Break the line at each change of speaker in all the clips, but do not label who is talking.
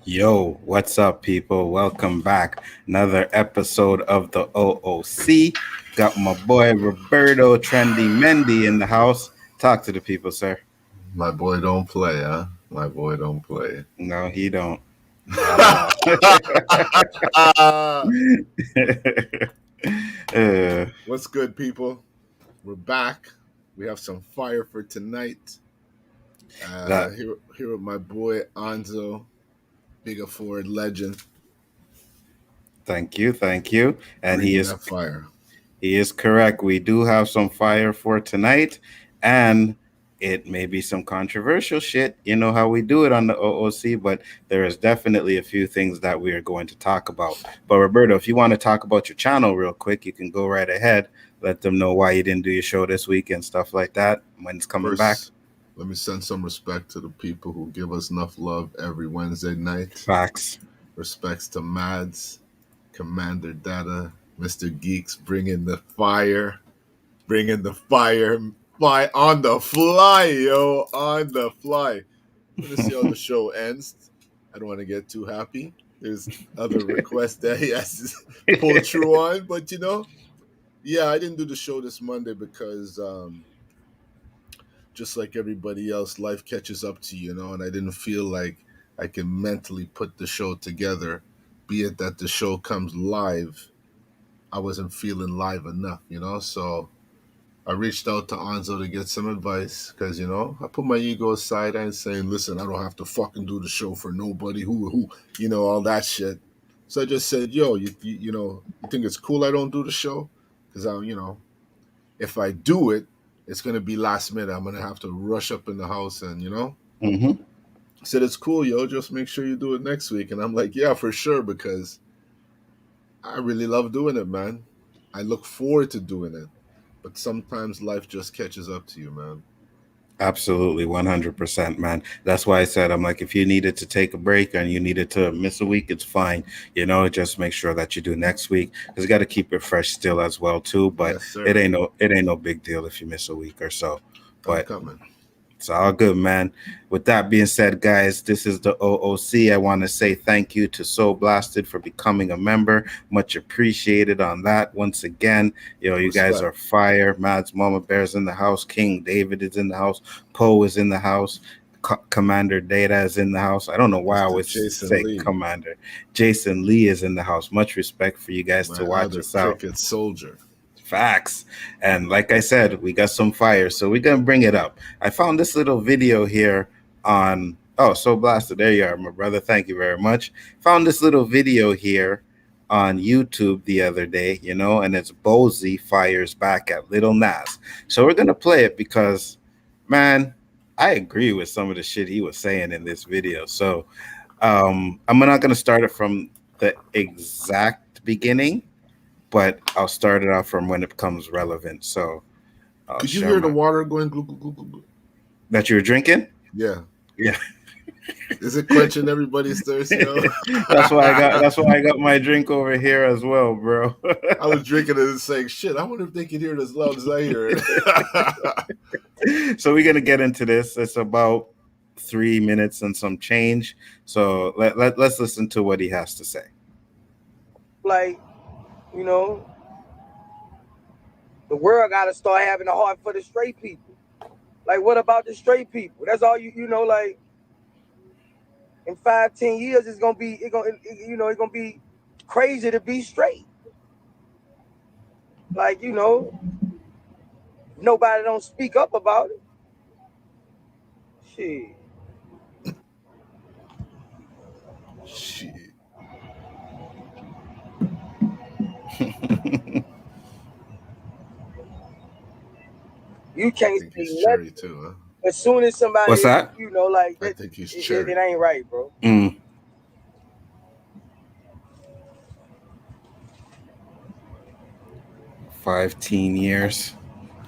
Yo, what's up, people? Welcome back. Another episode of the O.O.C. Got my boy Roberto Trendy Mendy in the house. Talk to the people, sir.
My boy don't play, huh? My boy don't play.
No, he don't. Not at all.
What's good, people? We're back. We have some fire for tonight.
that,
Here with my boy Nzo, big Ford legend,
thank you. And
bringing that fire.
he is correct. We do have some fire for tonight, and it may be some controversial shit. You know how we do it on the O.O.C., but there is definitely a few things that we are going to talk about. But Roberto, if you want to talk about your channel real quick, you can go right ahead. Let them know why you didn't do your show this week and stuff like that when it's coming back.
Let me send some respect to the people who give us enough love every Wednesday night.
Facts.
Respects to Mads, Commander Data, Mr. Geeks, bringing the fire. Fly on the fly, yo, on the fly. I'm gonna see how the show ends. I don't want to get too happy. There's other requests that he has to pull through on, but yeah, I didn't do the show this Monday because just like everybody else, life catches up to you, and I didn't feel like I can mentally put the show together. Be it that the show comes live, I wasn't feeling live enough, so I reached out to Nzo to get some advice because, I put my ego aside. I ain't saying, listen, I don't have to fucking do the show for nobody who, all that shit. So I just said, yo, you think it's cool I don't do the show? Because if I do it, it's going to be last minute. I'm going to have to rush up in the house and,
Mm-hmm.
I said, it's cool, yo. Just make sure you do it next week. And I'm like, yeah, for sure, because I really love doing it, man. I look forward to doing it. But sometimes life just catches up to you, man.
Absolutely, 100%, man. That's why I said, I'm like, if you needed to take a break and you needed to miss a week, it's fine. Just make sure that you do next week because you got to keep it fresh still as well too. But
Yes, sir.
it ain't no big deal if you miss a week or so.
I'm
But
coming.
it's all good, man. With that being said, guys, this is the O.O.C. I want to say thank you to So Blasted for becoming a member. Much appreciated on that. Once again, you guys are fire. Mads Mama Bear's in the house. King David is in the house. Poe is in the house. Commander Data is in the house. I don't know why I always say
Lee.
Commander. Jason Lee is in the house. Much respect for you guys to watch us out.
Cricket soldier.
Facts. And like I said, we got some fire, so we're gonna bring it up. I found this little video here on So Blasted. There you are, my brother. Thank you very much. Found this little video here on YouTube the other day, and it's Bozy fires back at Little Nas. So we're gonna play it because, man, I agree with some of the shit he was saying in this video. So I'm not gonna start it from the exact beginning, but I'll start it off from when it becomes relevant. So,
could you hear the water going glug, glug, glug, glug?
That you're drinking?
Yeah.
Yeah.
Is it quenching everybody's thirst?
That's why I got my drink over here as well, bro.
I was drinking it and saying, shit, I wonder if they can hear it as loud as I hear
it. So we're gonna get into this. It's about 3 minutes and some change. So let's listen to what he has to say.
Like, the world got to start having a heart for the straight people. Like, what about the straight people? That's all like, in 5-10 years, it's gonna be crazy to be straight. Like, nobody don't speak up about it.
Shit.
You can't
say nothing. Too, huh?
As soon as somebody,
what's that?
Like
I think he's cherry.
It ain't right, bro.
15 years.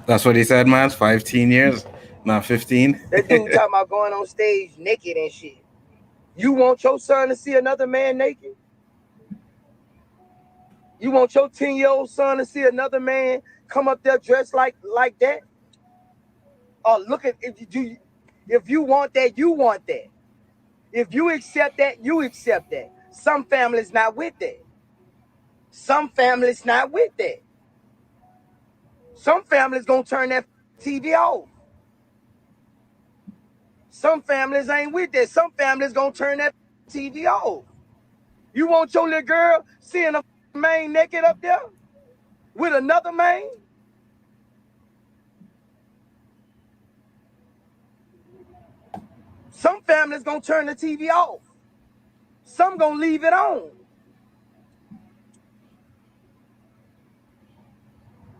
That's what he said, man. 15 years, not 15.
That dude talking about going on stage naked and shit. You want your son to see another man naked? You want your 10-year-old son to see another man come up there dressed like that? Or look at if you want that, you want that. If you accept that, you accept that. Some families not with that. Some families not with that. Some families gonna turn that TV off. Some families ain't with that. Some families gonna turn that TV off. You want your little girl seeing a man naked up there with another man? Some families gonna turn the TV off. Some gonna leave it on.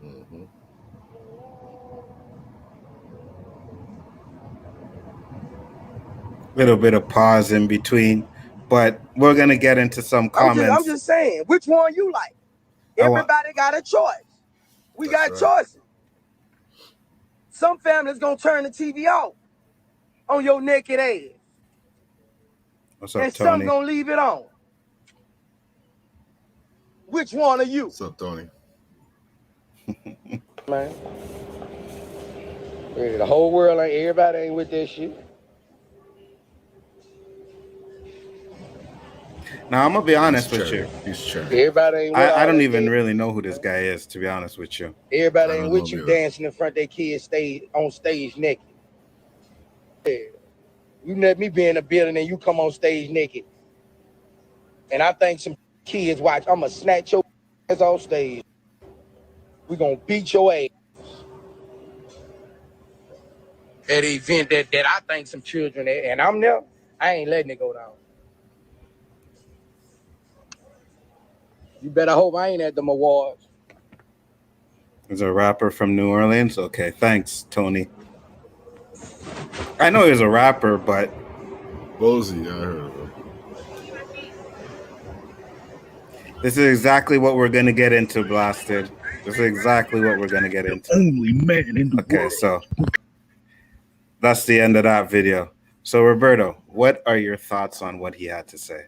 Mm-hmm.
Little bit of pause in between, but we're gonna get into some comments.
I'm just saying, which one you like? Everybody got a choice. We got choices. Some families gonna turn the TV off on your naked ass.
What's up,
and
Tony?
some gonna leave it on. Which one are you?
What's up, Tony?
Man. The whole world ain't, everybody ain't with that shit.
Now I'm gonna be honest with you.
Everybody ain't with
I don't even really know who this guy is, to be honest with you.
Everybody ain't with you dancing in front of their kids on stage naked. Yeah. You let me be in a building and you come on stage naked. And I think some kids watch, I'm gonna snatch your ass off stage. We gonna beat your ass. At an event that I think some children at, and I'm there, I ain't letting it go down. You better hope I ain't at them awards.
He's a rapper from New Orleans? Okay, thanks, Tony. I know he's a rapper, but...
O.O.C, I heard of him.
This is exactly what we're going to get into, Blasted. This is exactly what we're going to get into.
Only man in the world.
Okay, so... that's the end of that video. So, Roberto, what are your thoughts on what he had to say?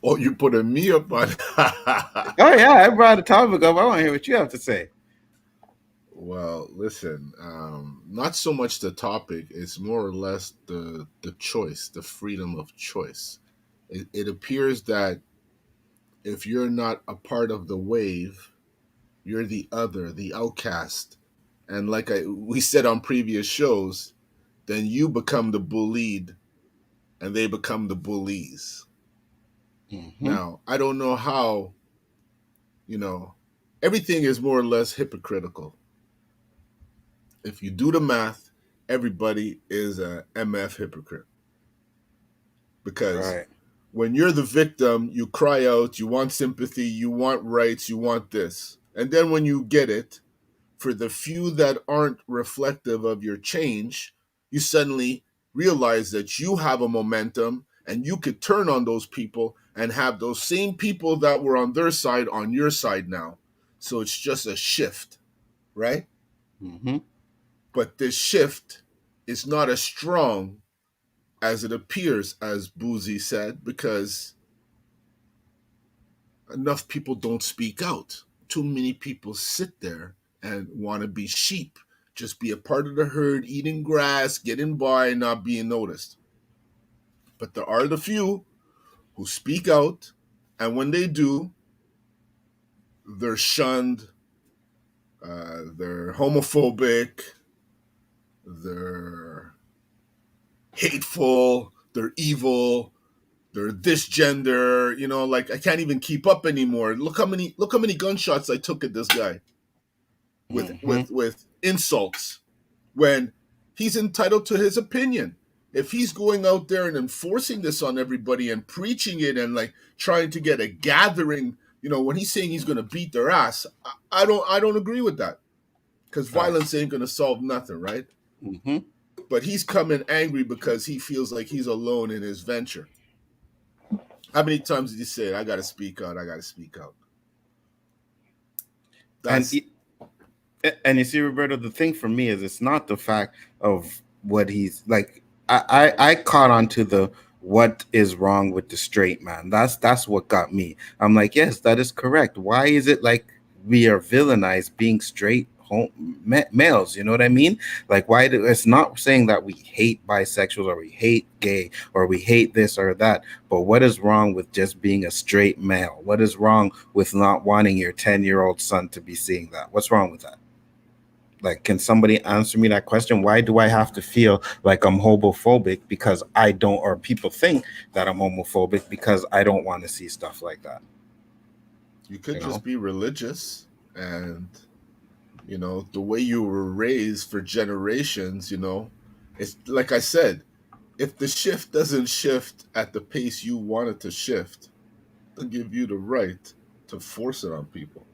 Oh, you putting me up on...
Oh, yeah, I brought a topic up. I want to hear what you have to say.
Well, listen, not so much the topic. It's more or less the choice, the freedom of choice. It appears that if you're not a part of the wave, you're the other, the outcast. And like we said on previous shows, then you become the bullied and they become the bullies. Mm-hmm. Now, I don't know how, everything is more or less hypocritical. If you do the math, everybody is a MF hypocrite. Because when you're the victim, you cry out, you want sympathy, you want rights, you want this. And then when you get it, for the few that aren't reflective of your change, you suddenly realize that you have a momentum and you could turn on those people and have those same people that were on their side on your side now. So it's just a shift, right?
Mm-hmm.
But this shift is not as strong as it appears, as Boozy said, because enough people don't speak out. Too many people sit there and want to be sheep, just be a part of the herd, eating grass, getting by, not being noticed. But there are the few who speak out, and when they do, they're shunned, they're homophobic, they're hateful, they're evil, they're this gender, like I can't even keep up anymore. Look how many gunshots I took at this guy with insults when he's entitled to his opinion. If he's going out there and enforcing this on everybody and preaching it and like trying to get a gathering, when he's saying he's going to beat their ass, I don't agree with that, because violence ain't going to solve nothing, right?
Mm-hmm.
But he's coming angry because he feels like he's alone in his venture. How many times did he say, I got to speak out, I got to speak out?
And you see, Roberto, the thing for me is it's not the fact of what he's like. I caught on to the what is wrong with the straight man. That's what got me. I'm like, yes, that is correct. Why is it like we are villainized being straight, males. You know what I mean? Like, why do it's not saying that we hate bisexuals or we hate gay or we hate this or that, but what is wrong with just being a straight male? What is wrong with not wanting your 10-year-old son to be seeing that? What's wrong with that? Like, can somebody answer me that question? Why do I have to feel like I'm homophobic because I don't, or people think that I'm homophobic because I don't want to see stuff like that?
You could just be religious, and the way you were raised for generations, it's like I said, if the shift doesn't shift at the pace you want it to shift, they'll give you the right to force it on people.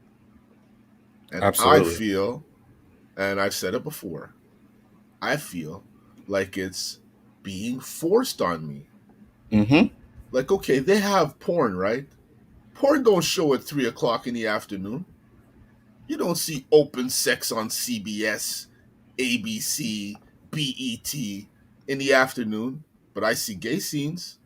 And
Absolutely.
I feel, and I've said it before, I feel like it's being forced on me.
Mm-hmm.
Like, okay, they have porn, right? Porn don't show at 3 o'clock in the afternoon. You don't see open sex on CBS, ABC, BET in the afternoon, but I see gay scenes.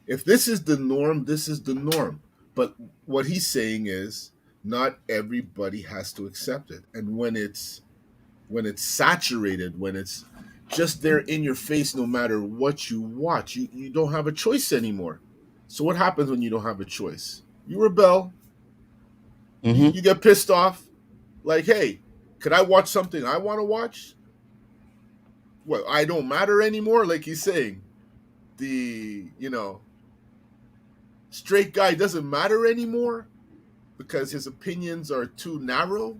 If this is the norm, this is the norm. But what he's saying is not everybody has to accept it. And when it's saturated, when it's just there in your face no matter what you watch, you don't have a choice anymore. So what happens when you don't have a choice? You rebel.
Mm-hmm.
You get pissed off. Like, hey, could I watch something I want to watch? Well, I don't matter anymore, like he's saying. The, straight guy doesn't matter anymore because his opinions are too narrow.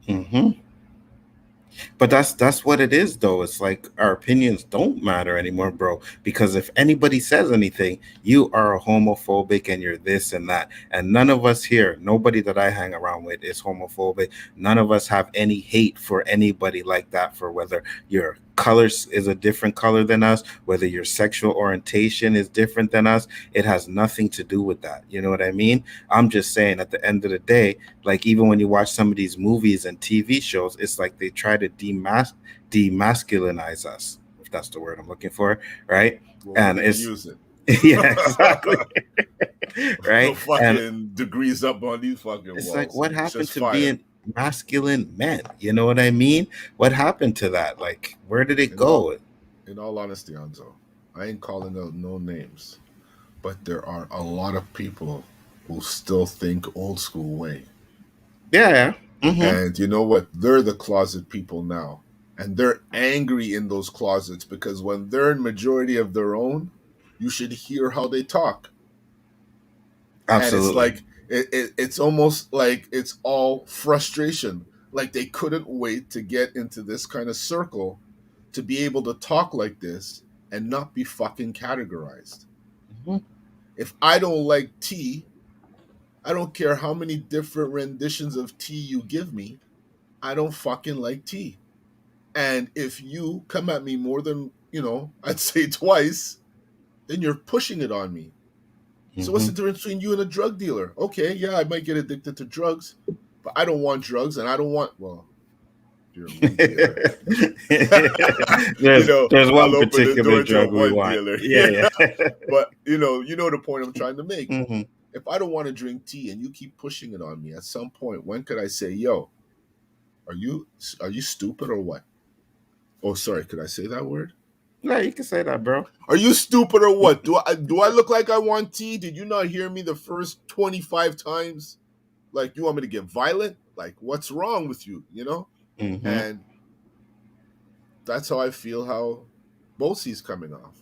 Mm-hmm. But that's what it is, though. It's like our opinions don't matter anymore, bro. Because if anybody says anything, you are a homophobic and you're this and that. And none of us here, nobody that I hang around with is homophobic. None of us have any hate for anybody like that, for whether your colors is a different color than us, whether your sexual orientation is different than us. It has nothing to do with that. You know what I mean? I'm just saying, at the end of the day, like, even when you watch some of these movies and TV shows, it's like they try to demasculinize us, if that's the word I'm looking for, right?
Well,
And
we're gonna use it.
yeah, exactly. Right? And
Fucking degrees up on these fucking
it's like,
walls.
what
It's
happened
just
to
fire.
being masculine men? You know what I mean? What happened to that? Like, where did it go?
In all honesty, Nzo, I ain't calling out no names, but there are a lot of people who still think old school way.
Yeah. Mm-hmm.
And you know what? They're the closet people now. And they're angry in those closets because when they're in majority of their own, you should hear how they talk. And it's
Absolutely.
like it's almost like it's all frustration. Like they couldn't wait to get into this kind of circle to be able to talk like this and not be fucking categorized.
Mm-hmm.
If I don't like tea, I don't care how many different renditions of tea you give me, I don't fucking like tea. And if you come at me more than, I'd say twice, then you're pushing it on me. So what's the
Mm-hmm.
difference between you and a drug dealer? Okay, yeah, I might get addicted to drugs, but I don't want drugs and I don't want, well, if you're a weed dealer.
there's
I'll
one
open the
particular
door to a
drug we
one
want.
dealer.
Yeah.
But the point I'm trying to make.
Mm-hmm.
If I don't want to drink tea and you keep pushing it on me, at some point, when could I say, yo, are you stupid or what? Oh, sorry, could I say that word?
Yeah, you can say that, bro.
Are you stupid or what? Do I look like I want tea? Did you not hear me the first 25 times? Like, you want me to get violent? Like, what's wrong with you?
Mm-hmm.
And that's how I feel how O.O.C's coming off.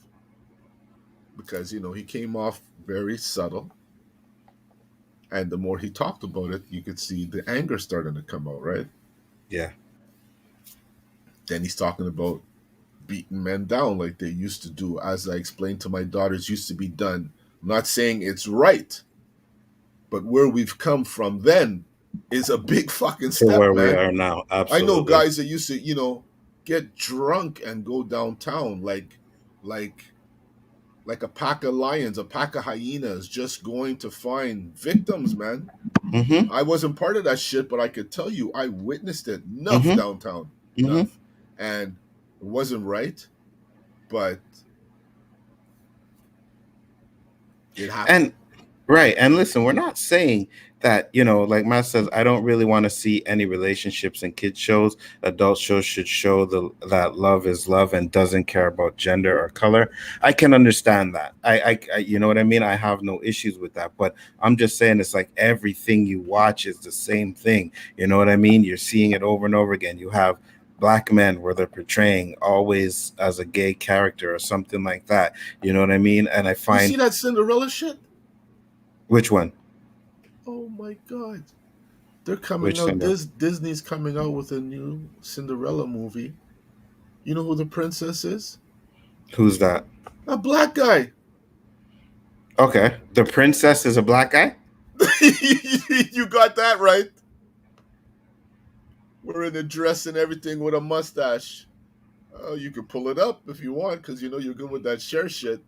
Because, he came off very subtle. And the more he talked about it, you could see the anger starting to come out, right?
Yeah.
Then he's talking about beating men down like they used to do, as I explained to my daughters, used to be done. I'm not saying it's right, but where we've come from then is a big fucking
To
step,
where we
man.
are now.
I know
Absolutely.
guys that used to, get drunk and go downtown like a pack of lions, a pack of hyenas, just going to find victims, man.
Mm-hmm.
I wasn't part of that shit, but I could tell you I witnessed it enough
Mm-hmm.
downtown.
Mm-hmm.
Enough. And it wasn't right, but it happened.
Right. And listen, we're not saying that, like Matt says, I don't really want to see any relationships in kids shows. Adult shows should show that love is love and doesn't care about gender or color. I can understand that. You know what I mean? I have no issues with that. But I'm just saying it's like everything you watch is the same thing. You know what I mean? You're seeing it over and over again. You have black men where they're portraying always as a gay character or something like that. You know what I mean? And I find
You see that Cinderella shit?
which one?
Oh my god. They're coming
Which
out.
Cinderella?
Disney's coming out with a new Cinderella movie. You know who the princess is?
Who's that?
A black guy.
Okay. The princess is a black guy?
You got that right. Wearing a dress and everything with a mustache. You can pull it up if you want, because you know you're good with that share shit.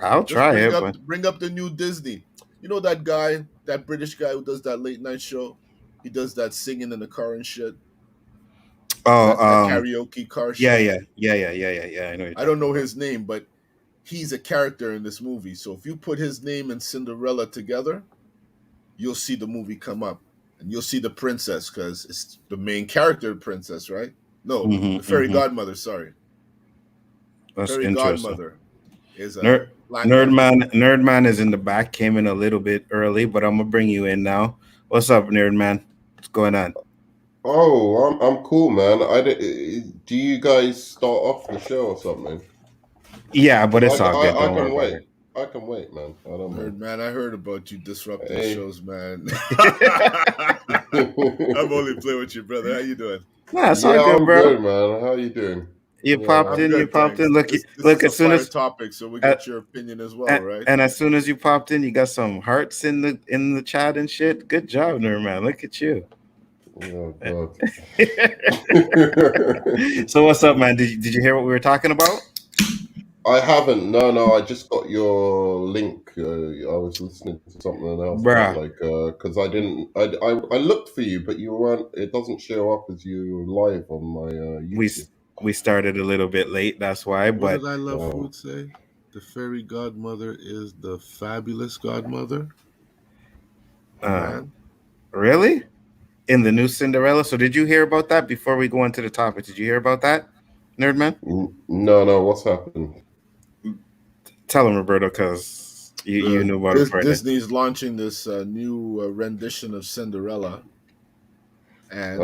I'll
Just
try it, but
bring up the new Disney. You know that guy, that British guy who does that late night show? He does that singing in the car and shit.
oh,
That karaoke car
yeah,
shit.
yeah. I know.
I don't know his name, but he's a character in this movie. So if you put his name and Cinderella together, you'll see the movie come up. And you'll see the princess, because it's the main character, princess, right? No, the fairy godmother, sorry.
That's
fairy
interesting.
godmother is a
Nerd
black
Nerd Man is in the back, came in a little bit early, but I'm gonna bring you in now. What's up, Nerd Man? What's going on?
Oh, I'm cool, man. Do you guys start off the show or something?
Yeah, but it's
'Cause
all good.
I
Don't worry
can
about
wait. I can wait, man. I don't
Nerd
mind.
Man, I heard about you disrupting
Hey.
shows, man. I'm only playing with you, brother. How you doing?
Nah, it's all
Yeah,
good,
I'm
bro.
good, man. How you doing?
You
Yeah,
popped
I'm
in.
good,
You popped
thanks.
in. Look,
This
look.
is a
As soon
fire
as
topic, so we get your opinion as well, right?
and as soon as you popped in, you got some hearts in the chat and shit. Good job, Nerd Man. Look at you.
Oh God.
So what's up, man? Did you hear what we were talking about?
I haven't. No. I just got your link. I was listening to something else,
Bruh.
but because I didn't. I looked for you, but you weren't. It doesn't show up as you live on my YouTube.
We started a little bit late, that's why.
What
But
did I Love Food say? The fairy godmother is the fabulous godmother. Man,
really? In the new Cinderella? So did you hear about that before we go into the topic? Did you hear about that, Nerdman?
No. What's happened?
Tell him, Roberto, because you knew about it.
Disney's launching this new rendition of Cinderella, and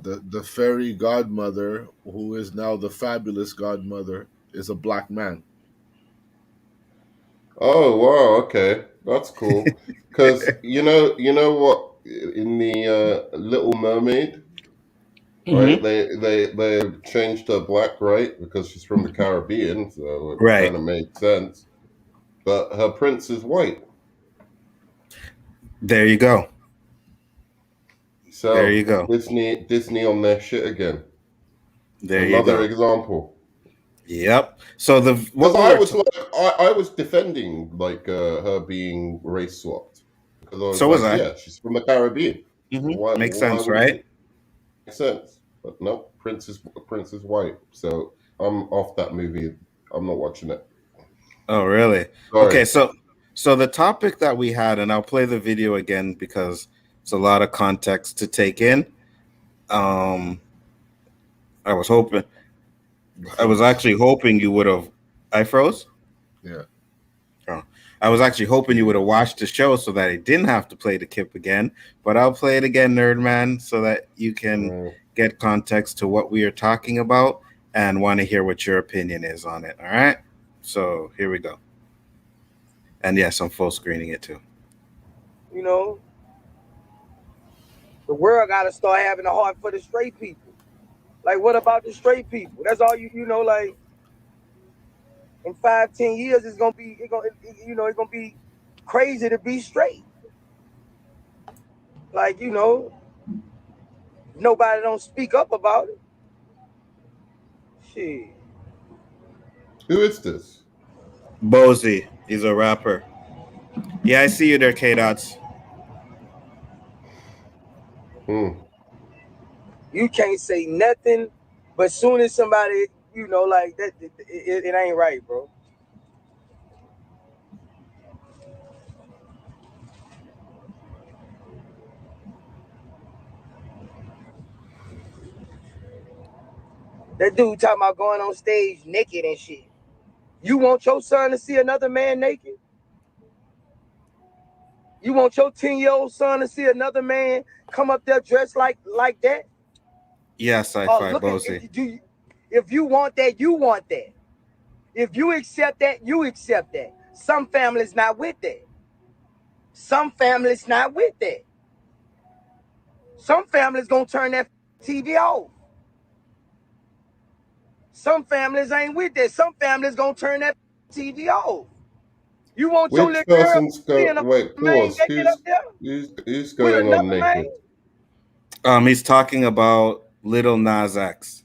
the fairy godmother, who is now the fabulous godmother, is a black man.
Oh wow, okay, that's cool. Because you know what? In the Little Mermaid, right? They changed her black, right? Because she's from the Caribbean, so it kind of made sense. But her prince is white.
There you go.
So
there you go.
Disney on their shit again.
There
Another
you go.
example.
Yep. So
I was defending like her being race swapped, because I was yeah, she's from the Caribbean.
Mm-hmm. Makes sense, right?
Makes sense, but no, Prince is white, so I'm off that movie. I'm not watching it.
Oh, really?
Sorry.
Okay, so the topic that we had, and I'll play the video again because it's a lot of context to take in. I was actually hoping you would have. I froze?
Yeah.
Oh, I was actually hoping you would have watched the show so that I didn't have to play the clip again. But I'll play it again, Nerdman, so that you can get context to what we are talking about and want to hear what your opinion is on it. All right? So here we go. And yes, I'm full screening it too.
You know, the world got to start having a heart for the straight people. Like, what about the straight people? That's all you know, like, in 5-10 years, it's gonna be crazy to be straight. Like, nobody don't speak up about it. Shit.
Who is this?
Bozy. He's a rapper. Yeah, I see you there, K-Dots.
You can't say nothing, but soon as somebody, like that, it ain't right, bro. That dude talking about going on stage naked and shit. You want your son to see another man naked? You want your 10-year-old son to see another man come up there dressed like that?
Yes, I Bozy.
If you want that, you want that. If you accept that, you accept that. Some families not with that. Some families not with that. Some families gonna turn that TV off. Some families ain't with that. Some families gonna turn that TV off. You want your
Which
little girl
person's
seeing a
wait,
man
pause.
naked up there
Who's
with
going on
another
naked?
man?
He's talking about Little Nas X.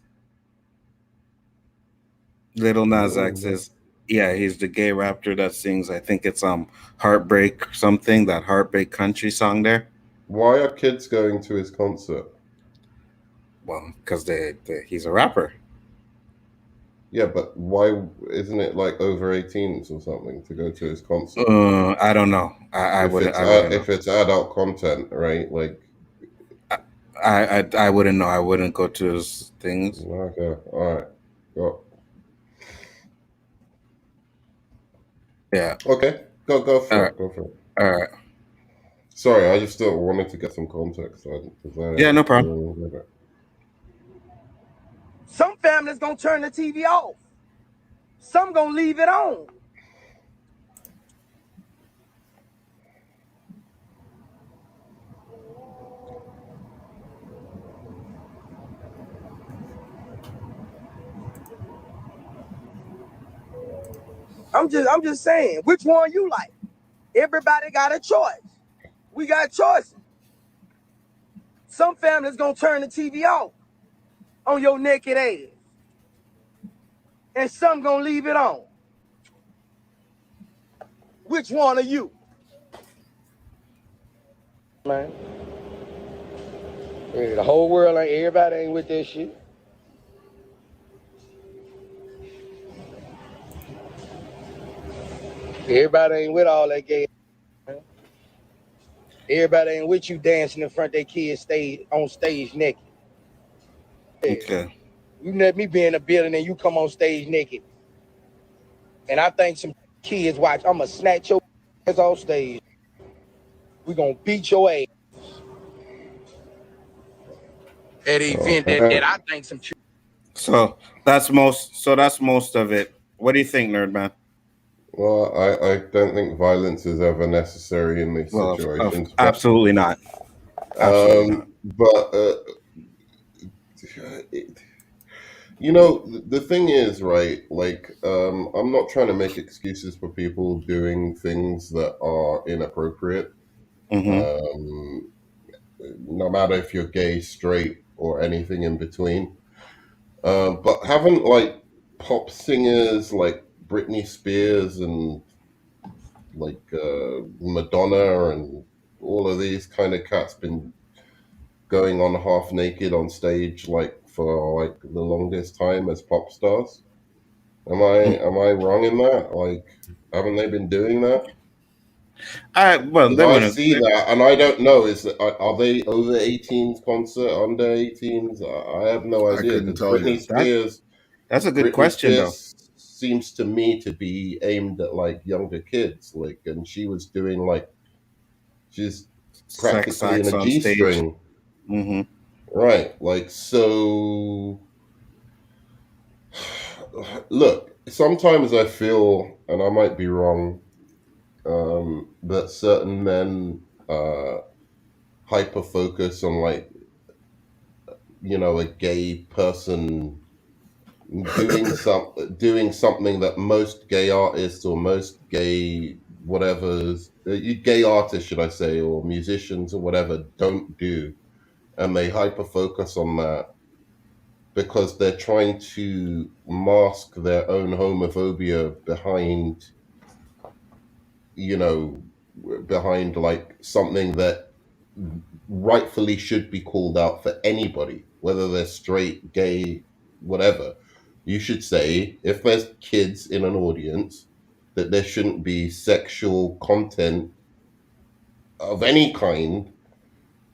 Little Nas X is, yeah, he's the gay rapper that sings, I think it's Heartbreak something, that Heartbreak Country song there.
Why are kids going to his concert?
Well, because he's a rapper.
Yeah, but why isn't it like over 18s or something to go to his concert?
I don't know. I wouldn't know.
If it's adult content, right? Like,
I wouldn't know. I wouldn't go to his things.
Okay, all right, go.
Yeah.
Okay, go for it. Go for it.
All right.
Sorry, I just still wanted to get some context.
Yeah, no problem.
Some families gonna turn the TV off. Some gonna leave it on. I'm just saying, which one you like? Everybody got a choice. We got choices. Some families gonna turn the TV off on your naked ass. And some gonna leave it on. Which one are you? Man. The whole world ain't, everybody ain't with that shit. Everybody ain't with all that gay. Everybody ain't with you dancing in front of their kids on stage naked.
Okay.
You let me be in a building and you come on stage naked. And I think some kids watch, I'm going to snatch your ass off stage. We going to beat your ass. At the event that I think some children.
So that's most of it. What do you think, Nerd Man?
Well, I don't think violence is ever necessary in these situations.
Absolutely not. Absolutely not.
But you know, the thing is, right? Like, I'm not trying to make excuses for people doing things that are inappropriate.
Mm-hmm.
No matter if you're gay, straight, or anything in between. But haven't like pop singers like Britney Spears and like Madonna and all of these kind of cats been going on half naked on stage like for like the longest time as pop stars? Am I wrong in that? Like, haven't they been doing that? I see that, and I don't know. Are they over 18s concert, under 18s? I have no idea.
couldn't tell
Britney
you.
Spears.
That's a good
Britney
question,
Spears seems to me to be aimed at like younger kids, like, and she was doing like she's practically in a G-string,
mm-hmm.
right? Like, so look, sometimes I feel, and I might be wrong, that certain men hyper focus on like, you know, a gay person doing something that most gay artists or most gay gay artists, should I say, or musicians or whatever don't do, and they hyper focus on that because they're trying to mask their own homophobia behind, you know, behind like something that rightfully should be called out for anybody, whether they're straight, gay, whatever. You should say, if there's kids in an audience, that there shouldn't be sexual content of any kind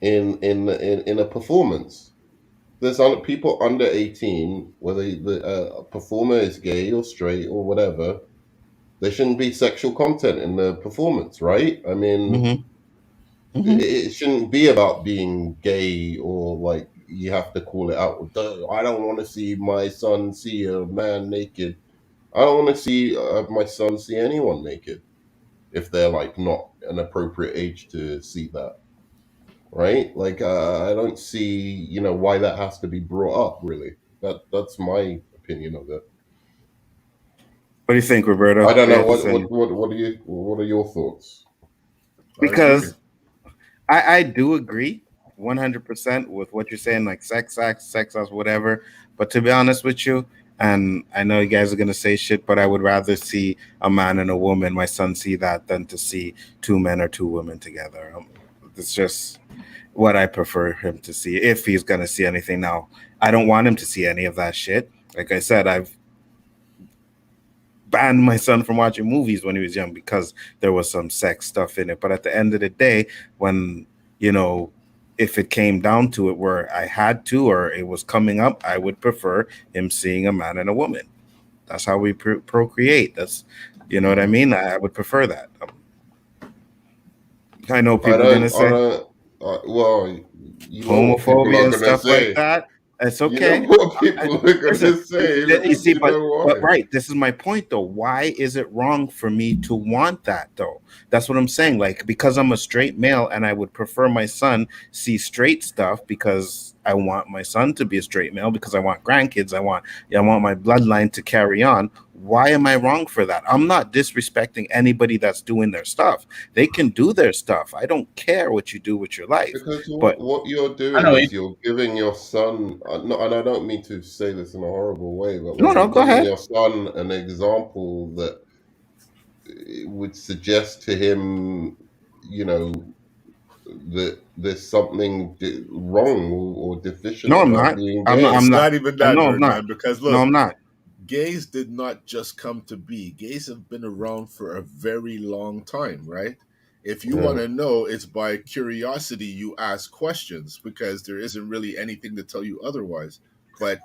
in a performance. there's people under 18, whether the performer is gay or straight or whatever, there shouldn't be sexual content in the performance, right? I mean, it shouldn't be about being gay or like you have to call it out. I don't want to see my son see a man naked. I don't want to see my son see anyone naked if they're like not an appropriate age to see that, right? Like I don't see, why that has to be brought up. Really, that's my opinion of it.
What do you think, Roberto?
I don't
What do you
know
have to say?
what are your thoughts?
I agree.
Because I do agree 100% with what you're saying, like sex acts, sex acts, whatever. But to be honest with you, and I know you guys are gonna say shit, but I would rather see a man and a woman, my son, see that than to see two men or two women together. It's just what I prefer him to see if he's gonna see anything. Now, I don't want him to see any of that shit. Like I said, I've banned my son from watching movies when he was young because there was some sex stuff in it. But at the end of the day, when you know, if it came down to it where I had to or it was coming up, I would prefer him seeing a man and a woman. That's how we procreate. That's what I mean. I would prefer that. I know
I
people are gonna
don't. I
say
don't. Well, you know what people
homophobia
are
and
gonna
stuff like
say.
that. It's
You know
okay.
what
I,
people are
listen,
gonna say
you
because
see,
you
but
know
but
why.
right, this is my point though. Why is it wrong for me to want that though? That's what I'm saying. Like because I'm a straight male and I would prefer my son see straight stuff because I want my son to be a straight male because I want grandkids. I want my bloodline to carry on. Why am I wrong for that? I'm not disrespecting anybody that's doing their stuff. They can do their stuff. I don't care what you do with your life.
Because
But
what you're
I
doing
know.
is you're giving your son, no, and I don't mean to say this in a horrible way, but
no,
like
no,
you're
go
giving
ahead.
your son an example that would suggest to him, you know, that there's something wrong or deficient
No, I'm
about
not.
being
I'm not.
gay.
I'm
It's
not.
not even that,
No, I'm not.
Birdman, because
No,
look,
I'm not.
gays did not just come to be. Gays have been around for a very long time, right? If you want
Yeah.
to know, it's by curiosity you ask questions because there isn't really anything to tell you otherwise. But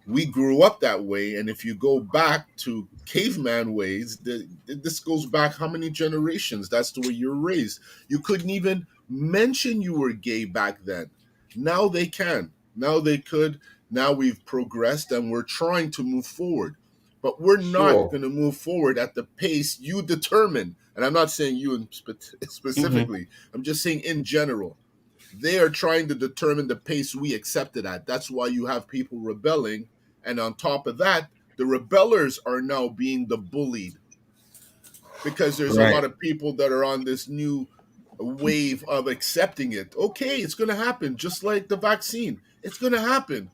we grew up that way, and if you go back to caveman ways, this goes back how many generations? That's the way you're raised. You couldn't even mention you were gay back then. Now they can. Now they could. Now we've progressed and we're trying to move forward. But we're not
Sure.
going to move forward at the pace you determine. And I'm not saying you
Hmm.
specifically, I'm just saying in general. They are trying to determine the pace we accept it at. That's why you have people rebelling. And on top of that, the rebellers are now being the bullied because there's a
Right.
lot of people that are on this new wave of accepting it. Okay, it's going to happen, just like the vaccine. It's going to happen,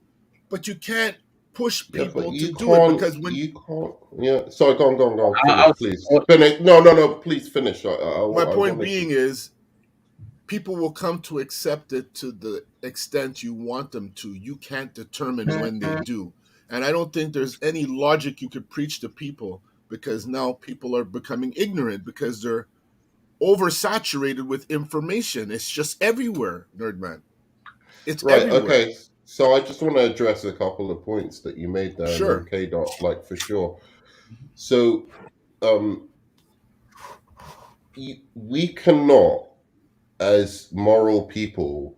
but you can't push
Yeah, but
people to do it because when
you can't. Yeah. Sorry, go on.
I
Finish,
was,
please. Finish. No. Please finish.
my
I
point
wanted to.
being is people will come to accept it to the extent you want them to. You can't determine when they do. And I don't think there's any logic you could preach to people because now people are becoming ignorant because they're oversaturated with information. It's just everywhere, Nerdman. It's
Right.
everywhere.
Okay. So I just want to address a couple of points that you made there, and then
Sure.
K-Dot, like for sure. So, um, we cannot, as moral people,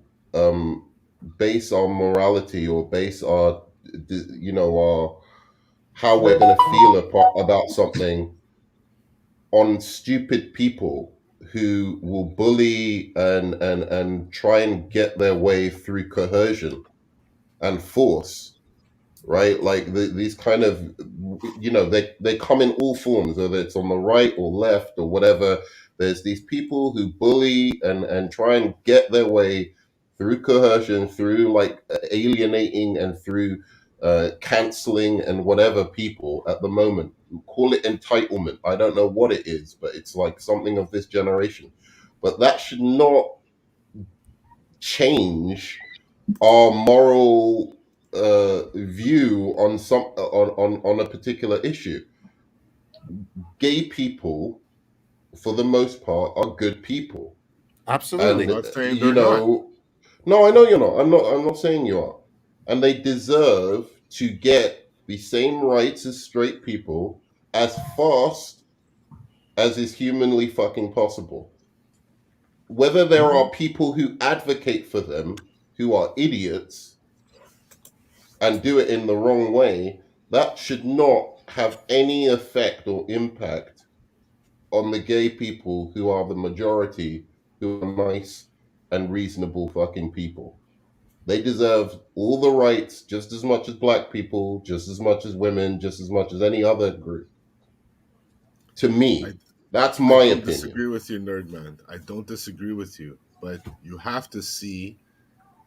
base our morality or base our, our how we're going to feel about something on stupid people who will bully and try and get their way through coercion and force, right? Like these kind of, they come in all forms, whether it's on the right or left or whatever. There's these people who bully and try and get their way through coercion, through like alienating and through canceling and whatever people at the moment. Call it entitlement. I don't know what it is, but it's like something of this generation. But that should not change our moral view on on a particular issue. Gay people, for the most part, are good people,
I'm
Absolutely.
and
not saying they're not.
no, I know you're not. I'm not saying you are. and they deserve to get the same rights as straight people as fast as is humanly fucking possible. Whether there are people who advocate for them who are idiots and do it in the wrong way, that should not have any effect or impact on the gay people who are the majority, who are nice and reasonable fucking people. They deserve all the rights just as much as black people, just as much as women, just as much as any other group. To me, that's my opinion. I don't
disagree with you, nerd man. I don't disagree with you, but you have to see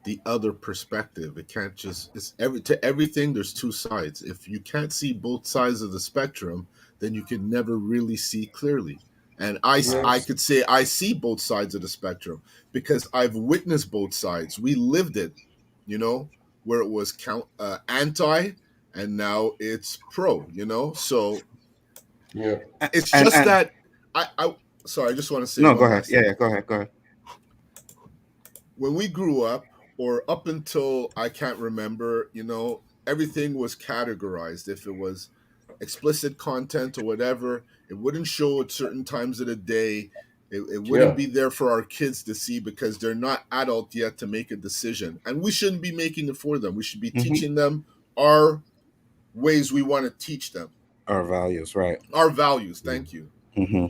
the other perspective. It can't just to everything there's two sides. If you can't see both sides of the spectrum, then you can never really see clearly. And I could say I see both sides of the spectrum because I've witnessed both sides. We lived it, you know, where it was anti and now it's pro, you know. So
yeah,
it's just that I sorry, I just want to say
no. Go ahead. Yeah, go ahead.
When we grew up, or up until I can't remember, you know, everything was categorized. If it was explicit content or whatever, it wouldn't show at certain times of the day. It wouldn't be there for our kids to see because they're not adult yet to make a decision. And we shouldn't be making it for them. We should be teaching them our ways we want to teach them.
Our values, right?
Our values, thank you.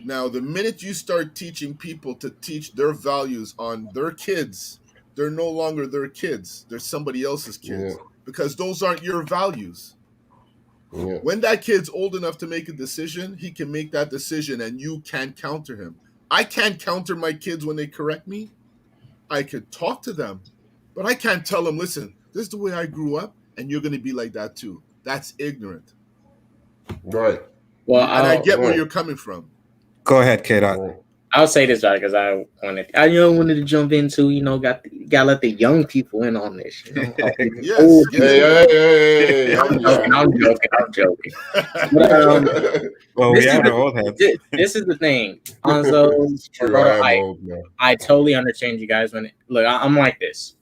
Now, the minute you start teaching people to teach their values on their kids, they're no longer their kids. They're somebody else's kids because those aren't your values. When that kid's old enough to make a decision, he can make that decision and you can't counter him. I can't counter my kids when they correct me. I could talk to them, but I can't tell them, listen, this is the way I grew up and you're going to be like that too. That's ignorant.
Right.
Well, and I get where you're coming from.
Go ahead, K-Dot.
I'll say this right because I wanted to jump into, you know, got to let the young people in on this. You know?
Hey,
I'm joking. But,
well, we have our old heads.
This is the thing. I totally understand you guys. I'm like this.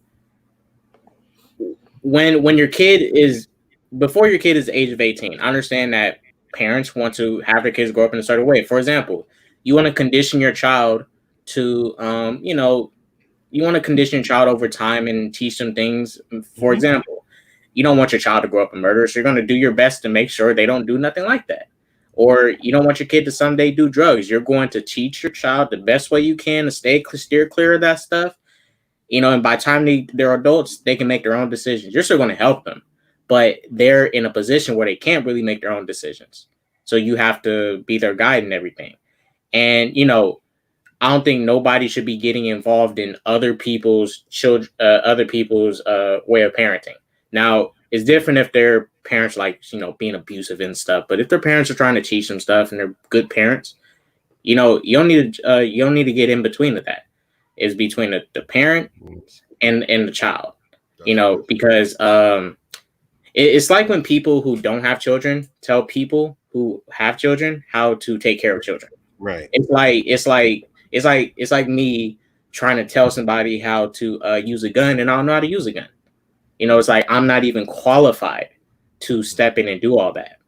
When your kid is before your kid is the age of 18, I understand that parents want to have their kids grow up in a certain way. For example, you want to condition your child to, you want to condition your child over time and teach them things. For example, you don't want your child to grow up a murderer, so you're going to do your best to make sure they don't do nothing like that. Or you don't want your kid to someday do drugs. You're going to teach your child the best way you can to steer clear of that stuff. You know, and by the time they're adults, they can make their own decisions. You're still going to help them, but they're in a position where they can't really make their own decisions. So you have to be their guide and everything. And, you know, I don't think nobody should be getting involved in other people's children, way of parenting. Now, it's different if their parents like, you know, being abusive and stuff. But if their parents are trying to teach them stuff and they're good parents, you know, you don't need to get in between of that. It's between the parent and the child, you know, because it's like when people who don't have children tell people who have children how to take care of children.
Right.
It's like me trying to tell somebody how to use a gun and I don't know how to use a gun. You know, it's like I'm not even qualified to step in and do all that.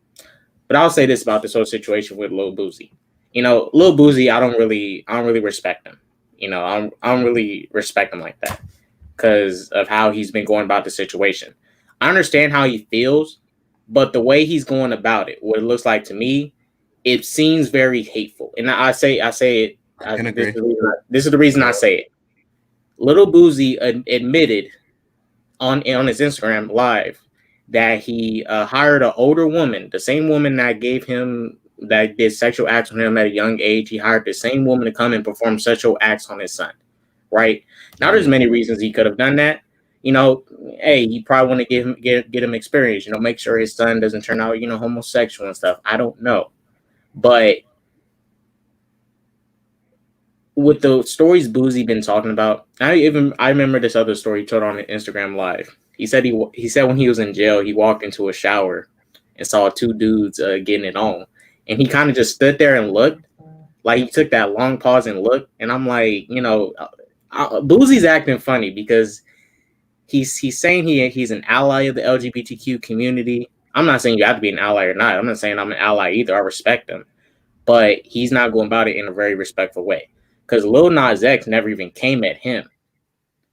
But I'll say this about this whole situation with Lil Boosie. You know, Lil Boosie, I don't really respect him. You know, I don't really respect him like that because of how he's been going about the situation. I understand how he feels, but the way he's going about it, what it looks like to me, it seems very hateful. And I say it. This is the reason I say it. Lil Boosie admitted on his Instagram live that he hired an older woman, the same woman that did sexual acts on him at a young age. He hired the same woman to come and perform sexual acts on his son. Right now, there's many reasons he could have done that. You know, hey, he probably want to get him experience. You know, make sure his son doesn't turn out, you know, homosexual and stuff. I don't know, but with the stories Boosie been talking about, I remember this other story he told on Instagram Live. He said when he was in jail, he walked into a shower and saw two dudes getting it on. And he kind of just stood there and looked, like he took that long pause and looked. And I'm like, you know, Boosie's acting funny because he's saying he's an ally of the LGBTQ community. I'm not saying you have to be an ally or not. I'm not saying I'm an ally either. I respect him, but he's not going about it in a very respectful way. Because Lil Nas X never even came at him,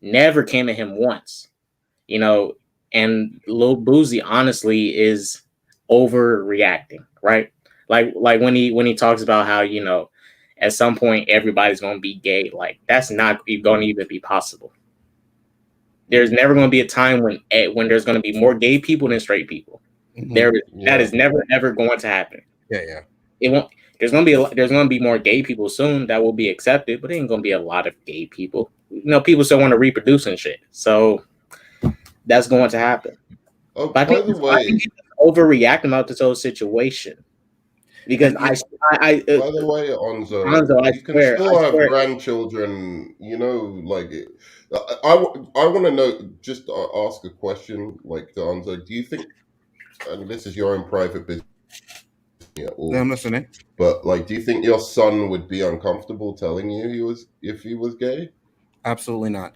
never came at him once, you know. And Lil Boozy honestly is overreacting, right? Like when he talks about how, you know, at some point everybody's going to be gay. Like, that's not going to even be possible. There's never going to be a time when there's going to be more gay people than straight people. That is never ever going to happen.
Yeah.
It won't. There's going to be more gay people soon that will be accepted, but it ain't going to be a lot of gay people. You know, people still want to reproduce and shit. So that's going to happen.
Oh,
but I think he's overreacting about this whole situation. Because by
the way, Nzo, you can still have grandchildren, you know, like I want to know, just ask a question, like, to Nzo, do you think, and this is your own private business,
I'm listening,
but like, do you think your son would be uncomfortable telling you if he was gay?
Absolutely not.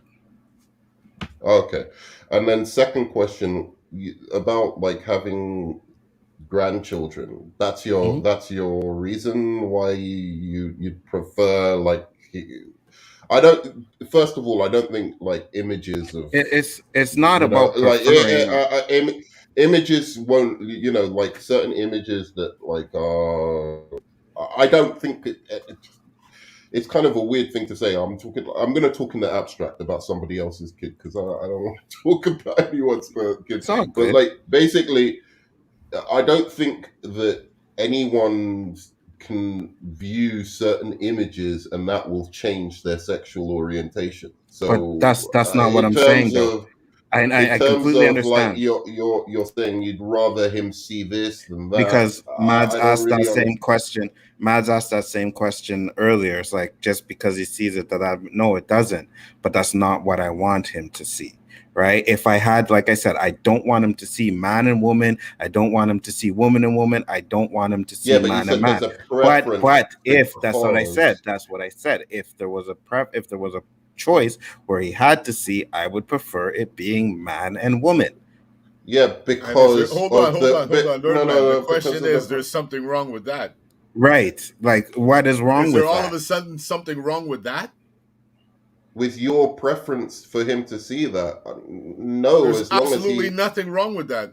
Okay. And then second question about like having grandchildren. That's your reason why you'd prefer, like, I don't. First of all, I don't think like images of
it's not about preferring.
Images won't, you know, like certain images that like I don't think it's kind of a weird thing to say. I'm going to talk in the abstract about somebody else's kid because I don't want to talk about anyone's kid. But like, basically, I don't think that anyone can view certain images and that will change their sexual orientation. So
but that's not what I'm saying, though. I completely understand.
Like you're saying you'd rather him see this than that,
because Mads asked that same question. Mads asked that same question earlier. It's like, just because he sees it, no, it doesn't. But that's not what I want him to see, right? If I had, like I said, I don't want him to see man and woman. I don't want him to see woman and woman. I don't want him to see man and man. But if that's what I said, If there was a choice where he had to see, I would prefer it being man and woman.
Yeah, because
hold on. The question is, there's something wrong with that,
right? Like, what is wrong with that? Is there
all of a sudden something wrong with that?
With your preference for him to see that? No,
there's absolutely nothing wrong with that.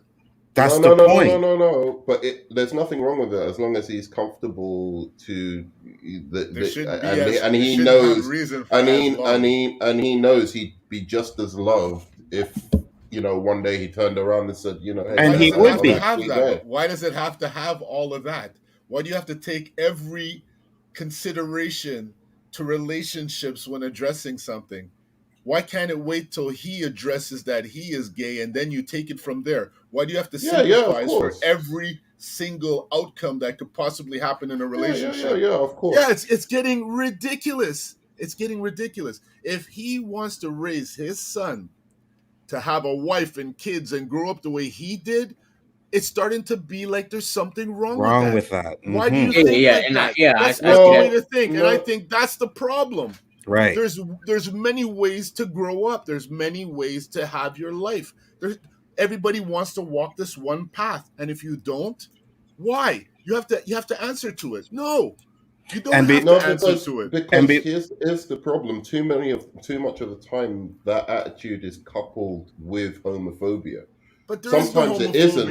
That's the point.
No. But there's nothing wrong with it as long as he's comfortable to and he knows he'd be just as loved if, you know, one day he turned around and said, you know, hey,
and he would be.
Why does it have to have all of that? Why do you have to take every consideration to relationships when addressing something? Why can't it wait till he addresses that he is gay and then you take it from there? Why do you have to sympathize for every single outcome that could possibly happen in a relationship?
Yeah, of course.
Yeah, it's getting ridiculous. It's getting ridiculous. If he wants to raise his son to have a wife and kids and grow up the way he did, it's starting to be like there's something wrong with that.
Mm-hmm.
Why do you think that? That's not the way to think. And I think that's the problem.
Right.
There's many ways to grow up. There's many ways to have your life. Everybody wants to walk this one path, and if you don't, why? You have to answer to it. No, you don't have to answer to it.
Because here's the problem. Too much of the time, that attitude is coupled with homophobia.
But sometimes it isn't.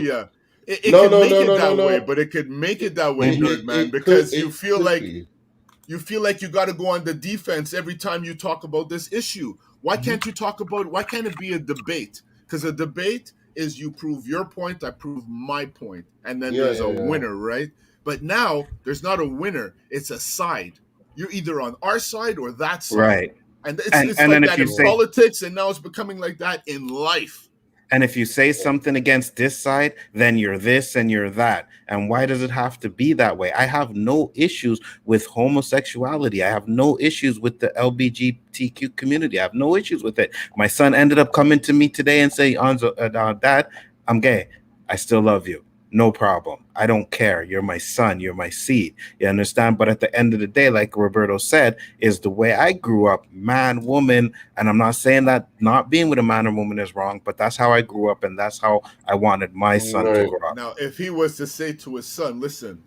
It can make it that way, but it could make it that way, Nerdman, because you feel like you got to go on the defense every time you talk about this issue. Why can't you talk about? Why can't it be a debate? Because a debate is you prove your point, I prove my point, and then there's a winner, right? But now there's not a winner; it's a side. You're either on our side or that side,
right?
And it's like that in politics, and now it's becoming like that in life.
And if you say something against this side, then you're this and you're that. And why does it have to be that way? I have no issues with homosexuality. I have no issues with the LGBTQ community. I have no issues with it. My son ended up coming to me today and saying, Dad, I'm gay. I still love you. no problem. I don't care. You're my son. You're my seed. You understand? But at the end of the day, like Roberto said, is the way I grew up, man, woman. And I'm not saying that not being with a man or woman is wrong, but that's how I grew up, and that's how I wanted my son to
Right.
grow up.
Now, if he was to say to his son, listen,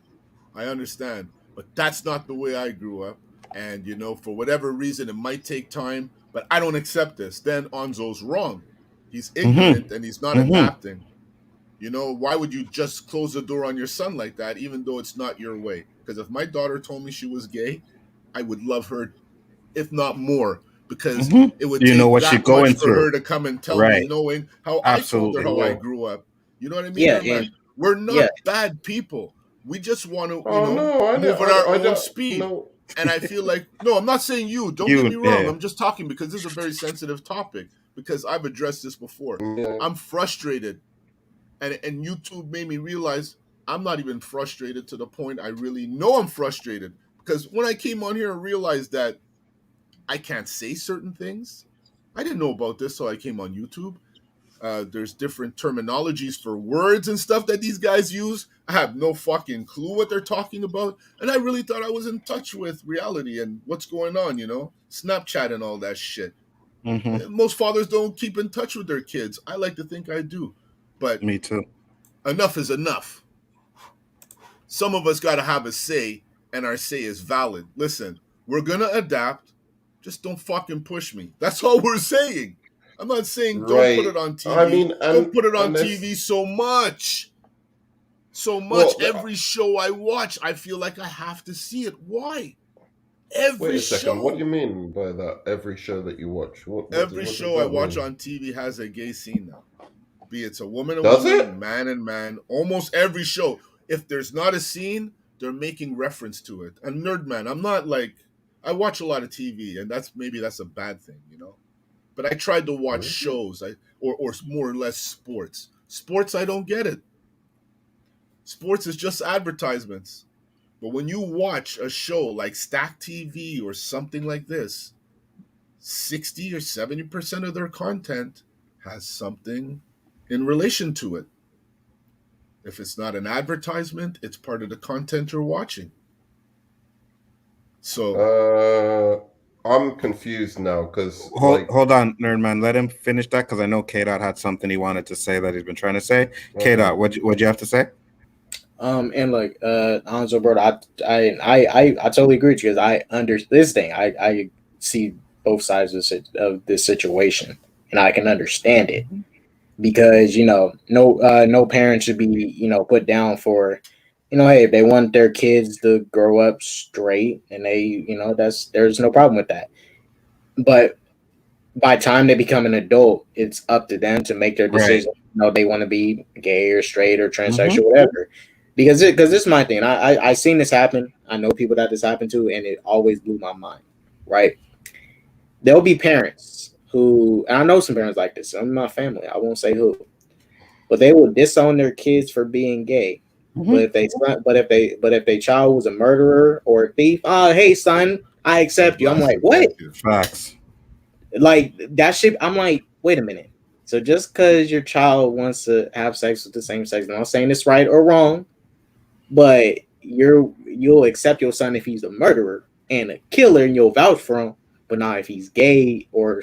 I understand, but that's not the way I grew up. And, for whatever reason, it might take time, but I don't accept this. Then Onzo's wrong. He's ignorant and he's not adapting. Why would you just close the door on your son like that, even though it's not your way? Because if my daughter told me she was gay, I would love her, if not more, because it would take
what
that
you're going
much for
through.
her to come and tell
Right.
me, knowing how
Absolutely.
I told her how I grew up. You know what I mean?
Yeah,
man? We're not bad people. We just want to, move at our own speed.
No.
And I feel like, no, I'm not saying you. Don't get me wrong. I'm just talking because this is a very sensitive topic, because I've addressed this before.
Yeah.
I'm frustrated. And YouTube made me realize I'm not even frustrated to the point I really know I'm frustrated. Because when I came on here and realized that I can't say certain things, I didn't know about this, so I came on YouTube. There's different terminologies for words and stuff that these guys use. I have no fucking clue what they're talking about. And I really thought I was in touch with reality and what's going on, Snapchat and all that shit. Most fathers don't keep in touch with their kids. I like to think I do. But
me too.
Enough is enough. Some of us got to have a say, and our say is valid. Listen, we're going to adapt. Just don't fucking push me. That's all we're saying. I'm not saying don't put it on TV.
I mean,
don't put it on TV so much. Well, every show I watch, I feel like I have to see it. Why? Every
Wait a second.
show.
What do you mean by that? Every show that you watch?
Every show I watch on TV has a gay scene now. Be it's a woman and
Does
woman,
it?
man and man. Almost every show. If there's not a scene, they're making reference to it. And Nerdman, I'm not like, I watch a lot of TV, and that's a bad thing, But I tried to watch shows, or more or less sports. Sports, I don't get it. Sports is just advertisements. But when you watch a show like Stack TV or something like this, 60 or 70% of their content has something in relation to it. If it's not an advertisement, it's part of the content you're watching.
So I'm confused now because
hold on, Nerdman. Let him finish that, because I know K-Dot had something he wanted to say that he's been trying to say. K-Dot, what'd you have to say?
And like Nzo, bro, I totally agree with you, because I understand this thing. I see both sides of this situation, and I can understand it, because no parent should be put down for hey, if they want their kids to grow up straight, and they there's no problem with that. But by the time they become an adult, it's up to them to make their decision. Right. They want to be gay or straight or transsexual, whatever. Because this is my thing. I seen this happen. I know people that this happened to, and it always blew my mind. Right? There'll be parents who, and I know some parents like this. In my family, I won't say who, but they will disown their kids for being gay. But if they child was a murderer or a thief, hey son, I accept you. I'm like, what?
Facts.
Like that shit. I'm like, wait a minute. So just because your child wants to have sex with the same sex, I'm not saying it's right or wrong, but you'll accept your son if he's a murderer and a killer, and you'll vouch for him. But now if he's gay, you're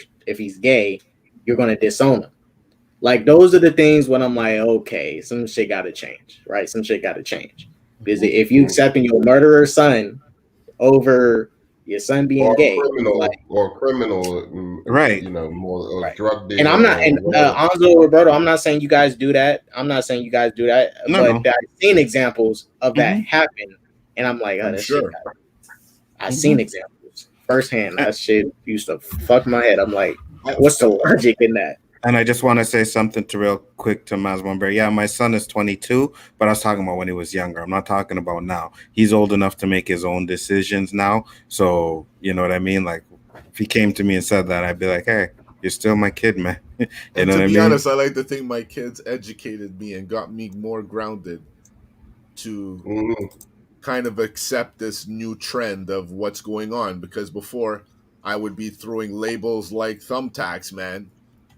gonna disown him. Like, those are the things when I'm like, okay, some shit got to change, right? Some shit got to change. Because if you accepting your murderer son over your son being gay,
criminal,
right?
More
right.
drug dealer.
And I'm not, and Nzo, Roberto, I'm not saying you guys do that. But I've seen examples of that happen, and I'm like, that shit. I've seen examples firsthand. That shit used to fuck my head. I'm like, what's the logic in that?
And I just want to say something real quick to Mazmumber. Yeah, my son is 22, but I was talking about when he was younger. I'm not talking about now. He's old enough to make his own decisions now. So, you know what I mean? Like, if he came to me and said that, I'd be like, hey, you're still my kid, man.
And to be honest, I like to think my kids educated me and got me more grounded to kind of accept this new trend of what's going on. Because before, I would be throwing labels like thumbtacks, man.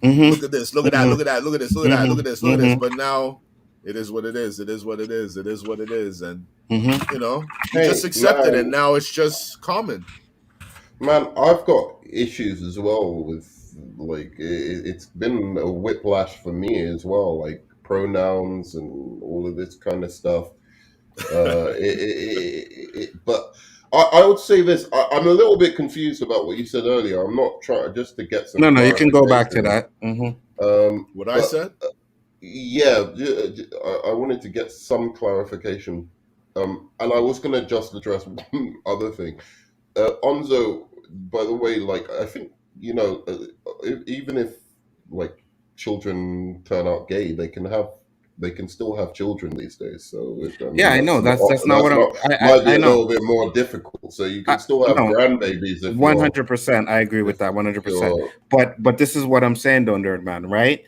Look at this, look at that, look at that, look at this, look at that, look at this, look at this. But now, it is what it is. It is what it is. It is what it is. And
Mm-hmm.
you know, you
Hey,
just accept it, and
man,
now it's just common.
man, I've got issues as well with like it's been a whiplash for me as well, like pronouns and all of this kind of stuff. But I would say this: I'm a little bit confused about what you said earlier. I'm not trying just to get some
No, you can go back to
clarification.
that. Mm-hmm.
What I
But
said?
yeah, I wanted to get some clarification. And I was going to just address one other thing. Onzo, by the way, like I think even if like children turn out gay, they can still have children these days. So I
Yeah,
mean
I know. That's not
that's
what I'm.
not might be
I
a
know.
little bit more difficult. So you can still have
No,
grandbabies if you're
100%. I agree with
if
that. 100%.
you're
But this is what I'm saying, though, nerd man, right?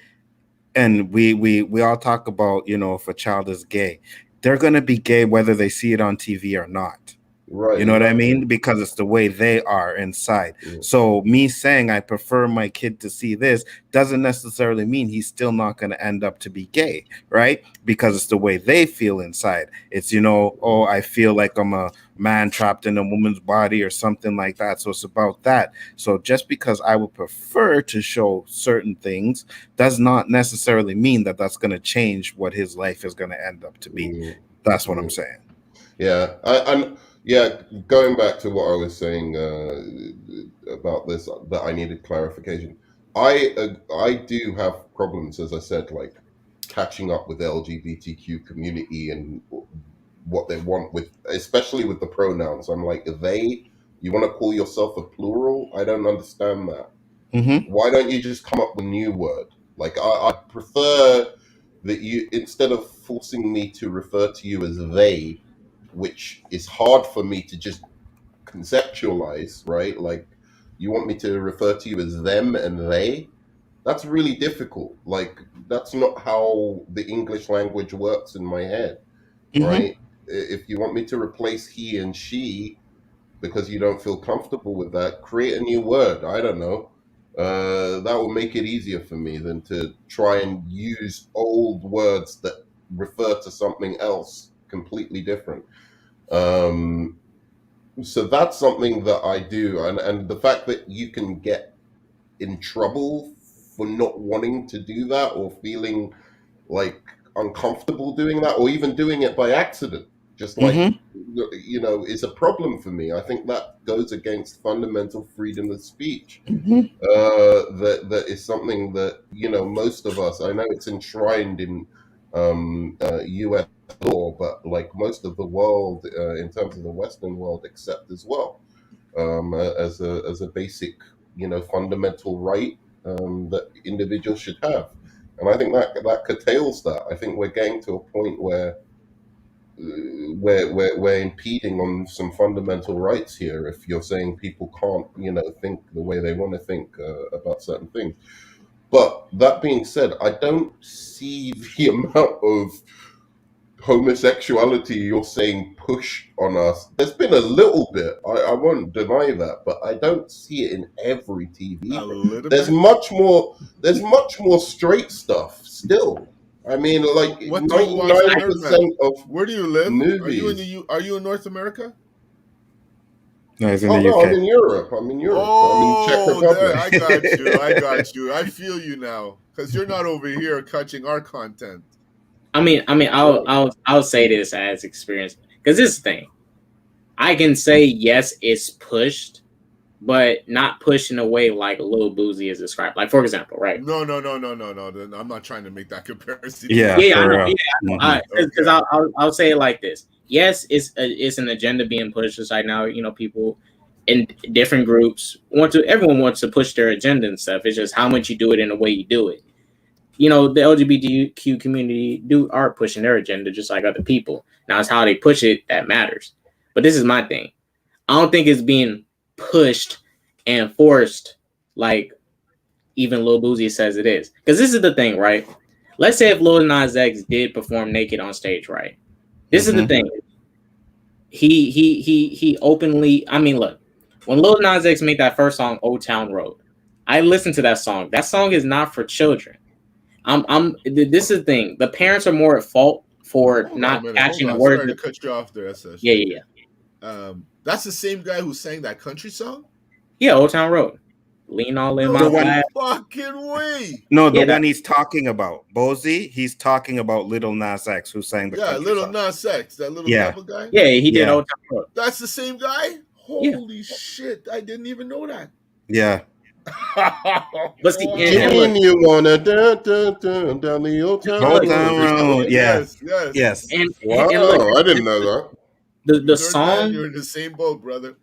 And we all talk about, if a child is gay, they're gonna be gay whether they see it on TV or not.
right,
You know what I
exactly.
mean? Because it's the way they are inside.
Yeah.
So me saying I prefer my kid to see this doesn't necessarily mean he's still not going to end up to be gay, right? Because it's the way they feel inside. It's, oh, I feel like I'm a man trapped in a woman's body or something like that. So it's about that. So just because I would prefer to show certain things does not necessarily mean that that's going to change what his life is going to end up to be.
Mm,
That's what I'm
mm.
saying.
Yeah, and yeah, going back to what I was saying about this, that I needed clarification. I do have problems, as I said, like catching up with the LGBTQ community and what they want with, especially with the pronouns. I'm like, they. You want to call yourself a plural? I don't understand that.
Mm-hmm.
Why don't you just come up with a new word? Like I prefer that you, instead of forcing me to refer to you as they, which is hard for me to just conceptualize, right? Like you want me to refer to you as them and they. That's really difficult. Like that's not how the English language works in my head,
Mm-hmm.
right? If you want me to replace he and she because you don't feel comfortable with that, create a new word. I don't know. That will make it easier for me than to try and use old words that refer to something else completely different. Um, so that's something that I do, and the fact that you can get in trouble for not wanting to do that or feeling like uncomfortable doing that or even doing it by accident, just like
Mm-hmm.
is a problem for me. I think that goes against fundamental freedom of speech.
Mm-hmm.
That is something that most of us, I know it's enshrined in US law, but like most of the world, in terms of the Western world, accept as well, as a basic fundamental right, that individuals should have. And I think that curtails that. I think we're getting to a point where we're impeding on some fundamental rights here. If you're saying people can't, think the way they want to think about certain things. But that being said, I don't see the amount of homosexuality you're saying pushed on us. There's been a little bit. I won't deny that, but I don't see it in every TV.
A little
There's
bit.
much more. There's much more straight stuff still. I mean, like
What do you watch,
99% of
Where do you live? Are you in
movies.
Are you in North America?
No, he's in
Oh
the
no, I'm
UK.
in Europe. I'm in Europe. I'm in Czech
Oh, there!
Republic.
I got you. I got you. I feel you now, because you're not over here catching our content.
I'll say this as experience, because this is the thing. I can say yes, it's pushed, but not pushed in a way like Lil Boozy is described. Like, for example, right?
No. I'm not trying to make that comparison.
Yeah,
Yeah, I
for
know.
real.
Yeah, I know.
Mm-hmm.
Because I'll say it like this. Yes, it's an agenda being pushed right now. People in different groups everyone wants to push their agenda and stuff. It's just how much you do it and the way you do it. The LGBTQ community are pushing their agenda just like other people. Now it's how they push it that matters. But this is my thing. I don't think it's being pushed and forced like even Lil Boozy says it is. Because this is the thing, right? Let's say if Lil Nas X did perform naked on stage, right? This is the thing. He openly. I mean, look, when Lil Nas X made that first song, "Old Town Road," I listened to that song. That song is not for children. This is the thing. The parents are more at fault for
Hold on a
not
minute.
catching the
Hold on.
words.
Sorry to cut you off there, SSJ.
Yeah.
That's the same guy who sang that country song?
Yeah, Old Town Road. Lean all in
No
my black.
fucking way.
No, the one he's talking about, Bozy, he's talking about Lil Nas X, who sang the country
Lil
song.
Nas X, that little devil guy.
Yeah, he did Old Town Road.
That's the same guy? Holy shit, I didn't even know that.
Yeah.
But see,
you wanna down the Old Town
Road. Yes.
And
look, I didn't know that.
The song,
you're in the same boat, brother.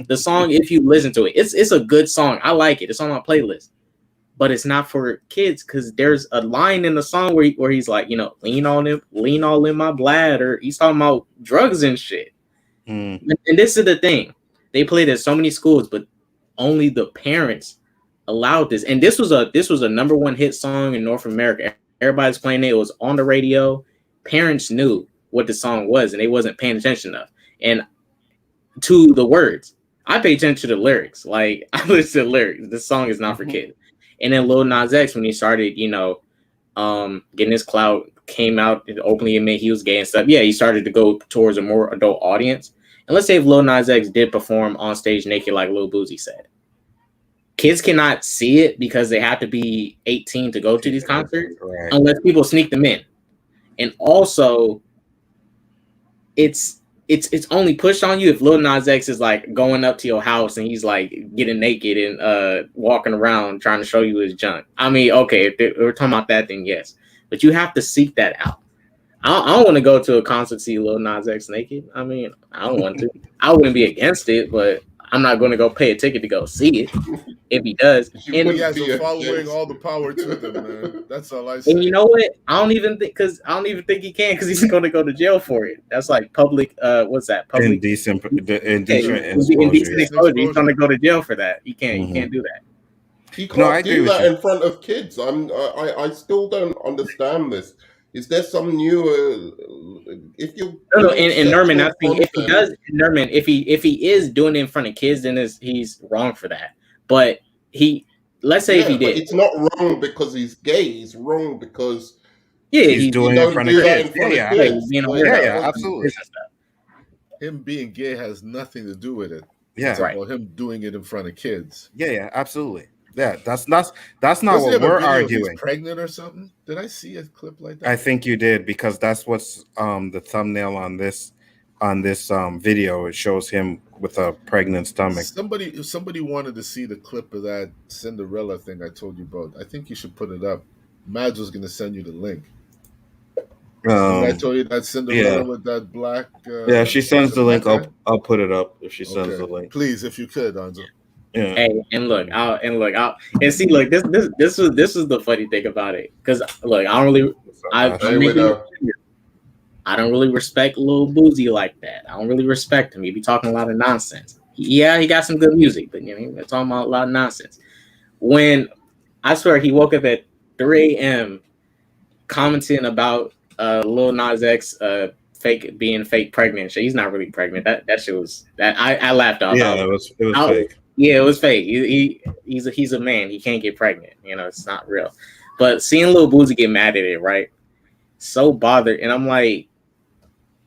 The song, if you listen to it, it's a good song. I like it. It's on my playlist, but it's not for kids because there's a line in the song where he's like, lean all in my bladder. He's talking about drugs and shit. And this is the thing. They played at so many schools, but only the parents allowed this. And this was a #1 hit song in North America. Everybody's playing it. It was on the radio. Parents knew what the song was, and they wasn't paying attention enough. And to the words, I pay attention to the lyrics. Like, I listen to the lyrics. This song is not for kids. And then Lil Nas X, when he started, getting his clout, came out and openly admit he was gay and stuff. Yeah, he started to go towards a more adult audience. And let's say if Lil Nas X did perform on stage naked, like Lil Boosie said, kids cannot see it because they have to be 18 to go to these concerts, unless people sneak them in. And also, it's only pushed on you if Lil Nas X is like going up to your house and he's like getting naked and walking around trying to show you his junk. I mean, okay, if we're talking about that, then yes, but you have to seek that out. I don't want to go to a concert see Lil Nas X naked. I mean, I don't want to. I wouldn't be against it, but I'm not going to go pay a ticket to go see it if he does. And
he has a following, all the power to them, man. That's all I say.
And you know what? I don't even think he can because he's going to go to jail for it. That's like public. What's that? Public
indecent
exposure. He's going to go to jail for that. He can't. He can't do that.
He can't do that in front of kids. I still don't understand this. Is there some new? If you
and Nerman, I think if he does, Nerman, if he is doing it in front of kids, then he's wrong for that. But let's say if he did,
it's not wrong because he's gay. He's wrong because
he's doing it in front of kids.
Yeah, absolutely. Him being gay has nothing to do with it.
Yeah,
it's about him doing it in front of kids.
Yeah, absolutely. Yeah, that's not what we're arguing.
He's pregnant or something? Did I see a clip like that?
I think you did because that's what's the thumbnail on this video. It shows him with a pregnant stomach.
If somebody wanted to see the clip of that Cinderella thing I told you about, I think you should put it up. Mads was going to send you the link. I told you that Cinderella with that black.
If she sends the link, I'll put it up. If she sends the link,
please, if you could, Nzo.
Yeah. Hey, and look, this was the funny thing about it, because look, I don't really respect Lil Boozy like that. I don't really respect him. He be talking a lot of nonsense. He got some good music, but he's talking about a lot of nonsense. When I swear he woke up at 3 a.m. commenting about Lil Nas X being fake pregnant. He's not really pregnant. That shit was that I laughed off.
Yeah, it was fake.
Yeah, it was fake. He's a man. He can't get pregnant. It's not real. But seeing Lil Boozy get mad at it, right? So bothered, and I'm like,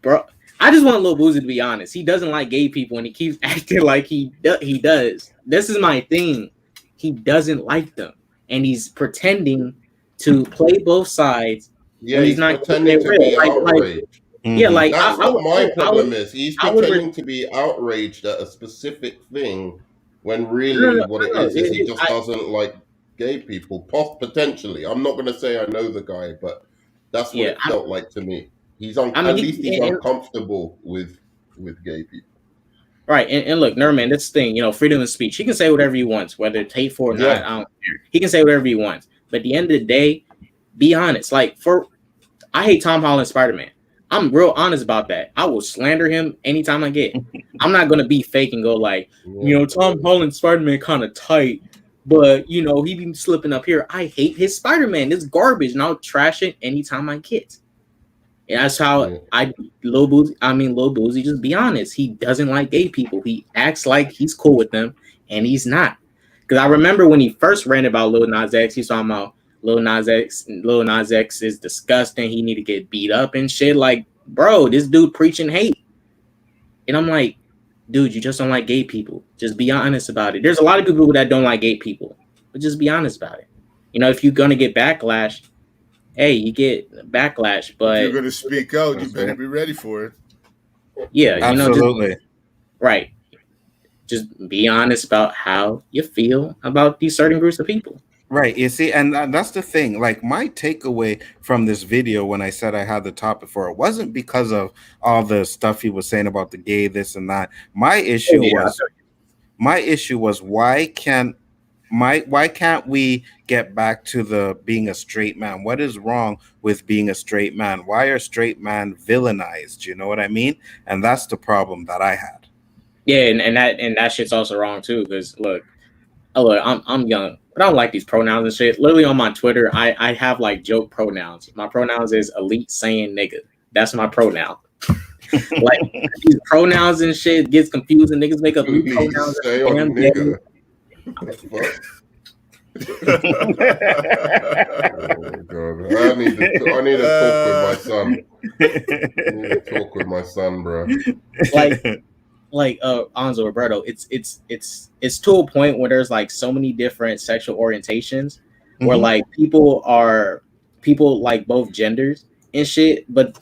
bro, I just want Lil Boozy to be honest. He doesn't like gay people, and he keeps acting like he does. This is my thing. He doesn't like them, and he's pretending to play both sides.
Yeah, he's not pretending to be outraged.
Yeah, like
that's what my problem is. He's pretending to be outraged at a specific thing. When really what it is he just doesn't like gay people, potentially. I'm not going to say I know the guy, but that's what it felt like to me. He's uncomfortable with gay people.
Right, and look, Nerman, that's the thing, freedom of speech. He can say whatever he wants, whether it's hateful or not, I don't care. He can say whatever he wants. But at the end of the day, be honest. Like, I hate Tom Holland's Spider-Man. I'm real honest about that. I will slander him anytime I get. I'm not going to be fake and go like, Tom Holland's Spider-Man kind of tight, but, he be slipping up here. I hate his Spider-Man. It's garbage, and I'll trash it anytime I get. And that's how Lil Boozy, just be honest. He doesn't like gay people. He acts like he's cool with them, and he's not. Because I remember when he first ran about Lil Nas X, he's talking about, Lil Nas X is disgusting. He need to get beat up and shit. Like, bro, this dude preaching hate. And I'm like, dude, you just don't like gay people. Just be honest about it. There's a lot of people that don't like gay people, but just be honest about it. You know, if you're gonna get backlash, hey, you get backlash. But
if you're gonna speak out, you better be ready for it.
Yeah,
absolutely.
You know, right. Just be honest about how you feel about these certain groups of people.
Right. You see, and that's the thing. Like, my takeaway from this video when I said I had the topic for it wasn't because of all the stuff he was saying about the gay, this and that. My issue was why can't we get back to the being a straight man? What is wrong with being a straight man? Why are straight men villainized? You know what I mean? And that's the problem that I had.
Yeah, and that shit's also wrong too. Because look, I'm young, but I don't like these pronouns and shit. Literally on my Twitter, I have like joke pronouns. My pronouns is elite saying nigga. That's my pronoun. Like these pronouns and shit gets confusing. Niggas make up new pronouns.
Say on nigga. Oh god, I need to talk with my son. I need to talk with my son, bro.
Like Nzo Roberto, it's to a point where there's like so many different sexual orientations where like people like both genders and shit, but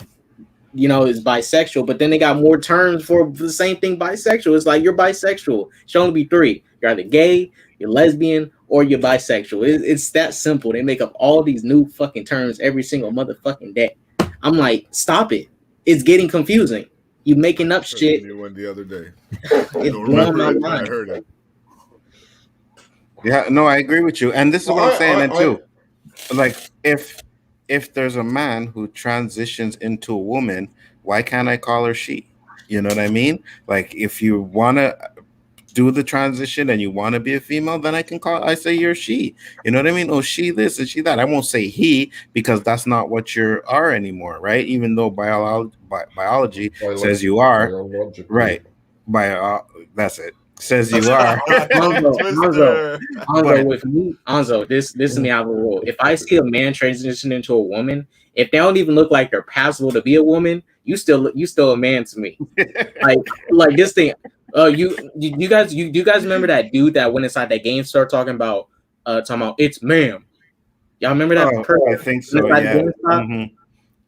you know, it's bisexual, but then they got more terms for the same thing. Bisexual. It's like you're bisexual. It should only be 3. You're either gay, you're lesbian, or you're bisexual. It's that simple. They make up all these new fucking terms every single motherfucking day. I'm like, stop it. It's getting confusing. You making up shit.
One the other day.
It's blowing my mind.
I heard it.
Yeah, no, I agree with you. And this is what I'm saying too. Like, if there's a man who transitions into a woman, why can't I call her she? You know what I mean? Like, if you want to do the transition and you want to be a female, then I say you're she. You know what I mean? Oh, she this and she that. I won't say he, because that's not what you are anymore, right? Even though biology says you are. Right. That's it. Says you are.
Nzo, with me, this is me. I have a rule. If I see a man transition into a woman, if they don't even look like they're passable to be a woman, you still a man to me. like this thing. You guys remember that dude that went inside that game store talking about it's ma'am? Y'all remember that?
I think so.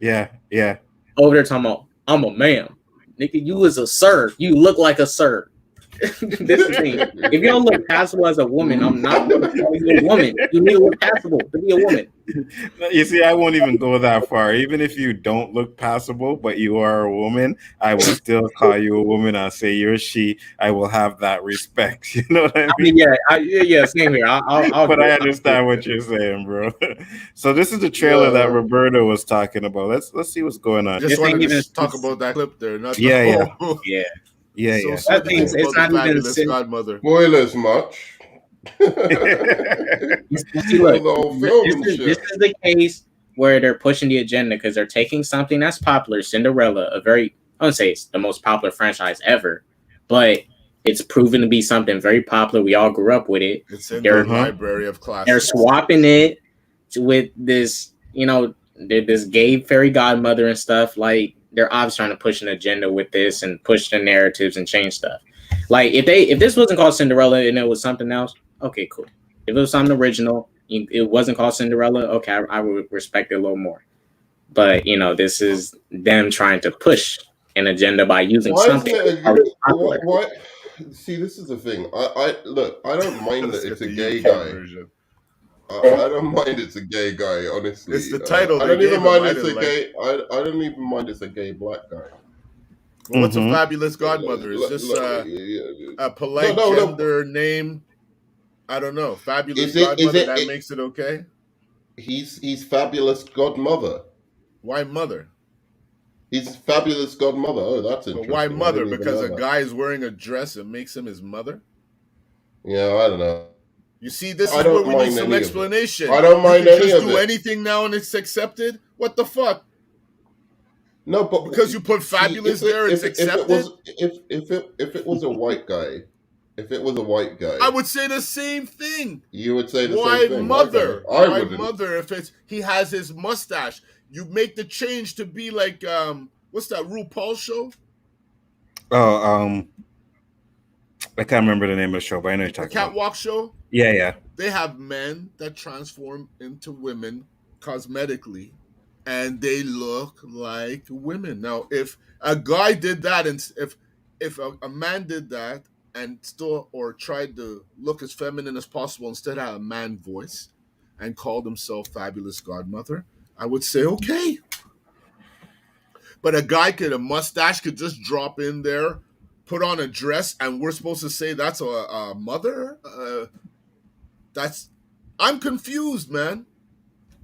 Yeah. Yeah.
Over there talking about I'm a ma'am. Nigga, you was a sir. You look like a sir. This is me. If you don't look passable as a woman, I'm not going to call you a woman. You need to look passable to be a woman.
You see, I won't even go that far. Even if you don't look passable, but you are a woman, I will still call you a woman. I'll say you're she. I will have that respect. You know what I mean?
Yeah, same here.
But I understand what you're saying, bro. So this is the trailer that Roberto was talking about. Let's see what's going on.
Just wanted to talk about that clip there.
Yeah.
That thing's it's not even
godmother.
Spoilers much.
See, look, this is the case where they're pushing the agenda because they're taking something that's popular, Cinderella, I wouldn't say it's the most popular franchise ever, but it's proven to be something very popular. We all grew up with it.
It's in their library of classics.
They're swapping it with this, this gay fairy godmother and stuff. Like, they're obviously trying to push an agenda with this and push the narratives and change stuff. Like, if this wasn't called Cinderella and it was something else, okay, cool. If it was something original, it wasn't called Cinderella, okay, I would respect it a little more. But, this is them trying to push an agenda by using something.
Why? See, this is the thing. I don't mind that it's a gay guy. I don't mind it's a gay guy, honestly.
It's the title.
I don't even mind it's a gay. I don't even mind it's a gay black guy.
Well, what's a fabulous godmother? Is this a polite gender name? I don't know. Fabulous godmother. That makes it okay.
He's fabulous godmother.
Why mother?
He's fabulous godmother. Oh, that's interesting.
But why mother? Because a guy is wearing a dress and makes him his mother?
Yeah, I don't know.
You see, this is where we need some explanation.
I don't mind any of it.
Just do anything now and it's accepted? What the fuck?
No, but
because you put fabulous there, it's accepted.
If it was a white guy, If it was a white guy,
I would say the same thing.
You would say the
Why
same thing.
mother?
I
Why
wouldn't.
mother? If it's he has his mustache, you make the change to be like what's that RuPaul show?
Oh, I can't remember the name of the show, but I know you're talking
about. The Catwalk show?
Yeah.
They have men that transform into women cosmetically, and they look like women. Now, if a guy did that, and if a man did that and still or tried to look as feminine as possible, instead have a man voice and called himself Fabulous Godmother, I would say okay. But a mustache could just drop in there, put on a dress, and we're supposed to say that's a mother? I'm confused, man.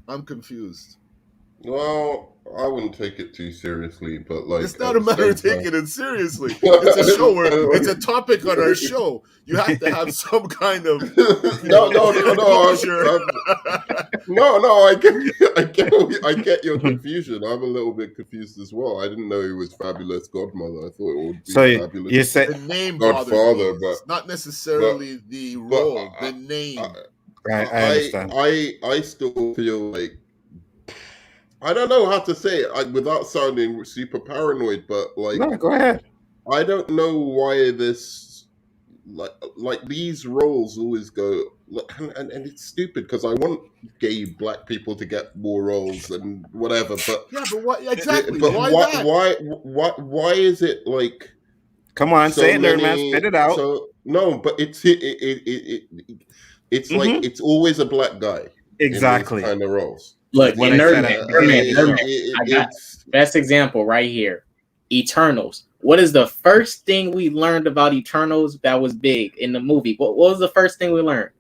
I'm confused.
Well, I wouldn't take it too seriously, but like
it's not a matter of taking it seriously. It's a show where it's a topic on our show. You have to have some kind of
no. I get your confusion. I'm a little bit confused as well. I didn't know he was Fabulous Godmother. I thought it would be Fabulous.
You said
the name
Godfather,
but not necessarily the role. The name.
I understand.
I still feel like. I don't know how to say it without sounding super paranoid, but like,
no, go ahead.
I don't know why this, like these roles always go, and it's stupid because I want gay black people to get more roles and whatever, but
yeah, but what exactly?
But
why
is it like?
Come on, say it, nerd man, spit it out.
So no, but it's like it's always a black guy.
Exactly.
In these kind of roles.
Look, I got best example right here. Eternals. What is the first thing we learned about Eternals that was big in the movie? What was the first thing we learned?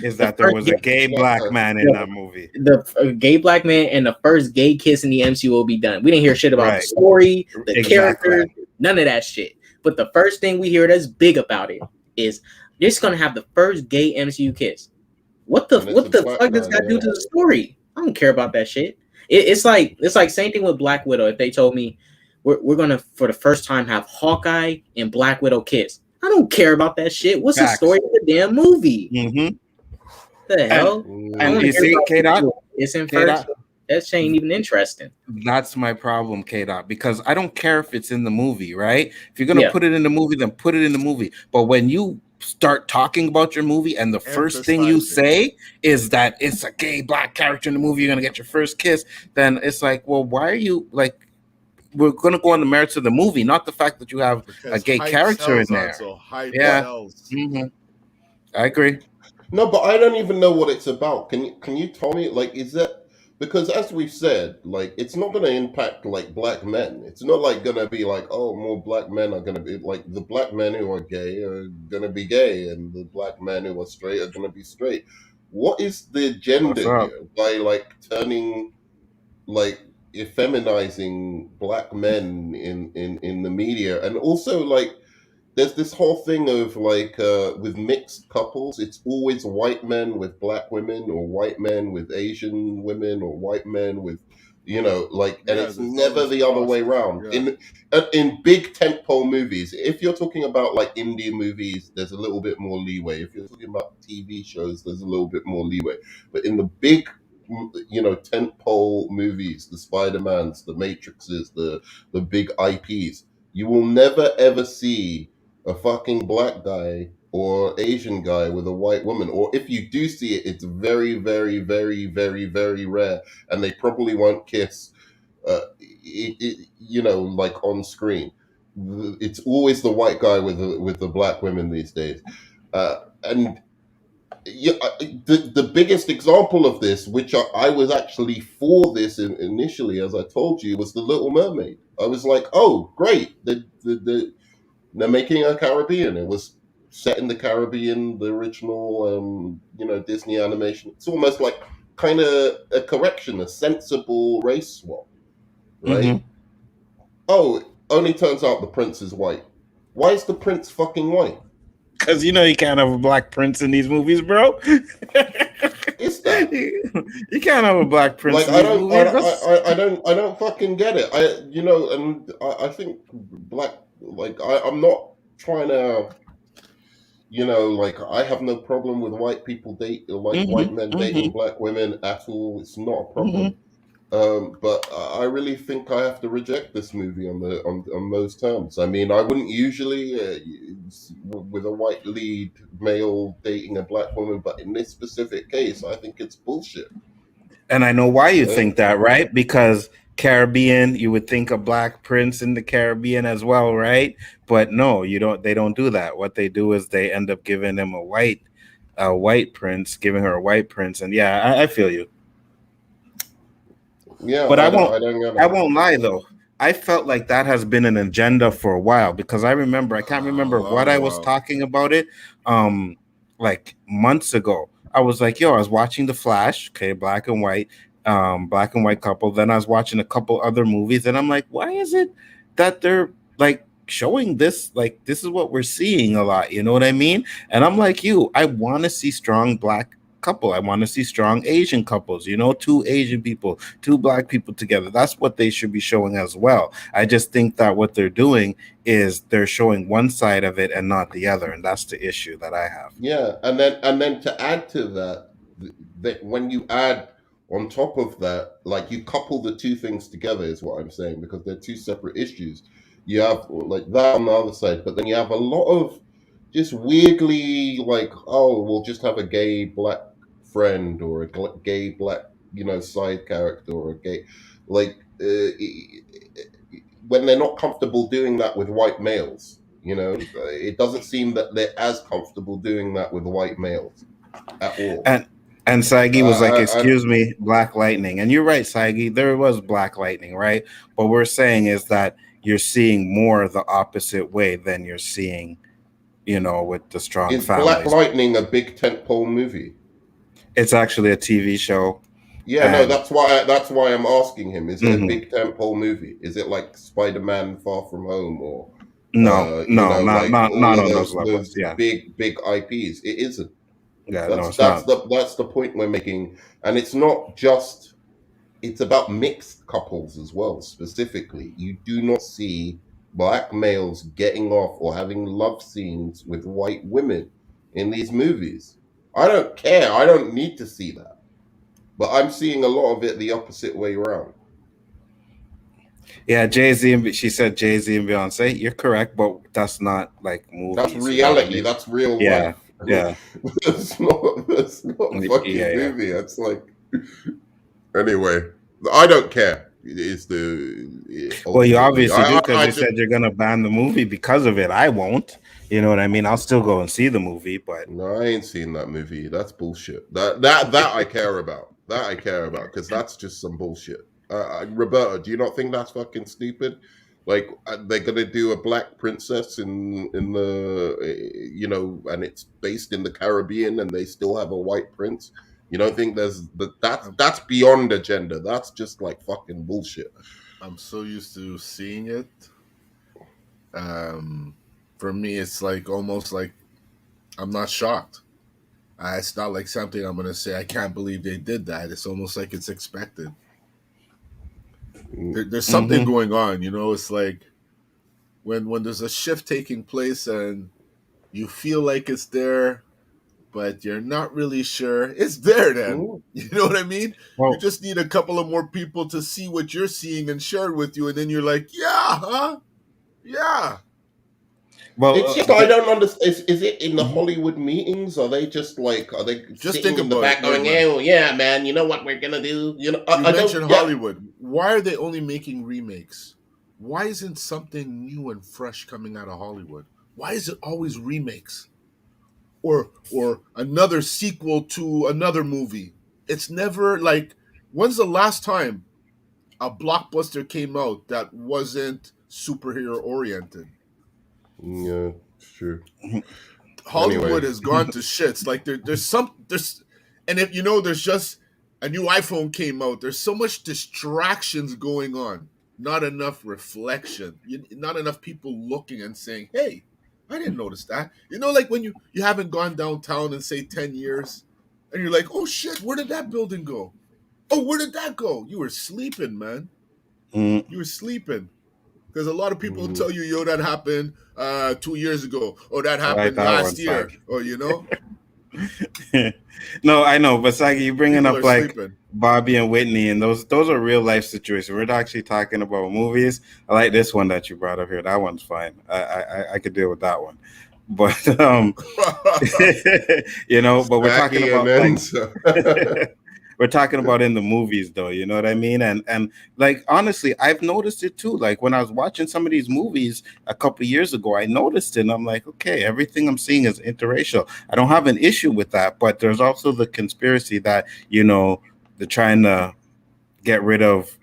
Is that there was a gay black man in that movie.
The gay black man and the first gay kiss in the MCU will be done. We didn't hear shit about the story, the characters, none of that shit. But the first thing we hear that's big about it is they're just gonna have the first gay MCU kiss. What the fuck does that do to the story? I don't care about that shit. It's like same thing with Black Widow. If they told me we're gonna for the first time have Hawkeye and Black Widow kiss, I don't care about that shit. What's the story of the damn movie?
Mm-hmm.
The hell?
And you see, K-Dot,
it's in first. That shit ain't even interesting.
That's my problem, K-Dot, because I don't care if it's in the movie, right? If you're gonna put it in the movie, then put it in the movie. But when you start talking about your movie and the first thing you say is that it's a gay black character in the movie, you're gonna get your first kiss, then it's like, well, why are you like, we're gonna go on the merits of the movie, not the fact that you have a gay character in there. Mm-hmm. I agree.
No, but I don't even know what it's about. Can you tell me, like, is that because as we've said, like, it's not going to impact like black men. It's not like going to be like, oh, more black men are going to be like the black men who are gay are going to be gay, and the black men who are straight are going to be straight. What is the agenda here by like turning like effeminizing black men in the media, and also like there's this whole thing of like with mixed couples, it's always white men with black women, or white men with Asian women, or white men with, you know, like, and it's never the other way around. In big tentpole movies, if you're talking about like indie movies, there's a little bit more leeway. If you're talking about TV shows, there's a little bit more leeway. But in the big, you know, tentpole movies, the Spider-Mans, the Matrixes, the big IPs, you will never ever see a fucking black guy or Asian guy with a white woman, or if you do see it, it's very, very, very, very, very rare, and they probably won't kiss, you know, like on screen. It's always the white guy with the black women these days, and yeah, the biggest example of this, which I was actually for this initially, as I told you, was The Little Mermaid. I was like, oh, great, they're making a Caribbean. It was set in the Caribbean, the original, you know, Disney animation. It's almost like kind of a correction, a sensible race swap, right? Mm-hmm. Oh, only turns out the prince is white. Why is the prince fucking white?
Because you know you can't have a black prince in these movies, bro.
Is that
you can't have a black prince? Like
I don't fucking get it. You know, and I think black. Like I'm not trying to you know, like I have no problem with white people white men dating black women at all. It's not a problem. But I really think I have to reject this movie on those terms. I mean, I wouldn't usually with a white lead male dating a black woman, but in this specific case, I think it's bullshit.
And I know why you think that, right? Because Caribbean, you would think a black prince in the Caribbean as well, right? But no, you don't. They don't do that. What they do is they end up giving him a white prince, giving her a white prince, and yeah, I feel you.
Yeah,
But
I don't
I won't lie though. I felt like that has been an agenda for a while because I can't remember what I was talking about it. Like months ago, I was like, yo, I was watching The Flash, okay, black and white couple. Then I was watching a couple other movies, and I'm like, why is it that they're like showing this? Like, this is what we're seeing a lot. You know what I mean? And I'm like, I want to see strong black couple. I want to see strong Asian couples, two Asian people, two black people together. That's what they should be showing as well. I just think that what they're doing is they're showing one side of it and not the other, and that's the issue that I have.
Yeah, and then to add to that, that when you add on top of that, like you couple the two things together is what I'm saying, because they're two separate issues. You have like that on the other side, but then you have a lot of just weirdly like, oh, we'll just have a gay black friend or a gay black, side character or a gay, like when they're not comfortable doing that with white males. It doesn't seem that they're as comfortable doing that with white males at all.
And Saggy was like, excuse me, Black Lightning. And you're right, Saggy, there was Black Lightning, right? What we're saying is that you're seeing more the opposite way than you're seeing, with the strong
Is
families.
Black Lightning a big tentpole movie?
It's actually a TV show.
Yeah, no, that's why I'm asking him. Is it a big tentpole movie? Is it like Spider-Man Far From Home or
not
all
on
of
those levels. Yeah,
big IPs? It isn't.
Yeah,
that's
not.
That's the point we're making, and it's not just. It's about mixed couples as well. Specifically, you do not see black males getting off or having love scenes with white women in these movies. I don't care. I don't need to see that. But I'm seeing a lot of it the opposite way around.
Yeah, Jay-Z and she said Jay-Z and Beyonce. You're correct, but that's not like movies.
That's reality. You know what I mean? That's real life.
Yeah.
That's not a fucking movie.
Yeah.
It's like anyway. I don't care. It's the
well, you obviously do because you said you're gonna ban the movie because of it. I won't. You know what I mean? I'll still go and see the movie, but
no, I ain't seen that movie. That's bullshit. That I care about. That I care about because that's just some bullshit. Roberto, do you not think that's fucking stupid? Like they're gonna do a black princess in the and it's based in the Caribbean, and they still have a white prince. You don't think that's beyond agenda? That's just like fucking bullshit.
I'm so used to seeing it. For me, it's like almost like I'm not shocked. It's not like something I'm gonna say I can't believe they did that. It's almost like it's expected. There's something going on, It's like when there's a shift taking place and you feel like it's there, but you're not really sure it's there. Then you know what I mean. Well, you just need a couple of more people to see what you're seeing and share it with you, and then you're like, yeah.
Well, it's just I don't understand. Is it in the Hollywood meetings? Are they just sitting in the back going, yeah, man, you know what we're gonna do?
You mentioned Hollywood. Why are they only making remakes? Why isn't something new and fresh coming out of Hollywood? Why is it always remakes? Or another sequel to another movie? It's never like, when's the last time a blockbuster came out that wasn't superhero oriented?
Yeah, sure.
Hollywood has gone to shits. Like there's and if there's just a new iPhone came out. There's so much distractions going on. Not enough reflection. Not enough people looking and saying, "Hey, I didn't notice that." Like when you haven't gone downtown in say 10 years, and you're like, "Oh shit, where did that building go? Oh, where did that go?" You were sleeping, man. You were sleeping. Because a lot of people tell you, yo, that happened 2 years ago, or that happened
that
last
one,
year,
Saggy.
or
No, I know, but Saggy, you bringing
people
up
are
like
sleeping.
Bobby and Whitney, and those are real life situations. We're actually talking about movies. I like this one that you brought up here. That one's fine. I could deal with that one. But you know, but we're talking
Saggy and
about like
Nzo.
we're talking about in the movies though, you know what I mean? And like honestly, I've noticed it too. Like when I was watching some of these movies a couple of years ago, I noticed it and I'm like, okay, everything I'm seeing is interracial. I don't have an issue with that, but there's also the conspiracy that, you know, they're trying to get rid of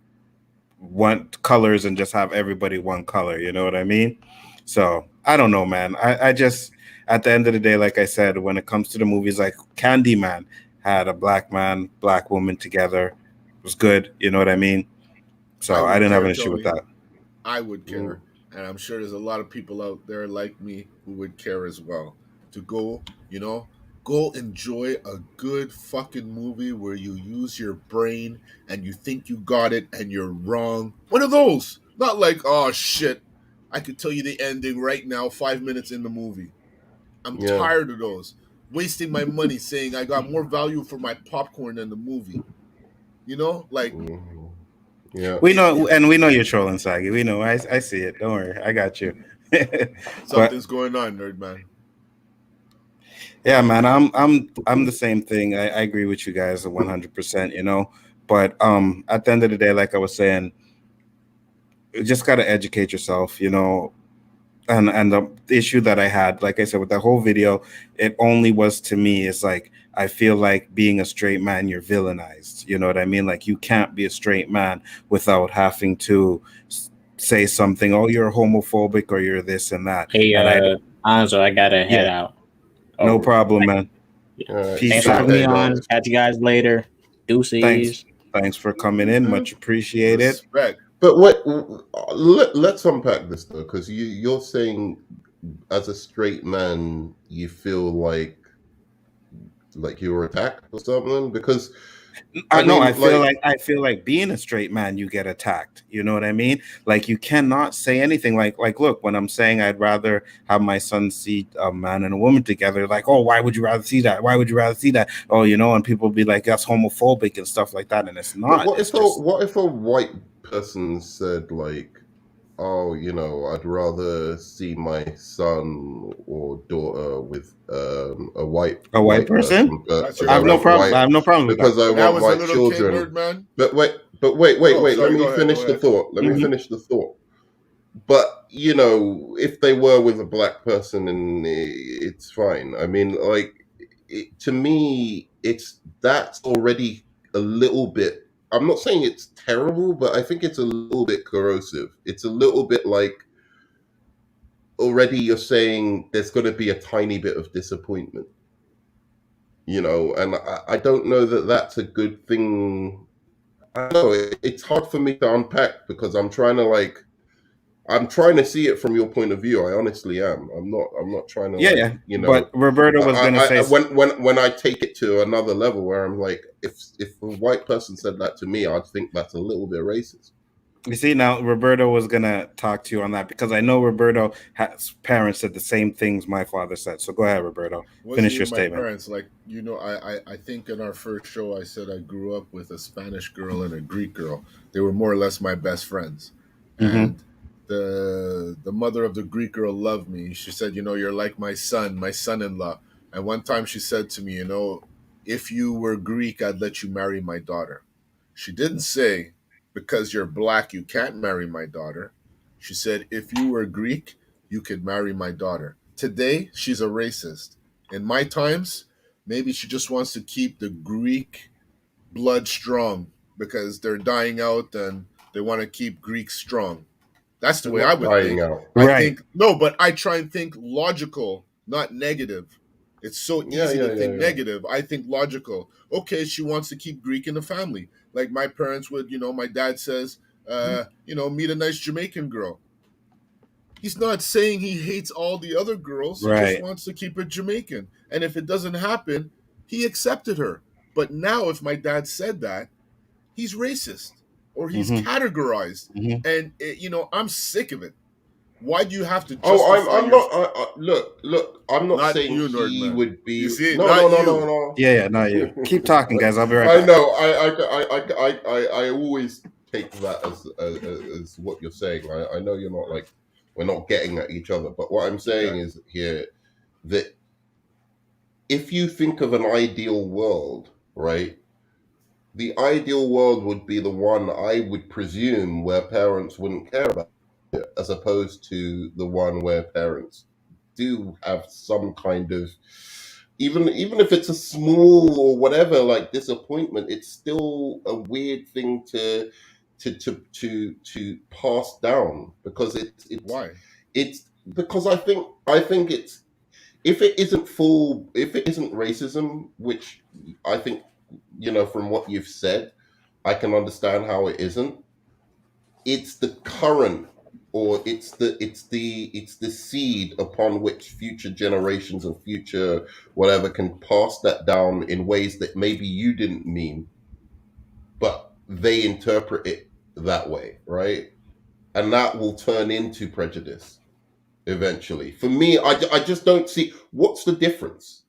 one colors and just have everybody one color, you know what I mean? So I don't know, man. I just at the end of the day, like I said, when it comes to the movies, like Candyman had a black man, black woman together. It was good, you know what I mean? So I
would
didn't have
care,
an issue with
Tony.
that.
I would care. And I'm sure there's a lot of people out there like me who would care as well. To go, go enjoy a good fucking movie where you use your brain and you think you got it and you're wrong. One of those. Not like, oh shit, I could tell you the ending right now, 5 minutes in the movie. I'm
Yeah.
tired of those. Wasting my money saying I got more value for my popcorn than the movie. Like
Yeah.
We know, and we know you're trolling, Sagi. We know. I see it. Don't worry. I got you. But
something's going on, nerd man.
yeah, man, I'm the same thing. I agree with you guys 100%, you know. But at the end of the day, like I was saying, you just gotta educate yourself, you know. And the issue that I had, like I said, with the whole video, it only was to me, it's like I feel like being a straight man, you're villainized. You know what I mean? Like you can't be a straight man without having to say something. Oh, you're homophobic or you're this and that.
Hey,
And I,
Anzo, I gotta head
yeah,
out.
no
Oh,
problem, man.
All right.
thanks
Peace
for
Take
out.
putting me
care,
on.
guys.
Catch you guys later.
Thanks.
Deuces.
Thanks for coming in. Much appreciated.
Respect.
But let's unpack this though, because you're saying as a straight man, you feel like you were attacked or something. Because I
I know.
mean, like,
I feel like being a straight man, you get attacked. You know what I mean? Like you cannot say anything. Like look, when I'm saying I'd rather have my son see a man and a woman together, like, oh, why would you rather see that? Why would you rather see that? Oh, you know, and people be like, that's homophobic and stuff like that, and it's
but
not. It's just
what if a white person said like, oh, I'd rather see my son or daughter with a
a white
white
person.
person
That's
because
your
I
I
have no
want
preference.
problem.
white
I have no problem with that.
because I
And that
want
was a
white
little kid,
children.
nerd man.
But wait.
Oh,
Let
sorry.
me
Go ahead.
finish
Go
the
ahead.
thought. Let me
Mhm.
finish the thought. But if they were with a black person, and it's fine. I mean, like, to me, that's already a little bit. I'm not saying it's terrible, but I think it's a little bit corrosive. It's a little bit like already you're saying there's going to be a tiny bit of disappointment, and I don't know that that's a good thing. I know it's hard for me to unpack because I'm trying to see it from your point of view. I honestly am. I'm not trying to
Yeah,
like,
yeah. But Roberto was gonna say,
when I take it to another level where I'm like, if a white person said that to me, I'd think that's a little bit racist.
you see, now Roberto was gonna talk to you on that because I know Roberto has parents said the same things my father said. So go ahead, Roberto.
Wasn't
Finish your
even my
statement.
parents. Like, I think in our first show I said I grew up with a Spanish girl and a Greek girl. They were more or less my best friends.
Mm-hmm.
And the mother of the Greek girl loved me. She said, you're like my son-in-law. And one time she said to me, if you were Greek, I'd let you marry my daughter. She didn't say, because you're black, you can't marry my daughter. She said, if you were Greek, you could marry my daughter. Today, she's a racist. In my times, maybe she just wants to keep the Greek blood strong because they're dying out and they want to keep Greeks strong. That's the
They're
way I
not
would
dying
think.
out.
I
Right.
think, no, but I try and think logical, not negative. It's so
Yeah,
easy
yeah,
to think
yeah.
negative. I think logical. Okay, she wants to keep Greek in the family. Like my parents would, my dad says, meet a nice Jamaican girl. He's not saying he hates all the other girls. He just
Right.
wants to keep it Jamaican. And if it doesn't happen, he accepted her. But now, if my dad said that, he's racist. or he's categorized. And I'm sick of it. Why do you have to justify?
Oh, I'm not. Look. I'm not saying
you,
he would be.
You see,
no.
Yeah, not you. Keep talking, guys. I'll be right
I
back.
know. I always take that as what you're saying. I know you're not like, we're not getting at each other, but what I'm saying is here that if you think of an ideal world, right? The ideal world would be the one, I would presume, where parents wouldn't care about it, as opposed to the one where parents do have some kind of, even if it's a small or whatever, like disappointment, it's still a weird thing to pass down, because it's
why?
It's because I think it's, if it isn't racism, which I think, from what you've said, I can understand how it isn't. It's the current, or it's the seed upon which future generations and future whatever can pass that down in ways that maybe you didn't mean, but they interpret it that way, right? And that will turn into prejudice eventually. For me, I just don't see what's the difference.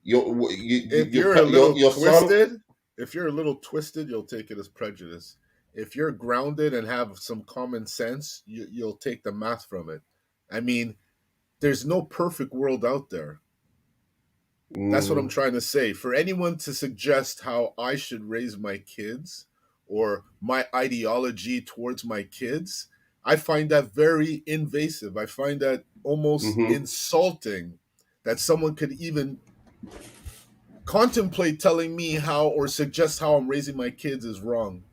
If you're a little twisted, you'll take it as prejudice. If you're grounded and have some common sense, you'll take the math from it. I mean, there's no perfect world out there. That's what I'm trying to say. For anyone to suggest how I should raise my kids or my ideology towards my kids, I find that very invasive. I find that almost insulting that someone could even contemplate telling me how, or suggest how I'm raising my kids is wrong.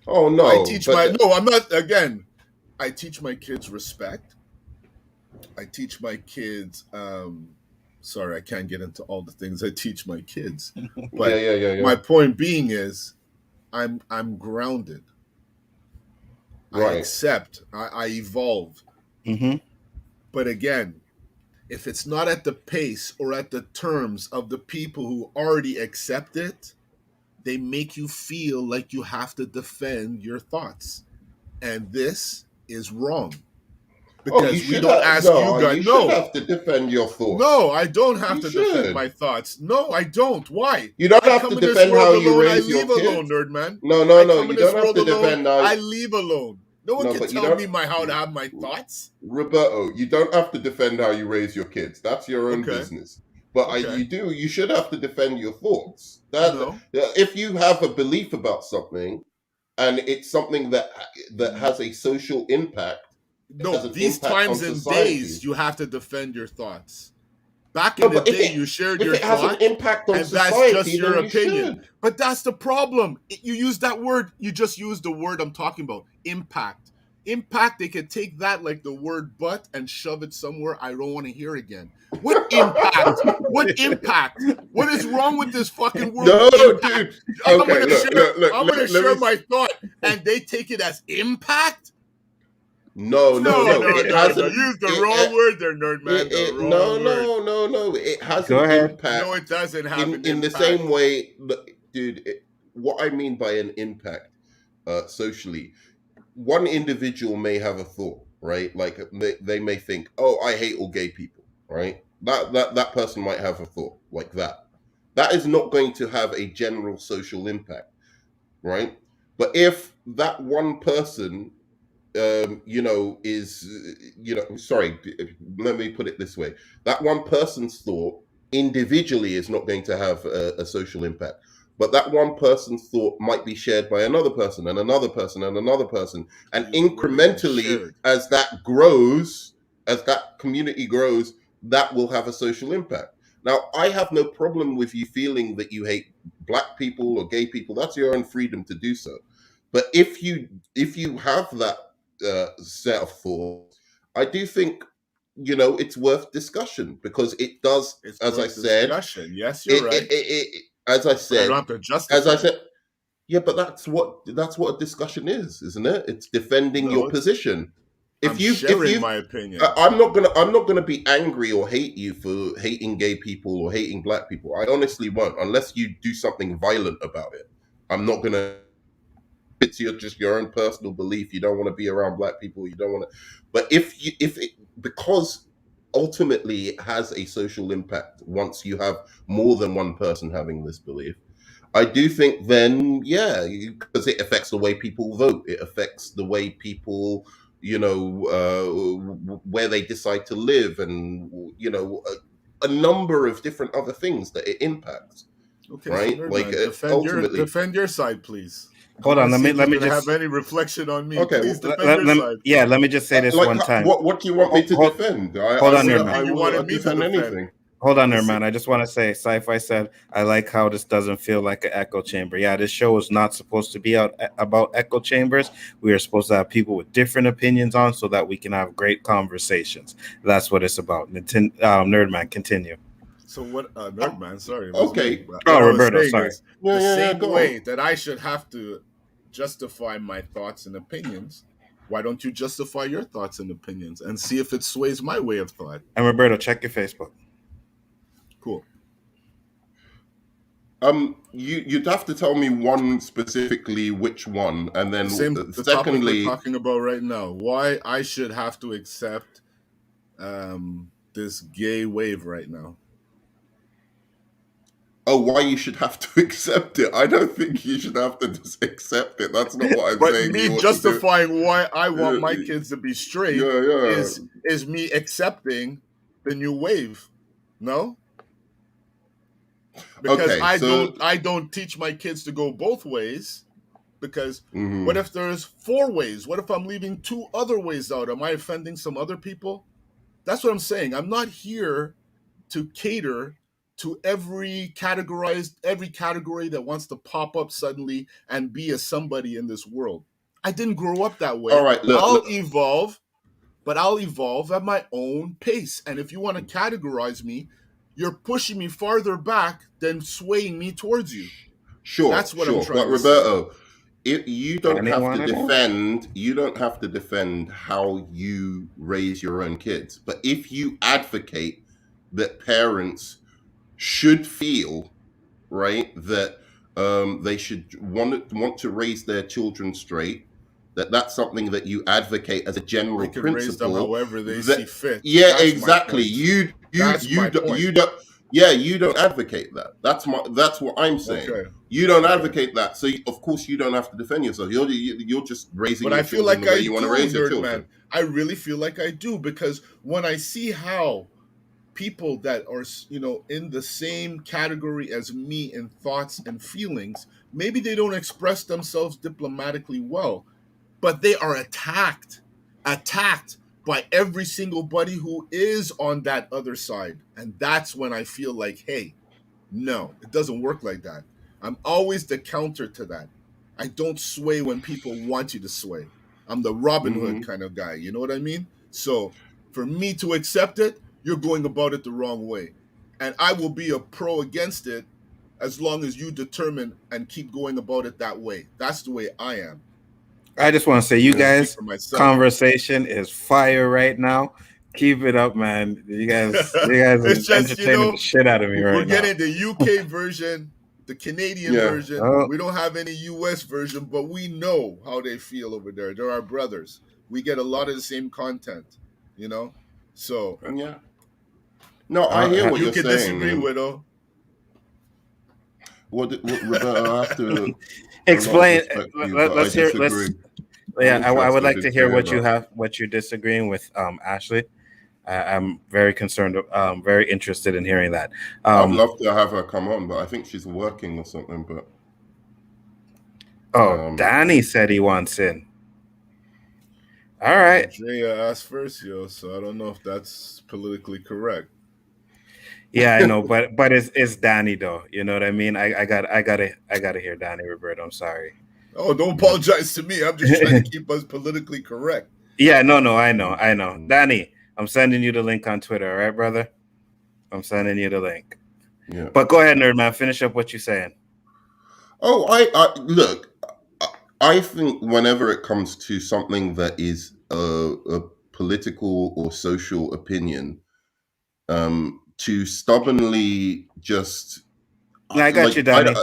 Oh no!
I'm not. Again, I teach my kids respect. I teach my kids. Sorry, I can't get into all the things I teach my kids. But
yeah.
My point being is, I'm grounded. Right. I accept. I evolve. But again, if it's not at the pace or at the terms of the people who already accept it, they make you feel like you have to defend your thoughts. And this is wrong. Because we don't ask you guys.
You should have to defend your thoughts.
No, I don't have to defend my thoughts. No, I don't. Why?
You don't have to defend how you raise your kids.
I leave alone, nerd man.
No. You don't have to defend how.
I leave alone. No one can tell me how to have my thoughts.
Roberto, you don't have to defend how you raise your kids. That's your own business. But you should have to defend your thoughts. If you have a belief about something, and it's something that has a social impact.
No, these times and days you have to defend your thoughts. Back in the day, you shared your thoughts.
If it has an impact on society,
that's just your opinion. But that's the problem. You use that word. You just used the word I'm talking about. Impact. Impact, they could take that like the word "but" and shove it somewhere I don't want to hear again. What impact? What impact? What is wrong with this fucking word?
No, dude.
I'm going to share my thought, and they take it as impact?
No.
It hasn't. You used the wrong word there, nerd man.
No. It has
an
impact.
No, it doesn't have
in the same way, dude. What I mean by an impact, socially, one individual may have a thought, right? Like they may think, "Oh, I hate all gay people," right? That person might have a thought like that. That is not going to have a general social impact, right? But if that one person sorry, let me put it this way. That one person's thought individually is not going to have a social impact. But that one person's thought might be shared by another person and another person and another person. And incrementally, as that grows, as that community grows, that will have a social impact. Now, I have no problem with you feeling that you hate black people or gay people. That's your own freedom to do so. But if you have that set of thoughts, I do think it's worth discussion, because it does. As I said,
yes, you're right.
As I said,
I don't have to justify.
Yeah, but that's what a discussion is, isn't it? It's defending your position.
If you sharing my opinion,
I'm not gonna be angry or hate you for hating gay people or hating black people. I honestly won't, unless you do something violent about it. I'm not gonna it's just your own personal belief, you don't want to be around black people, you don't want to. But because ultimately it has a social impact once you have more than one person having this belief. I do think then, yeah, because it affects the way people vote. It affects the way people, where they decide to live, and a number of different other things that it impacts.
Okay,
right?
so
Like
ultimately, defend your side, please.
Hold on, let me just
have any reflection on me.
Okay,
please defend your side.
Yeah, let me just say this one time.
What do you want me to defend?
Hold on,
I will defend anything.
Hold on there, man. I just want to say, Sci-Fi said, I like how this doesn't feel like an echo chamber. Yeah, this show is not supposed to be about echo chambers. We are supposed to have people with different opinions on so that we can have great conversations. That's what it's about. Nerdman, continue.
So what, Nerdman, sorry.
Okay.
Roberto, sorry.
The same way that I should have to justify my thoughts and opinions, why don't you justify your thoughts and opinions and see if it sways my way of thought?
And Roberto, check your Facebook.
Cool.
You'd have to tell me one specifically, which one, and then
the
secondly,
topic we're talking about right now, why I should have to accept this gay wave right now.
Oh, why you should have to accept it? I don't think you should have to just accept it. That's not what I'm saying.
But me justifying why I want my kids to be straight is me accepting the new wave. No? Because I don't teach my kids to go both ways. Because what if there's 4 ways? What if I'm leaving 2 other ways out? Am I offending some other people? That's what I'm saying. I'm not here to cater to every category that wants to pop up suddenly and be a somebody in this world. I didn't grow up that way.
All right,
I'll evolve, but I'll evolve at my own pace. And if you want to categorize me, you're pushing me farther back than swaying me towards you.
Sure,
that's what I'm trying
to
Roberto,
say. You don't have to defend how you raise your own kids, but if you advocate that parents should feel right that they should want to raise their children straight, that's something that you advocate as a general principle.
Raise them however they see fit.
Yeah, that's exactly. You don't advocate that. That's what I'm saying. Okay. You don't advocate that, so of course you don't have to defend yourself. You're just raising. But your I feel like the way you want to raise your children. Man.
I really feel like I do, because when I see how people that are in the same category as me in thoughts and feelings, maybe they don't express themselves diplomatically well, but they are attacked by every single buddy who is on that other side. And that's when I feel like, hey, no, it doesn't work like that. I'm always the counter to that. I don't sway when people want you to sway. I'm the Robin Hood kind of guy. You know what I mean? So for me to accept it, you're going about it the wrong way. And I will be a pro against it as long as you determine and keep going about it that way. That's the way I am.
I just want to say, you guys, conversation is fire right now. Keep it up, man. You guys are entertaining the shit out of me right now.
We're getting the UK version, the Canadian version. Oh. We don't have any US version, but we know how they feel over there. They're our brothers. We get a lot of the same content, So
yeah. No, I hear what you're saying.
You can disagree, Widow.
Roberto, I have to
explain. Let's hear. I would like to hear what you're disagreeing with, Ashley. I'm very concerned. Very interested in hearing that.
I'd love to have her come on, but I think she's working or something. But
Danny said he wants in. All right.
Andrea asked first, so I don't know if that's politically correct.
Yeah, I know, but it's Danny though. You know what I mean? I gotta hear Danny, Roberto. I'm sorry.
Oh, don't apologize to me. I'm just trying to keep us politically correct.
Yeah, no, I know. Danny, I'm sending you the link on Twitter, all right, brother? I'm sending you the link.
Yeah.
But go ahead, Nerdman. Finish up what you're saying.
Oh, I look. I think whenever it comes to something that is a political or social opinion, to stubbornly just.
No, I got you, Danny.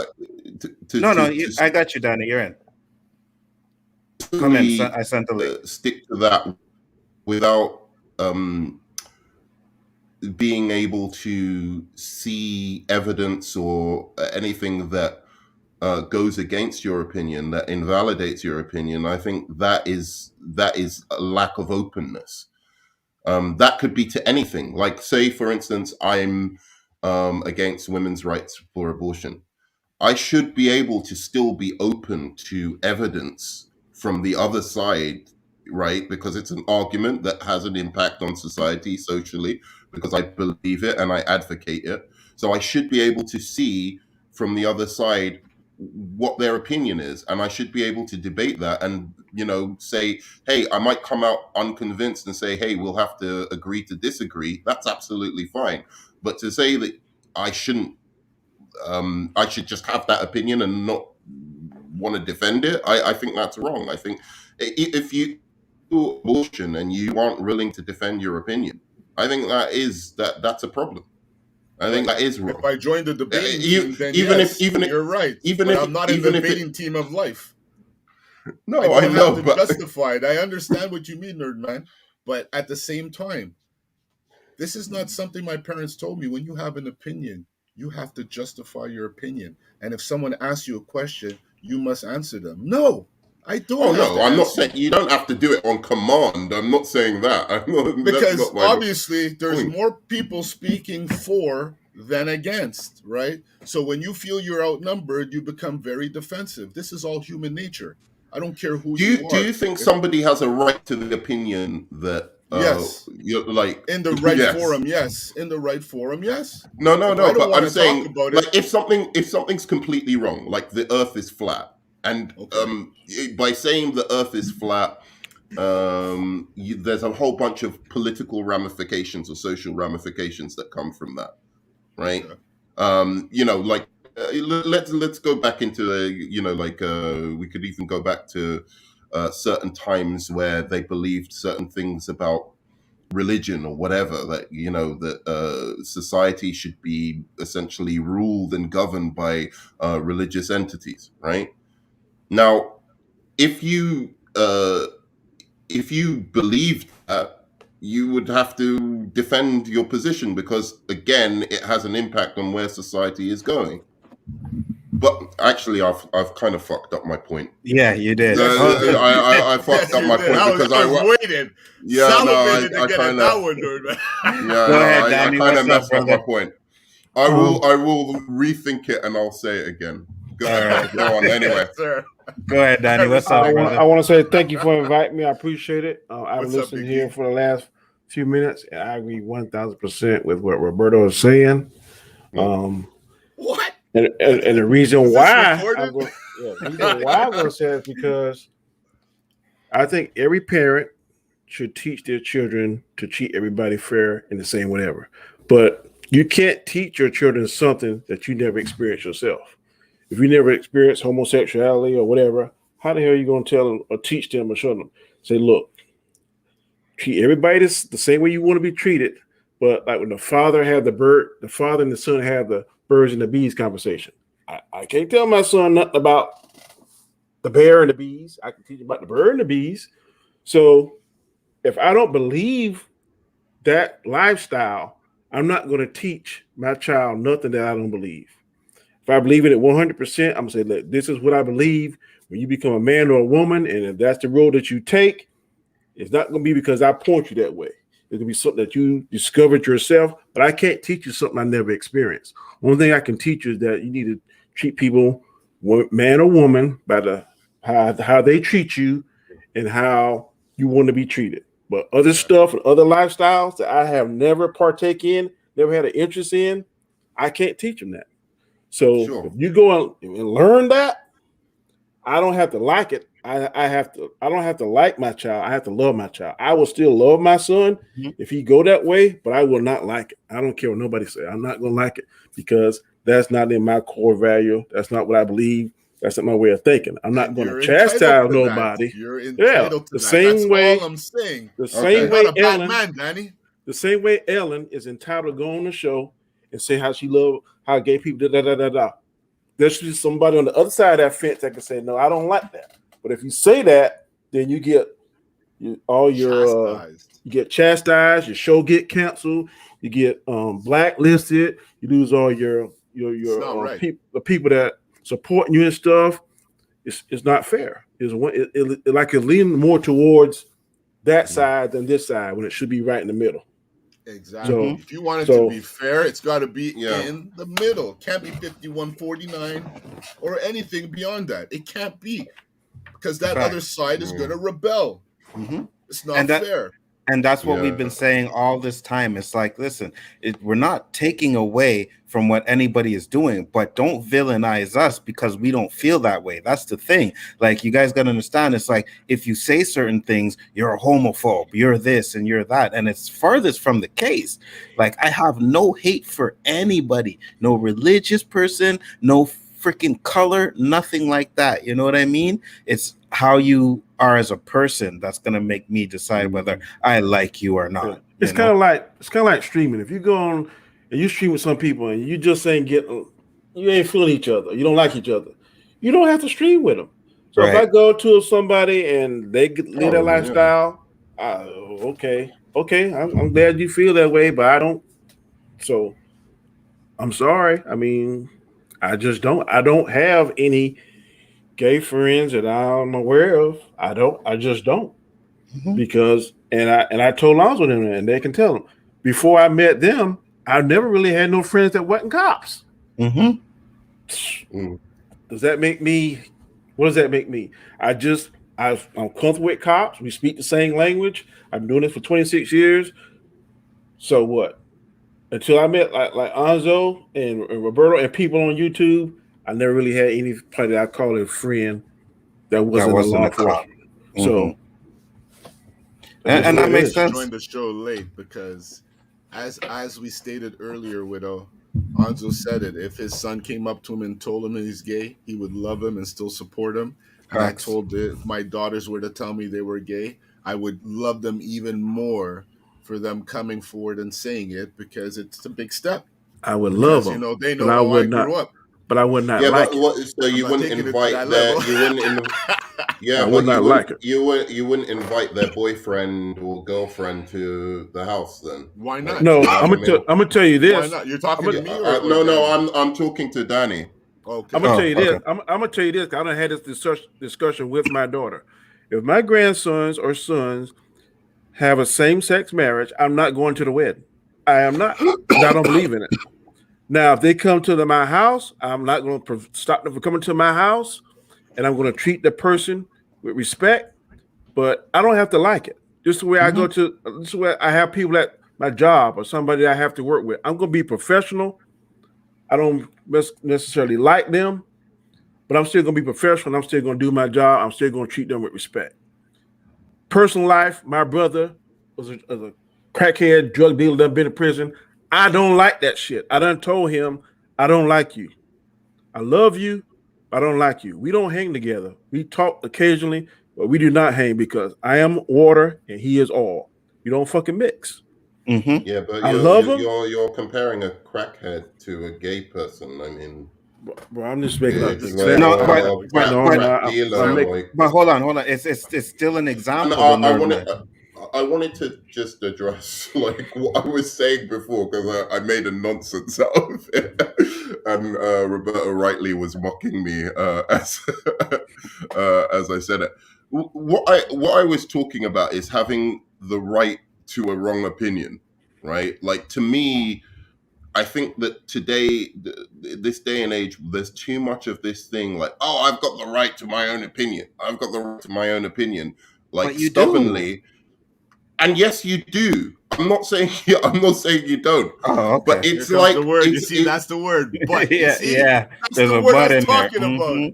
I got you, Danny. You're in. Come in.
only
I sent the link.
stick to that without being able to see evidence or anything that goes against your opinion, that invalidates your opinion, I think that is a lack of openness. That could be to anything. Like, say, for instance, I'm against women's rights for abortion. I should be able to still be open to evidence from the other side, right? Because it's an argument that has an impact on society socially, because I believe it and I advocate it. So I should be able to see from the other side what their opinion is, and I should be able to debate that and, say, hey, I might come out unconvinced and say, hey, we'll have to agree to disagree. That's absolutely fine. But to say that I shouldn't I should just have that opinion and not want to defend it, I think that's wrong. I think if you do abortion and you aren't willing to defend your opinion, I think that's a problem. I think that is wrong.
If I join the debating team, then you're right. But I'm not in the debating team of life.
No,
I know, but justify it. I understand what you mean, nerd man. But at the same time, this is not something my parents told me. When you have an opinion, you have to justify your opinion. And if someone asks you a question, you must answer them. No, I don't.
Oh, no, I'm not saying you don't have to do it on command. I'm not saying that.
Because obviously there's more people speaking for than against, right? So when you feel you're outnumbered, you become very defensive. This is all human nature. I don't care who you are.
Do you think somebody has a right to the opinion that
yes,
you're like
in the right forum? Yes, in the right forum. Yes.
No. But I'm saying, like, if something's completely wrong, like the Earth is flat, and by saying the Earth is flat, there's a whole bunch of political ramifications or social ramifications that come from that, right? Like. Let's go back into we could even go back to certain times where they believed certain things about religion or whatever, that that society should be essentially ruled and governed by religious entities, right? Now, if you believed that, you would have to defend your position, because again, it has an impact on where society is going. But actually, I've kind of fucked up my point.
Yeah, you did.
I fucked up my point because I was waiting. Yeah, I kind of. I kind of messed up my point. I will rethink it and I'll say it again. Go on. Anyway,
go ahead, Danny. What's up, brother?
I want to say thank you for inviting me. I appreciate it. I've listened here for the last few minutes, and I agree 1,000% with what Roberto is saying.
What?
And the reason why I'm going to say it is because I think every parent should teach their children to treat everybody fair in the same whatever. But you can't teach your children something that you never experienced yourself. If you never experienced homosexuality or whatever, how the hell are you going to tell them or teach them or show them? Say, look, treat everybody the same way you want to be treated. But like when the father and the son had the birds and the bees conversation. I can't tell my son nothing about the bear and the bees. I can teach him about the bird and the bees. So if I don't believe that lifestyle, I'm not going to teach my child nothing that I don't believe. If I believe in it 100%, I'm going to say, look, this is what I believe. When you become a man or a woman, and if that's the road that you take, it's not going to be because I point you that way. It could be something that you discovered yourself, but I can't teach you something I never experienced. One thing I can teach you is that you need to treat people, man or woman, by how they treat you and how you want to be treated. But other stuff and other lifestyles that I have never partake in, never had an interest in, I can't teach them that. So if you go out and learn that, I don't have to like it. I don't have to like my child. I have to love my child. I will still love my son if he go that way, but I will not like it. I don't care what nobody say. I'm not going to like it because that's not in my core value. That's not what I believe. That's not my way of thinking. I'm not going to chastise nobody.
You're entitled to
the same
That's
way.
All I'm saying.
The same way
Ellen, man, Danny.
The same way Ellen is entitled to go on the show and say how she love how gay people da. There's somebody on the other side of that fence that can say, no, I don't like that. But if you say that, then you get all your you get chastised, your show get canceled, you get blacklisted, you lose all your the people that supporting you and stuff. It's not fair. It's like it's leaning more towards that side than this side when it should be right in the middle.
Exactly. So, if you want it to be fair, it's got to be in the middle. It can't be 51-49 or anything beyond that. It can't be, because that other side is going to rebel. It's not fair.
And that's what we've been saying all this time. It's like, listen, we're not taking away from what anybody is doing, but don't villainize us because we don't feel that way. That's the thing. Like, you guys got to understand, it's like, if you say certain things, you're a homophobe, you're this and you're that. And it's farthest from the case. Like, I have no hate for anybody, no religious person, no freaking color, nothing like that. You know what I mean? It's how you are as a person that's gonna make me decide whether I like you or not.
It's kind of like streaming. If you go on and you stream with some people and you just ain't you ain't feeling each other, you don't like each other, you don't have to stream with them. So if I go to somebody and they live their lifestyle, okay, I'm glad you feel that way, but I don't. So I'm sorry. I mean, I don't have any gay friends that I'm aware of. I just don't. Because I told Lonzo them, and they can tell them, before I met them, I never really had no friends that wasn't cops. Does that make me? What does that make me? I'm comfortable with cops. We speak the same language. I've been doing this for 26 years. So what? Until I met like Nzo and Roberto and people on YouTube, I never really had anybody that I call a friend that wasn't a law enforcement. So,
and that makes sense.
Joined the show late because, as we stated earlier, Widow, Nzo said it. If his son came up to him and told him he's gay, he would love him and still support him. And I told if my daughters were to tell me they were gay, I would love them even more for them coming forward and saying it, because it's a big step.
I would love them.
They know how I grew up.
But I would not like it.
So you wouldn't invite
I would not like it.
You wouldn't invite their boyfriend or girlfriend to the house then?
Why not?
No, I'm gonna tell you this.
Why not? You're talking to me?
No, I'm talking to Danny.
Okay. I'm gonna tell you this. I'm gonna tell you this. I done had this discussion with my daughter. If my grandsons or sons have a same-sex marriage, I'm not going to the wedding. I am not. I don't believe in it. Now, if they come to my house, I'm not going to stop them from coming to my house, and I'm going to treat the person with respect, but I don't have to like it. This is the way I go to, this is where I have people at my job or somebody I have to work with. I'm going to be professional. I don't necessarily like them, but I'm still going to be professional. I'm still going to do my job. I'm still going to treat them with respect. Personal life, my brother was a crackhead, drug dealer, done been in prison. I don't like that shit. I done told him, I don't like you. I love you, but I don't like you. We don't hang together. We talk occasionally, but we do not hang because I am water and he is oil. You don't fucking mix.
Yeah, but you're comparing a crackhead to a gay person. I mean,
bro, I'm just making up.
But hold on. It's still an example.
I wanted to just address like what I was saying before, because I made a nonsense out of it, and Roberto rightly was mocking me as I said it. What I was talking about is having the right to a wrong opinion, right? Like, to me, I think that today, this day and age, there's too much of this thing like, oh, I've got the right to my own opinion. I've got the right to my own opinion. Like, stubbornly. And yes, you do. I'm not saying you don't.
Oh, okay.
But it's like the word. You see, that's the word. But
yeah. There's a but in there.
About.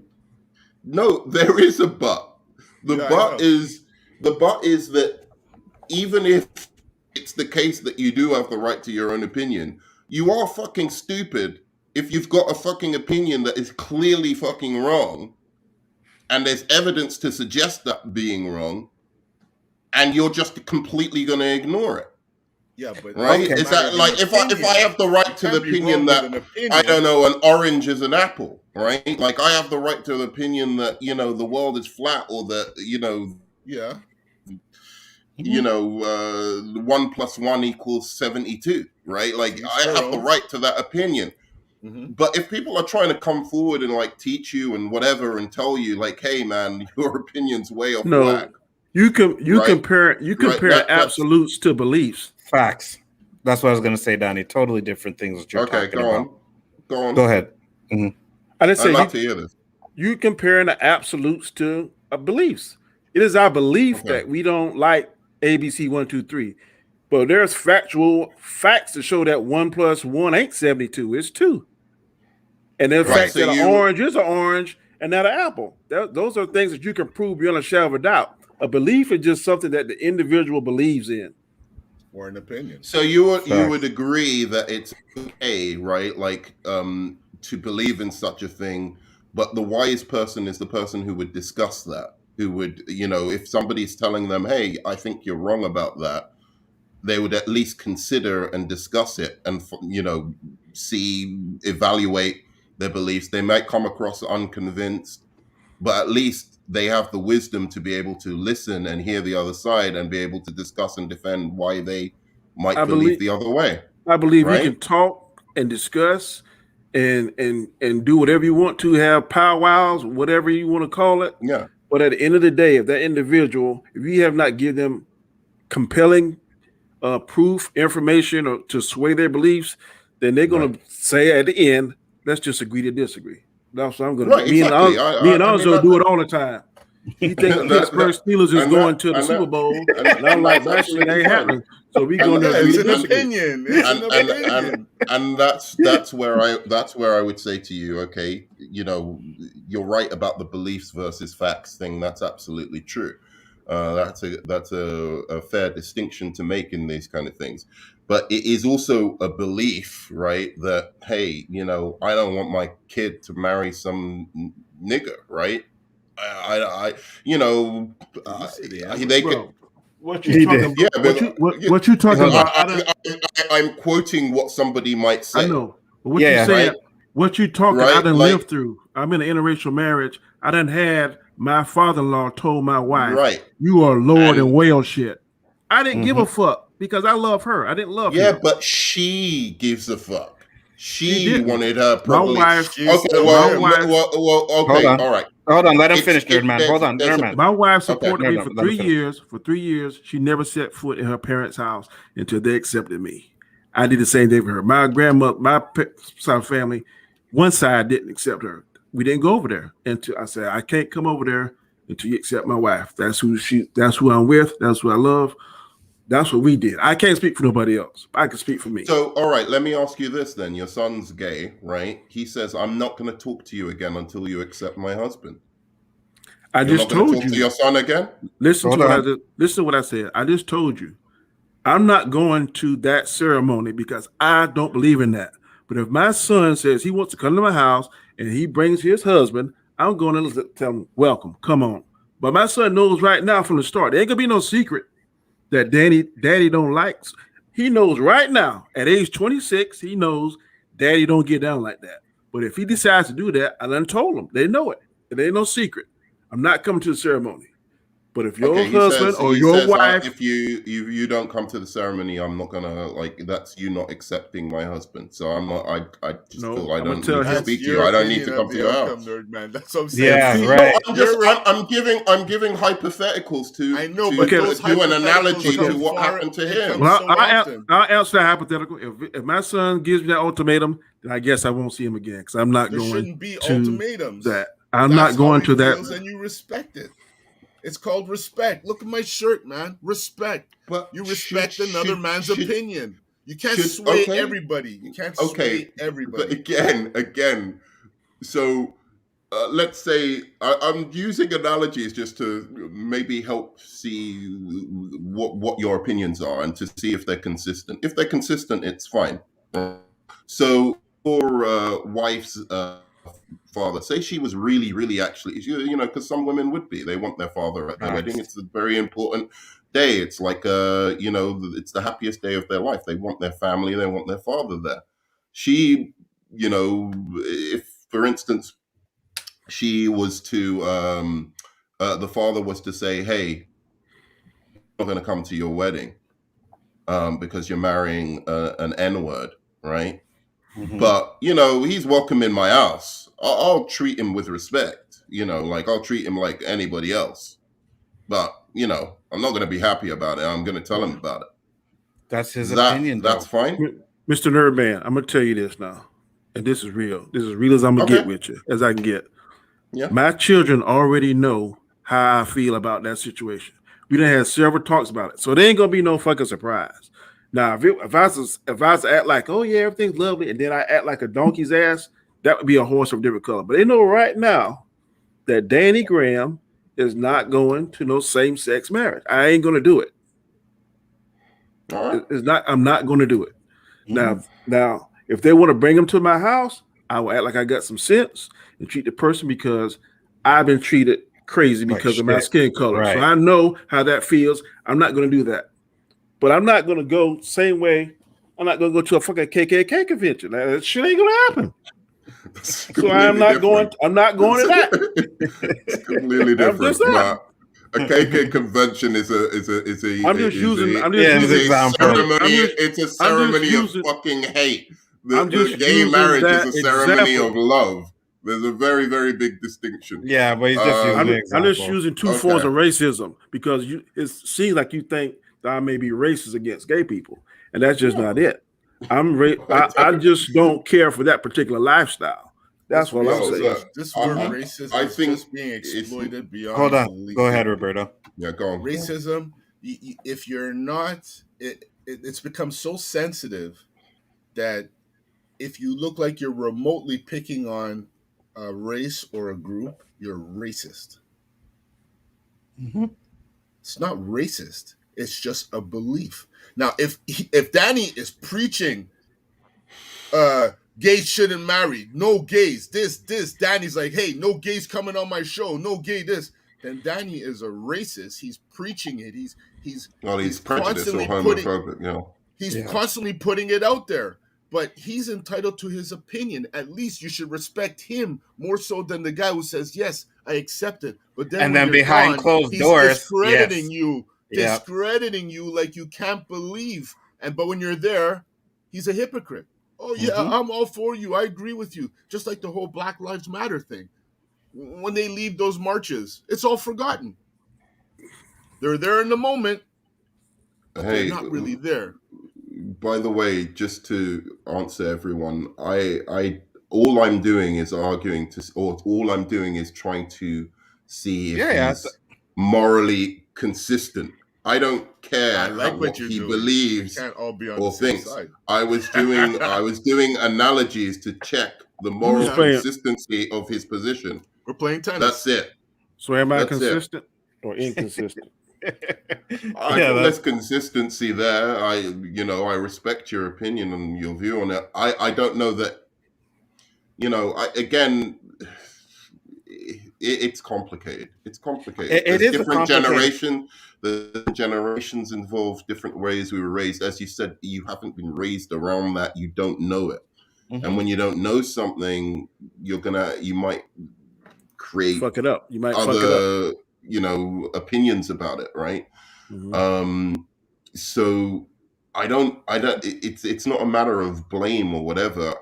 No, there is a but. The but is that even if it's the case that you do have the right to your own opinion, you are fucking stupid if you've got a fucking opinion that is clearly fucking wrong, and there's evidence to suggest that being wrong, and you're just completely going to ignore it.
Yeah, but
right? Okay. Is that like if I have the right to the opinion that I don't know, an orange is an apple, right? Like, I have the right to the opinion that, you know, the world is flat, or that, you know,
Yeah.
You know, 1 + 1 = 72, right? Like, I have the right to that opinion. But if people are trying to come forward and like teach you and whatever and tell you like, hey man, your opinion's way off whack.
You compare absolutes to beliefs.
Facts. That's what I was gonna say, Donnie. Totally different things that you're talking about.
Go on.
Go ahead.
I didn't say
I'd like to hear this.
You comparing the absolutes to beliefs. It is our belief that we don't like ABC 1, 2, 3. But there's factual facts to show that 1 + 1 ain't 72. It's 2. And there's facts that an orange is an orange and not an apple. Those are things that you can prove beyond a shadow of a doubt. A belief is just something that the individual believes in.
Or an opinion.
So you would agree that it's okay, right? Like to believe in such a thing, but the wise person is the person who would discuss that, who would, you know, if somebody's telling them, hey, I think you're wrong about that, they would at least consider and discuss it and, you know, evaluate their beliefs. They might come across unconvinced, but at least they have the wisdom to be able to listen and hear the other side and be able to discuss and defend why they might believe the other way.
I believe you can talk and discuss and do whatever you want to, have powwows, whatever you want to call it.
Yeah.
But at the end of the day, if that individual, if you have not given them compelling proof, information, or to sway their beliefs, then they're going to say at the end, let's just agree to disagree. That's what I'm going to do. Me and Nzo do it all the time. He think the Pittsburgh Steelers is going to the Super Bowl, and I'm like, that shit ain't happening. So we going to
it's an opinion.
And that's where I would say to you, okay, you know, you're right about the beliefs versus facts thing. That's absolutely true. That's a fair distinction to make in these kind of things. But it is also a belief, right? That, hey, you know, I don't want my kid to marry some nigger, right? You know, they could.
What you talking about? What you talking about?
I'm quoting what somebody might say.
I know. But what you saying? Right? What you talking? I done lived through. I'm in an interracial marriage. I done had my father-in-law told my wife, "Right, you are Lord and whale shit." I didn't give a fuck because I love her. I didn't love him.
Yeah, but she gives a fuck. She wanted her probably.
My wife.
Okay, okay, all right.
Hold on, let him finish, nerd man. Hold on, nerd man.
My wife supported me for 3 years. For 3 years, she never set foot in her parents' house until they accepted me. I did the same thing for her. My grandmother, my side of family, one side didn't accept her. We didn't go over there until I said, I can't come over there until you accept my wife. That's who I'm with. That's who I love. That's what we did. I can't speak for nobody else. I can speak for me.
So, all right, let me ask you this then. Your son's gay, right? He says, I'm not going to talk to you again until you accept my husband.
I just told you.
Talk to your son again?
Listen to what I said. I just told you. I'm not going to that ceremony because I don't believe in that. But if my son says he wants to come to my house and he brings his husband, I'm going to tell him, welcome, come on. But my son knows right now from the start, there ain't going to be no secret that daddy don't like. He knows right now at age 26, he knows daddy don't get down like that. But if he decides to do that, I done told him. They know it. It ain't no secret. I'm not coming to the ceremony. But if your husband or your wife,
if you don't come to the ceremony, I'm not gonna that's you not accepting my husband. So I'm not. I just feel I don't need to speak to you. I don't need to come to your house.
Nerd, man. That's what I'm saying.
Yeah, right.
I'm giving hypotheticals to.
I know, but
do an analogy to what happened to him.
Well, I'll answer that hypothetical. If my son gives me that ultimatum, then I guess I won't see him again because I'm not going.
Shouldn't be ultimatums.
That I'm not going to that.
And you respect it. It's called respect. Look at my shirt, man. Respect. But you respect another man's opinion. You can't sway everybody. You can't sway everybody.
But again. So let's say I'm using analogies just to maybe help see what your opinions are and to see if they're consistent. If they're consistent, it's fine. So your wife's father, say she was really actually, you know, because some women would be, they want their father at their wedding. It's a very important day. It's like you know, it's the happiest day of their life. They want their family, they want their father there. She, you know, if for instance she was to the father was to say, hey, not going to come to your wedding because you're marrying an N-word, right? Mm-hmm. But, he's welcome in my house. I'll treat him with respect, like I'll treat him like anybody else. But, I'm not going to be happy about it. I'm going to tell him about it.
That's his opinion, though.
That's fine.
Mr. Nerdman, I'm going to tell you this now. And this is real. This is as real as I'm going to get with you, as I can get.
Yeah.
My children already know how I feel about that situation. We done had several talks about it. So there ain't going to be no fucking surprise. Now, if I was to act like, oh, yeah, everything's lovely, and then I act like a donkey's ass, that would be a horse of a different color. But they know right now that Danny Graham is not going to no same-sex marriage. I ain't going to do it.
Right.
I'm not going to do it. Mm-hmm. Now, if they want to bring him to my house, I will act like I got some sense and treat the person because I've been treated crazy because of my skin color. Right. So I know how that feels. I'm not going to do that. But I'm not going to go same way. I'm not going to go to a fucking KKK convention. That shit ain't going to happen. So I'm not going to that.
It's completely different. A KK convention is a ceremony of fucking hate. The gay marriage is a ceremony of love. There's a very, very big distinction.
Yeah, but he's just
I'm just using two forms of racism because it seems like you think that I may be racist against gay people, and that's just not it. I just don't care for that particular lifestyle. That's what I'm saying.
This word racism is just being exploited beyond.
Hold on. Go ahead, Roberto.
Yeah, go on.
Racism, if you're not, it's become so sensitive that if you look like you're remotely picking on a race or a group, you're racist.
Mm-hmm.
It's not racist. It's just a belief. Now, if Danny is preaching, gays shouldn't marry, no gays, this, Danny's like, hey, no gays coming on my show, no gay this, then Danny is a racist. He's preaching it. He's
constantly homophobic.
He's constantly putting it out there. But he's entitled to his opinion. At least you should respect him more so than the guy who says, yes, I accept it. But then
behind closed doors,
discrediting you like you can't believe. But when you're there, he's a hypocrite. Oh, yeah, I'm all for you. I agree with you. Just like the whole Black Lives Matter thing. When they leave those marches, it's all forgotten. They're there in the moment, but they're not really there.
By the way, just to answer everyone, all I'm doing is trying to see if he's morally consistent. I don't care what he believes or thinks. I was doing analogies to check the moral consistency of his position.
We're playing tennis.
That's it.
So am I consistent or inconsistent?
There's consistency there. I respect your opinion and your view on it. I don't know that. It's complicated. It's complicated.
It is
different generation. The generations involve different ways we were raised. As you said, you haven't been raised around that. You don't know it. Mm-hmm. And when you don't know something, you might create
fuck it up. You might
other, opinions about it, right?
Mm-hmm.
So it's not a matter of blame or whatever.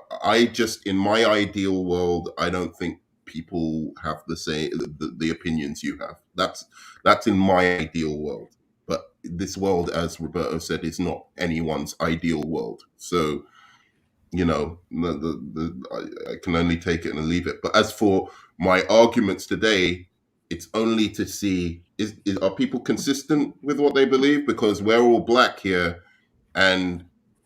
In my ideal world, I don't think people have the opinions you have. That's in my ideal world. But this world, as Roberto said, is not anyone's ideal world. So, I can only take it and leave it. But as for my arguments today, it's only to see are people consistent with what they believe? Because we're all black here, and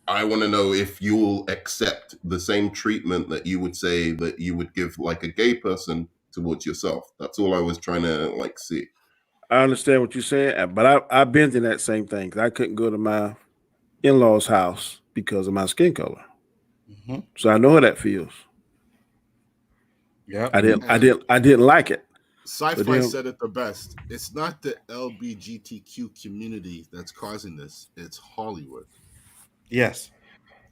I want to know if you'll accept the same treatment that you would say that you would give like a gay person towards yourself. That's all I was trying to see.
I understand what you're saying, but I've been through that same thing. I couldn't go to my in-laws' house because of my skin color.
Mm-hmm.
So I know how that feels.
Yeah,
I didn't like it.
Sci-fi said it the best. It's not the LGBTQ community that's causing this. It's Hollywood.
Yes.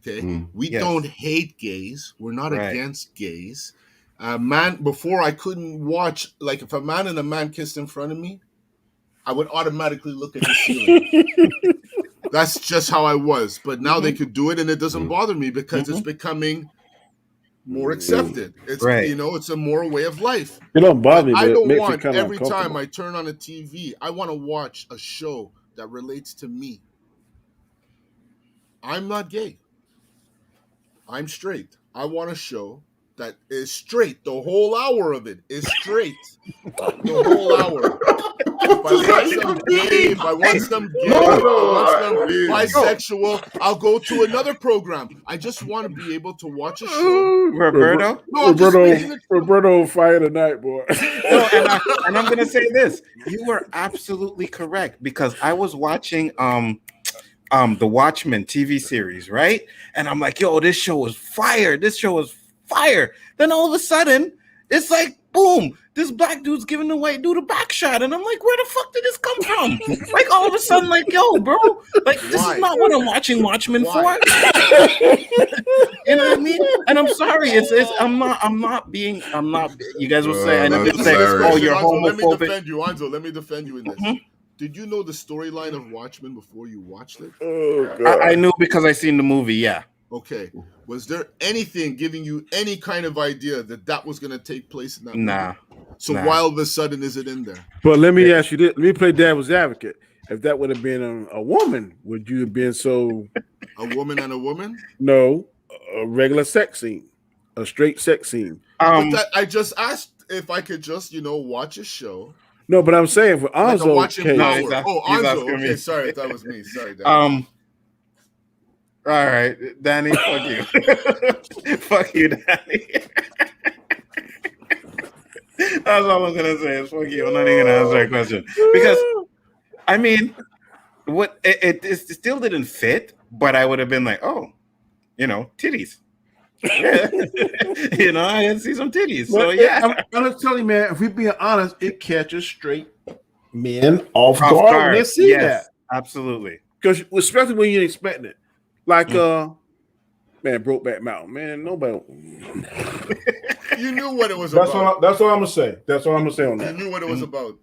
Okay. We don't hate gays. We're not against gays. Before I couldn't watch, like if a man and a man kissed in front of me, I would automatically look at the ceiling. That's just how I was. But now they could do it, and it doesn't bother me because it's becoming more accepted. It's it's a more way of life.
It don't bother me, but
I don't
it
want
makes
every time I turn on a TV, I want to watch a show that relates to me. I'm not gay. I'm straight. I want a show that is straight. The whole hour of it is straight. The whole hour. If I want some bisexual, I'll go to another program. I just want to be able to watch a show.
Roberto?
Roberto fire tonight, boy.
No, and I'm gonna say this. You were absolutely correct because I was watching the Watchmen TV series, right? And I'm like, yo, this show is fire. This show is fire. Then all of a sudden, it's like, boom, this black dude's giving the white dude a back shot. And I'm like, where the fuck did this come from? Like all of a sudden, like, yo, bro, like this is not what I'm watching Watchmen for. You know what I mean? And I'm sorry, I'm not you guys will say, and I'm gonna say, oh, you're homophobic.
Let me defend you in this. Did you know the storyline of Watchmen before you watched it?
Oh, God.
I knew because I seen the movie, yeah.
Okay. Was there anything giving you any kind of idea that was going to take place in that movie? So why all of a sudden is it in there?
But let me ask you this. Let me play devil's advocate. If that would have been a woman, would you have been so...
A woman and a woman?
No. A regular sex scene. A straight sex scene.
But I just asked if I could just, watch a show...
No, but I'm saying for Nzo,
Nzo. Okay, sorry, that was me. Sorry, Danny.
All right, Danny, fuck you. Fuck you, Danny. That's all I'm gonna say is fuck you. I'm not even gonna answer that question because, I mean, what it still didn't fit, but I would have been like, oh, titties. I didn't see some titties. So yeah,
I'm just telling you, man. If we being honest, it catches straight men off guard when they see that.
Absolutely,
because especially when you ain't expecting it. Like man, Brokeback Mountain, man. Nobody.
You knew what it was about.
That's what I'm gonna say. That's what I'm gonna say on that.
You knew what it was about.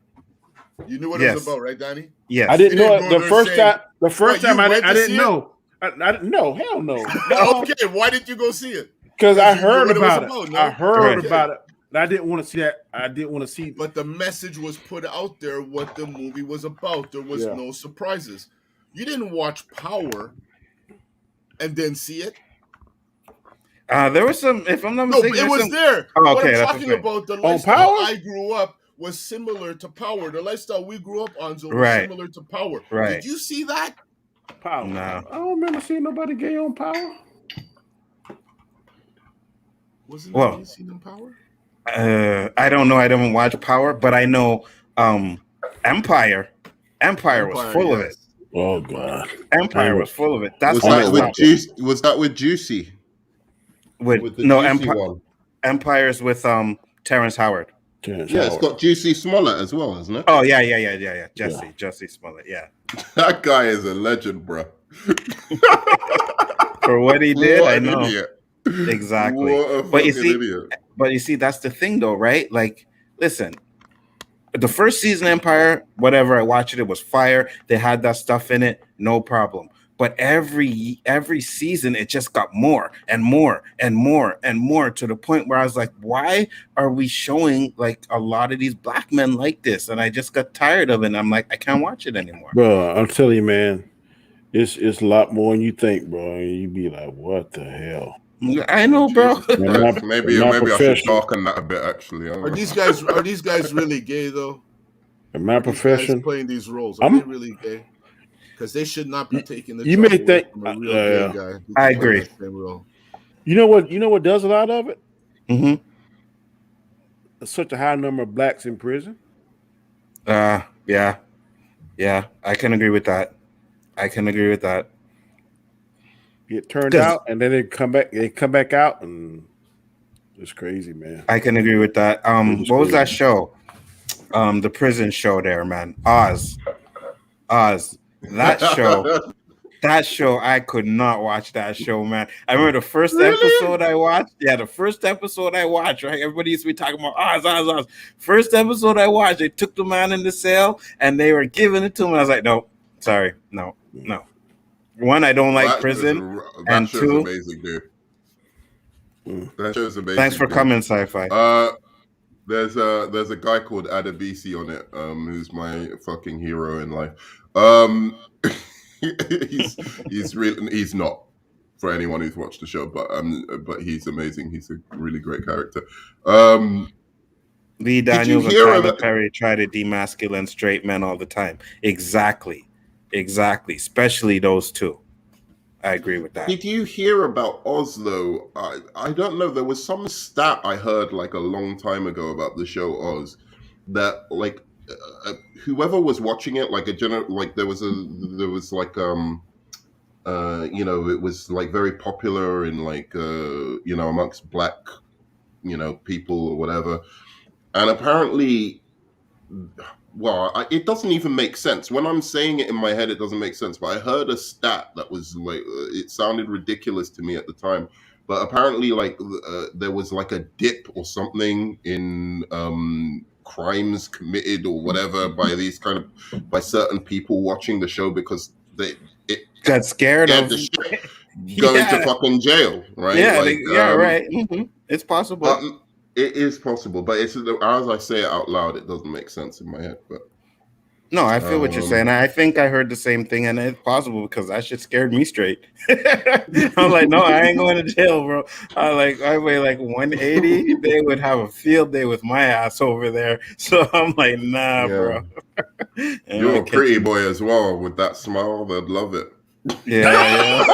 You knew what it was about, right, Danny?
Yes.
I didn't know it the first time. The first time I didn't know. I didn't know. Hell no.
Okay, why did you go see it?
Because I heard about it. No? I heard about it. And I didn't want to see that. I didn't want to see.
But the message was put out there what the movie was about. There was no surprises. You didn't watch Power and then see it.
There was some. If I'm not mistaken,
it was there.
Oh, okay,
what I'm talking about, the lifestyle I grew up was similar to Power. The lifestyle we grew up on was similar to Power.
Right.
Did you see that?
Power.
No.
I don't remember seeing nobody gay on Power.
Wasn't there seen in Power?
I don't know. I didn't watch Power, but I know Empire. Empire was full of it.
Oh God.
Empire was full of it. That's
was that with Juicy?
With the Juicy one. Empire's with Terrence Howard.
It's got Juicy Smollett as well, isn't it?
Oh yeah. Jesse Smollett, yeah.
That guy is a legend, bro.
For what he did, I know.
Idiot.
Exactly. But you see, that's the thing though, right? Like, listen, the first season Empire, whatever, I watched it was fire. They had that stuff in it, no problem. But every season, it just got more and more and more and more to the point where I was like, why are we showing like a lot of these black men like this? And I just got tired of it. And I'm like, I can't watch it anymore.
Bro, I'm telling you, man, it's a lot more than you think, bro. And you be like, what the hell?
I know, bro.
Maybe I should darken that a bit. Actually,
are these guys really gay though?
In my profession,
playing these roles, are they really gay? Because they should not be taking the.
You may think
from a real gay guy.
I agree.
You know what? You know what does a lot of it?
Mm-hmm.
Such a high number of blacks in prison.
Yeah. I can agree with that.
Get turned out, and then they come back. They come back out, and it's crazy, man.
I can agree with that. What was that show? The prison show there, man. Oz. That show. That show, I could not watch that show, man. I remember the first episode I watched. Yeah, the first episode I watched, right? Everybody used to be talking about Oz. First episode I watched, they took the man in the cell and they were giving it to him. I was like, no, sorry, no. One, I don't like prison.
That show's amazing, dude. That show's amazing.
Thanks for coming, Sci-Fi.
There's a guy called Adebisi on it, who's my fucking hero in life. He's not for anyone who's watched the show, but he's amazing. He's a really great character.
Lee Daniels and Tyler Perry try to demasculine straight men all the time. Exactly. Especially those two. I agree with that.
Did you hear about Oz though? I don't know. There was some stat I heard like a long time ago about the show Oz that like whoever was watching it, like there was like it was like very popular in like amongst black people or whatever, and apparently. Well, it doesn't even make sense. When I'm saying it in my head, it doesn't make sense. But I heard a stat that was like, it sounded ridiculous to me at the time. But apparently, like, there was like a dip or something in crimes committed or whatever by certain people watching the show because they
got scared of
going to fucking jail, right?
Yeah, right. Mm-hmm. It's possible.
It is possible, but it's as I say it out loud, it doesn't make sense in my head. But
no, I feel what you're saying. I think I heard the same thing, and it's possible because that shit scared me straight. I'm like, no, I ain't going to jail, bro. I weigh like 180. They would have a field day with my ass over there. So I'm like, nah, bro.
You're a pretty boy as well with that smile. They'd love it.
Yeah.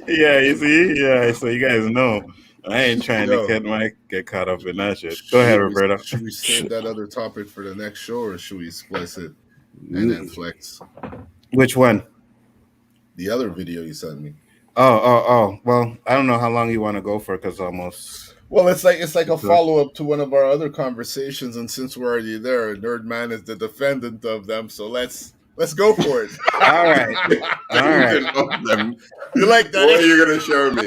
Yeah, you see? Yeah, so you guys know I ain't trying to get caught up in that shit. Go ahead, Roberto.
Should we save that other topic for the next show, or should we splice it and then flex?
Which one?
The other video you sent me.
Oh. Well, I don't know how long you want to go for because almost.
Well, it's like a follow-up to one of our other conversations, and since we're already there, Nerd Man is the defendant of them, so let's go for it.
All right.
You like that?
What are you going to show me?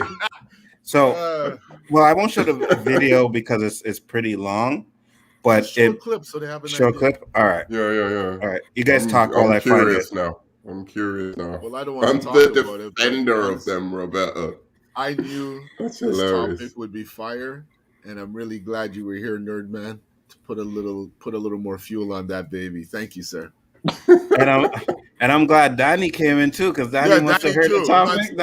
So, well, I won't show the video because it's pretty long, but
show a clip so they have an
show
idea.
A clip. All right.
Yeah.
All right. You guys talk all I find it.
I'm curious now.
Well, I don't want to talk
I'm the
about it.
defender of them, Roberto.
I knew this topic would be fire, and I'm really glad you were here, Nerd Man, to put a little more fuel on that baby. Thank you, sir.
And I'm glad Danny came in too, because Danny must have heard the topic.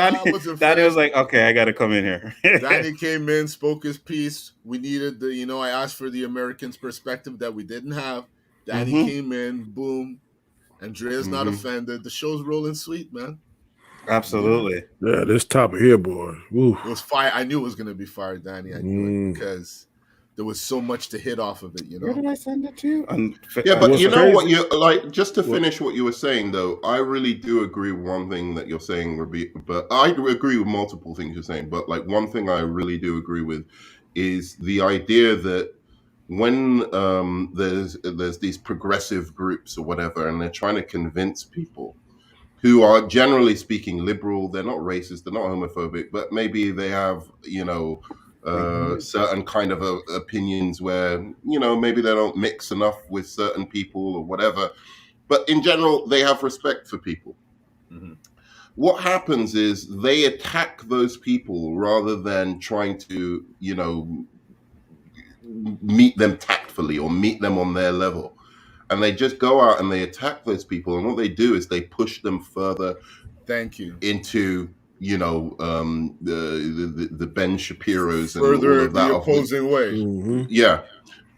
Danny was like, okay, I got to come in here.
Danny came in, spoke his piece. We needed I asked for the Americans' perspective that we didn't have. Danny came in, boom. Andrea's not offended. The show's rolling sweet, man.
Absolutely.
Yeah, this topic here, boy. Ooh.
It was fire. I knew it was going to be fire, Danny. I knew it because there was so much to hit off of it,
Where did I send it to?
Yeah, but you know what? You like just to finish what you were saying, though. I really do agree with one thing that you're saying, but I agree with multiple things you're saying. But like one thing I really do agree with is the idea that when there's these progressive groups or whatever, and they're trying to convince people who are generally speaking liberal, they're not racist, they're not homophobic, but maybe they have certain kind of opinions where maybe they don't mix enough with certain people or whatever, but in general they have respect for people. What happens is they attack those people rather than trying to meet them tactfully or meet them on their level, and they just go out and they attack those people, and what they do is they push them further into the Ben Shapiro's and
further
all of that
the opposing way.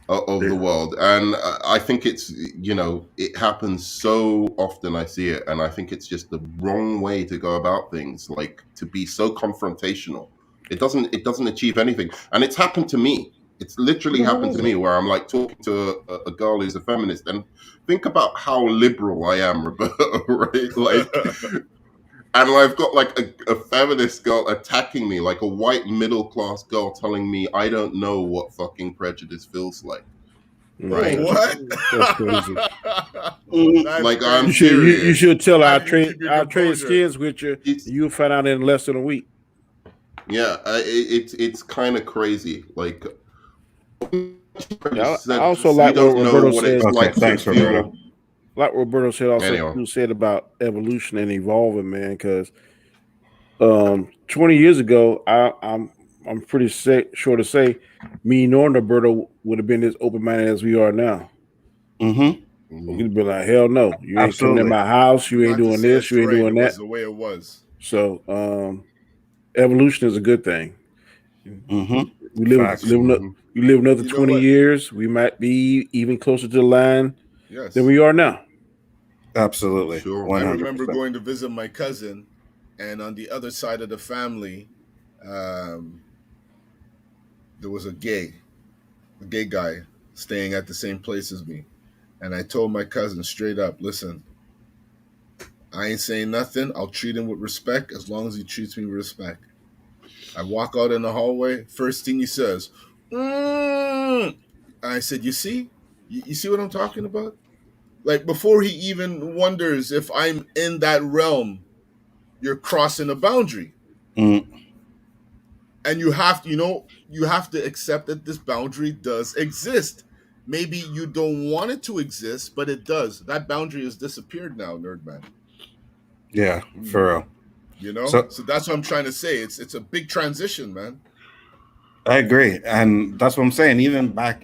Of the world. And I think it's it happens so often. I see it, and I think it's just the wrong way to go about things, like to be so confrontational. It doesn't achieve anything, and it's happened to me. It's literally happened to me where I'm like talking to a girl who's a feminist, and think about how liberal I am, Roberto, right? Like And I've got like a feminist girl attacking me, like a white middle class girl telling me I don't know what fucking prejudice feels like. Right?
What?
That's crazy.
Like I'm
You
serious.
should tell
How
our
do you keep your
trade
composure?
skins with you. You'll find out in less than a week.
Yeah, it's kind of crazy. Like,
I also like
you
what
don't know
Roberto
what
said.
it's like to feel.
Like Roberto said also,
Anyway.
you said about evolution and evolving, man. Because 20 years ago, I'm pretty sure to say, me nor Roberto would have been as open minded as we are now. We'd be like, hell no, you ain't coming in my house, you ain't doing this, you ain't doing that.
The way it was.
So evolution is a good thing. We live another 20 years, we might be even closer to the line than we are now.
Absolutely.
Sure.
100%.
I remember going to visit my cousin, and on the other side of the family, there was a gay guy staying at the same place as me. And I told my cousin straight up, listen, I ain't saying nothing. I'll treat him with respect as long as he treats me with respect. I walk out in the hallway. First thing he says, I said, you see what I'm talking about? Like, before he even wonders if I'm in that realm, you're crossing a boundary. And you have to accept that this boundary does exist. Maybe you don't want it to exist, but it does. That boundary has disappeared now, Nerdman.
Yeah, for real.
You know? So that's what I'm trying to say. It's a big transition, man.
I agree. And that's what I'm saying. Even back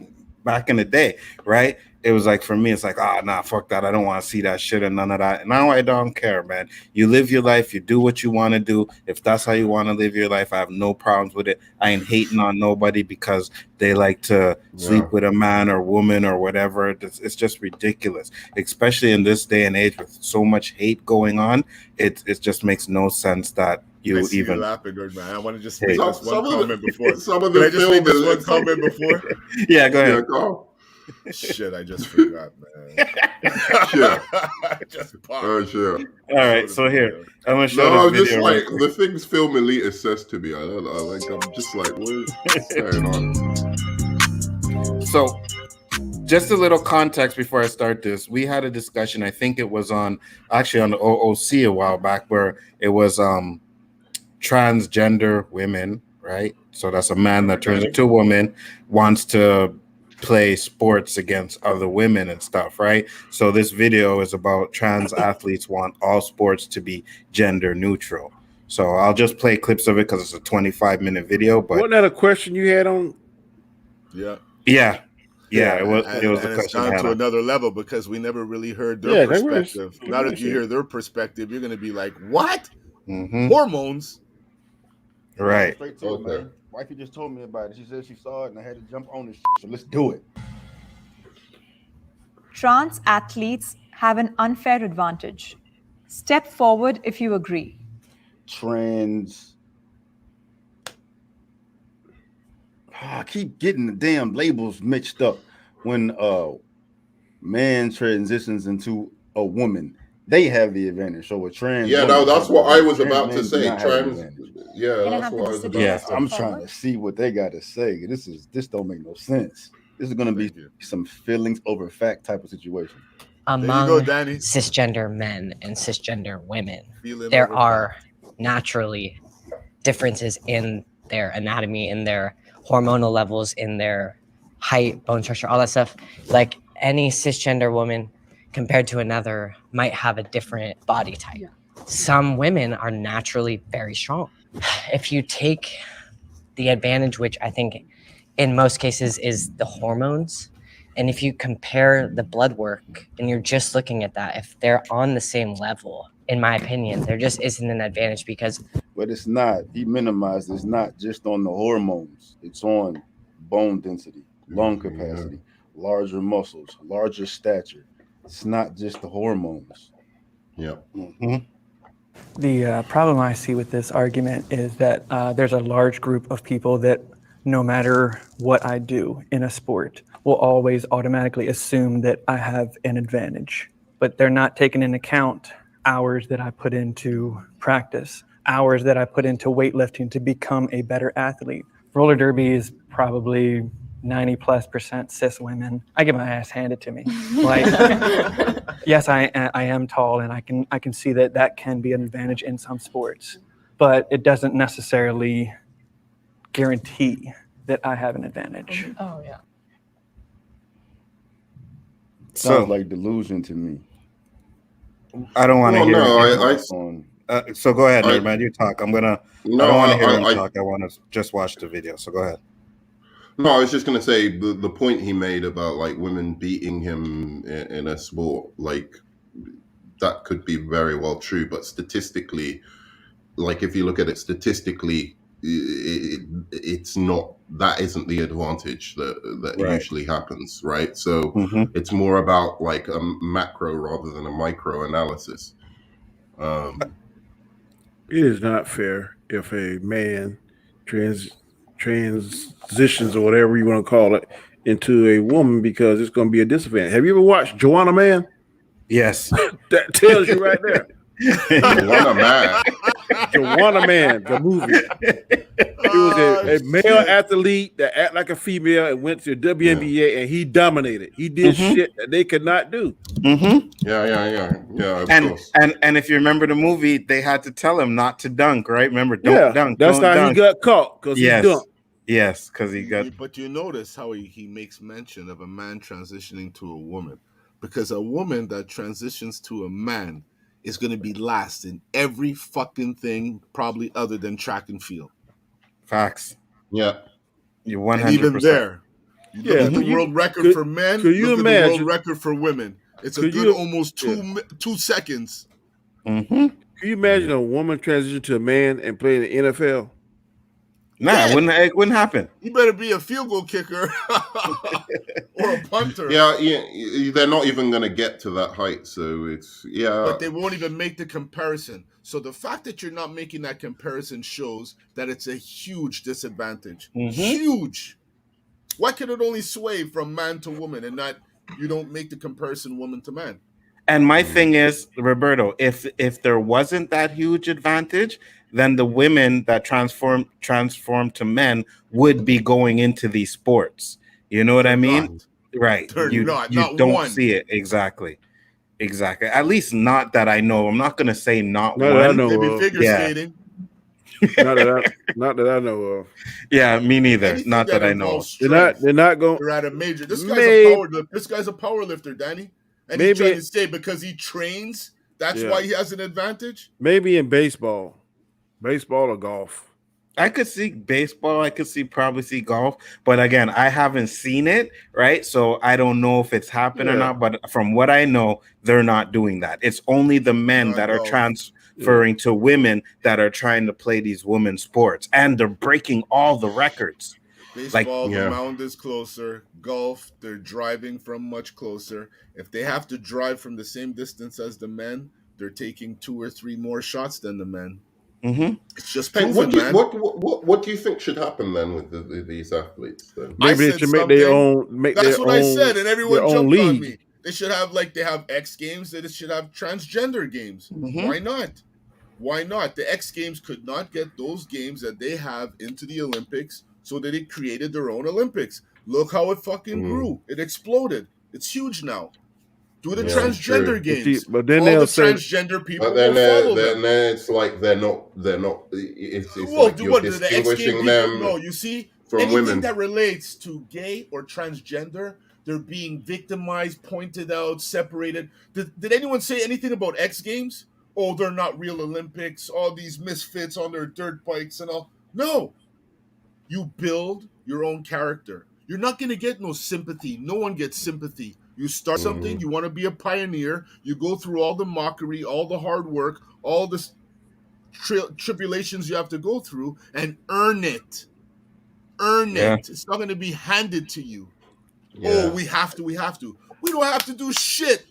in the day, right? It was like, for me, it's like, nah, fuck that. I don't want to see that shit and none of that. And now I don't care, man. You live your life. You do what you want to do. If that's how you want to live your life, I have no problems with it. I ain't hating on nobody because they like to sleep with a man or woman or whatever. It's just ridiculous, especially in this day and age with so much hate going on. It just makes no sense that you even
you laughing, good man. I want to just make this one comment before.
Some of the
film is one comment before.
Yeah, go ahead.
Yeah, go.
Shit, I just forgot, man.
Shit.
Just popped.
Oh, shit.
All right, so here I'm gonna show this video.
Just like the things Film Elite says to me. I'm just like, what's going on?
So, just a little context before I start this. We had a discussion. I think it was on the O.O.C a while back, where it was transgender women, right? So that's a man that turns into a woman, wants to play sports against other women and stuff, right? So this video is about trans athletes want all sports to be gender neutral. So I'll just play clips of it because it's a 25-minute video. But
wasn't that a question you had on?
Yeah. It was a question.
It's gone to another level because we never really heard their perspective. Now that you hear their perspective, you're going to be like, what? Hormones?
Right.
Okay. Wifey just told me about it. She said she saw it and I had to jump on this. So let's do it.
Trans athletes have an unfair advantage. Step forward if you agree.
I keep getting the damn labels mixed up. When a man transitions into a woman, they have the advantage. So a trans.
Yeah, no, that's what I was about to say. Trans. Yeah, that's what I was about to say.
I'm trying to see what they got to say. This don't make no sense. This is going to be some feelings over fact type of situation.
Among cisgender men and cisgender women, there are naturally differences in their anatomy, in their hormonal levels, in their height, bone structure, all that stuff. Like any cisgender woman compared to another might have a different body type. Some women are naturally very strong. If you take the advantage, which I think in most cases is the hormones, and if you compare the blood work and you're just looking at that, if they're on the same level, in my opinion, there just isn't an advantage because...
But it's not. He minimized. It's not just on the hormones. It's on bone density, lung capacity, larger muscles, larger stature. It's not just the hormones.
Yeah.
The problem I see with this argument is that there's a large group of people that no matter what I do in a sport will always automatically assume that I have an advantage, but they're not taking into account hours that I put into practice, hours that I put into weightlifting to become a better athlete. Roller derby is probably 90+% cis women. I get my ass handed to me. Like, yes, I am tall, and I can see that can be an advantage in some sports, but it doesn't necessarily guarantee that I have an advantage.
Oh yeah.
Sounds like delusion to me.
I don't want to hear. So go ahead,
I-
man. You talk. I don't
No,
want to hear him
I-
talk. I want to just watch the video. So go ahead.
No, I was just going to say the point he made about like women beating him in a sport, like that could be very well true, but statistically, like if you look at it statistically, it's not, that isn't the advantage that usually happens, right? So it's more about like a macro rather than a micro analysis.
It is not fair if a man transitions or whatever you want to call it into a woman, because it's going to be a disadvantage. Have you ever watched Joanna Man?
Yes.
That tells you right there.
Joanna Man.
Joanna Man, the movie. He was a male athlete that act like a female and went to the WNBA, and he dominated. He did shit that they could not do.
Yeah. Of course.
And if you remember the movie, they had to tell him not to dunk, right? Remember, don't dunk.
That's
don't
how
dunk.
he got caught, because he dunked.
Yes, because he got.
But you notice how he makes mention of a man transitioning to a woman, because a woman that transitions to a man is going to be last in every fucking thing, probably other than track and field.
Facts.
Yeah.
You're 100%.
And even there, you look at the world record for men,
could you
look
imagine,
at the world record for women. It's a good almost 2 seconds.
Can you imagine a woman transition to a man and play in the NFL?
Nah, it wouldn't happen.
You better be a field goal kicker or a punter.
Yeah, they're not even going to get to that height, so it's
But they won't even make the comparison. So the fact that you're not making that comparison shows that it's a huge disadvantage. Huge. Why can it only sway from man to woman and not you don't make the comparison woman to man?
And my thing is, Roberto, if there wasn't that huge advantage, then the women that transform to men would be going into these sports. You know what I mean? Right. You don't see it. Exactly. At least not that I know. I'm not going to say not one.
That I know
Maybe
of.
figure skating.
not that I know of.
Yeah, me neither.
Anything
not that I know.
They're not going.
They're at a major. This guy's a power lifter, Danny. And he's trying to say because he trains, that's why he has an advantage?
Maybe in baseball or golf.
I could see baseball. I could probably see golf. But again, I haven't seen it, right? So I don't know if it's happened or not. But from what I know, they're not doing that. It's only the men that are transferring to women that are trying to play these women's sports. And they're breaking all the records.
Baseball, the mound is closer. Golf, they're driving from much closer. If they have to drive from the same distance as the men, they're taking 2 or 3 more shots than the men. It's just proven, man.
What do you think should happen then with these athletes? Then?
Maybe they should make their own.
That's what I said, and everyone jumped on me. They should have they have X Games. They should have transgender games. Why not? Why not? The X Games could not get those games that they have into the Olympics, so that it created their own Olympics. Look how it fucking grew. It exploded. It's huge now. Do the transgender games.
But then
all
they'll
the
say,
transgender people
but then,
will follow them.
Then it's like they're not. It's
well,
like you're distinguishing them.
No, you see,
from
anything
women
that relates to gay or transgender, they're being victimized, pointed out, separated. Did anyone say anything about X Games? Oh, they're not real Olympics. All these misfits on their dirt bikes and all. No, you build your own character. You're not going to get no sympathy. No one gets sympathy. You start something, you want to be a pioneer, you go through all the mockery, all the hard work, all the tribulations you have to go through, and earn it. Earn it. It's not going to be handed to you. Oh, we have to. We don't have to do shit.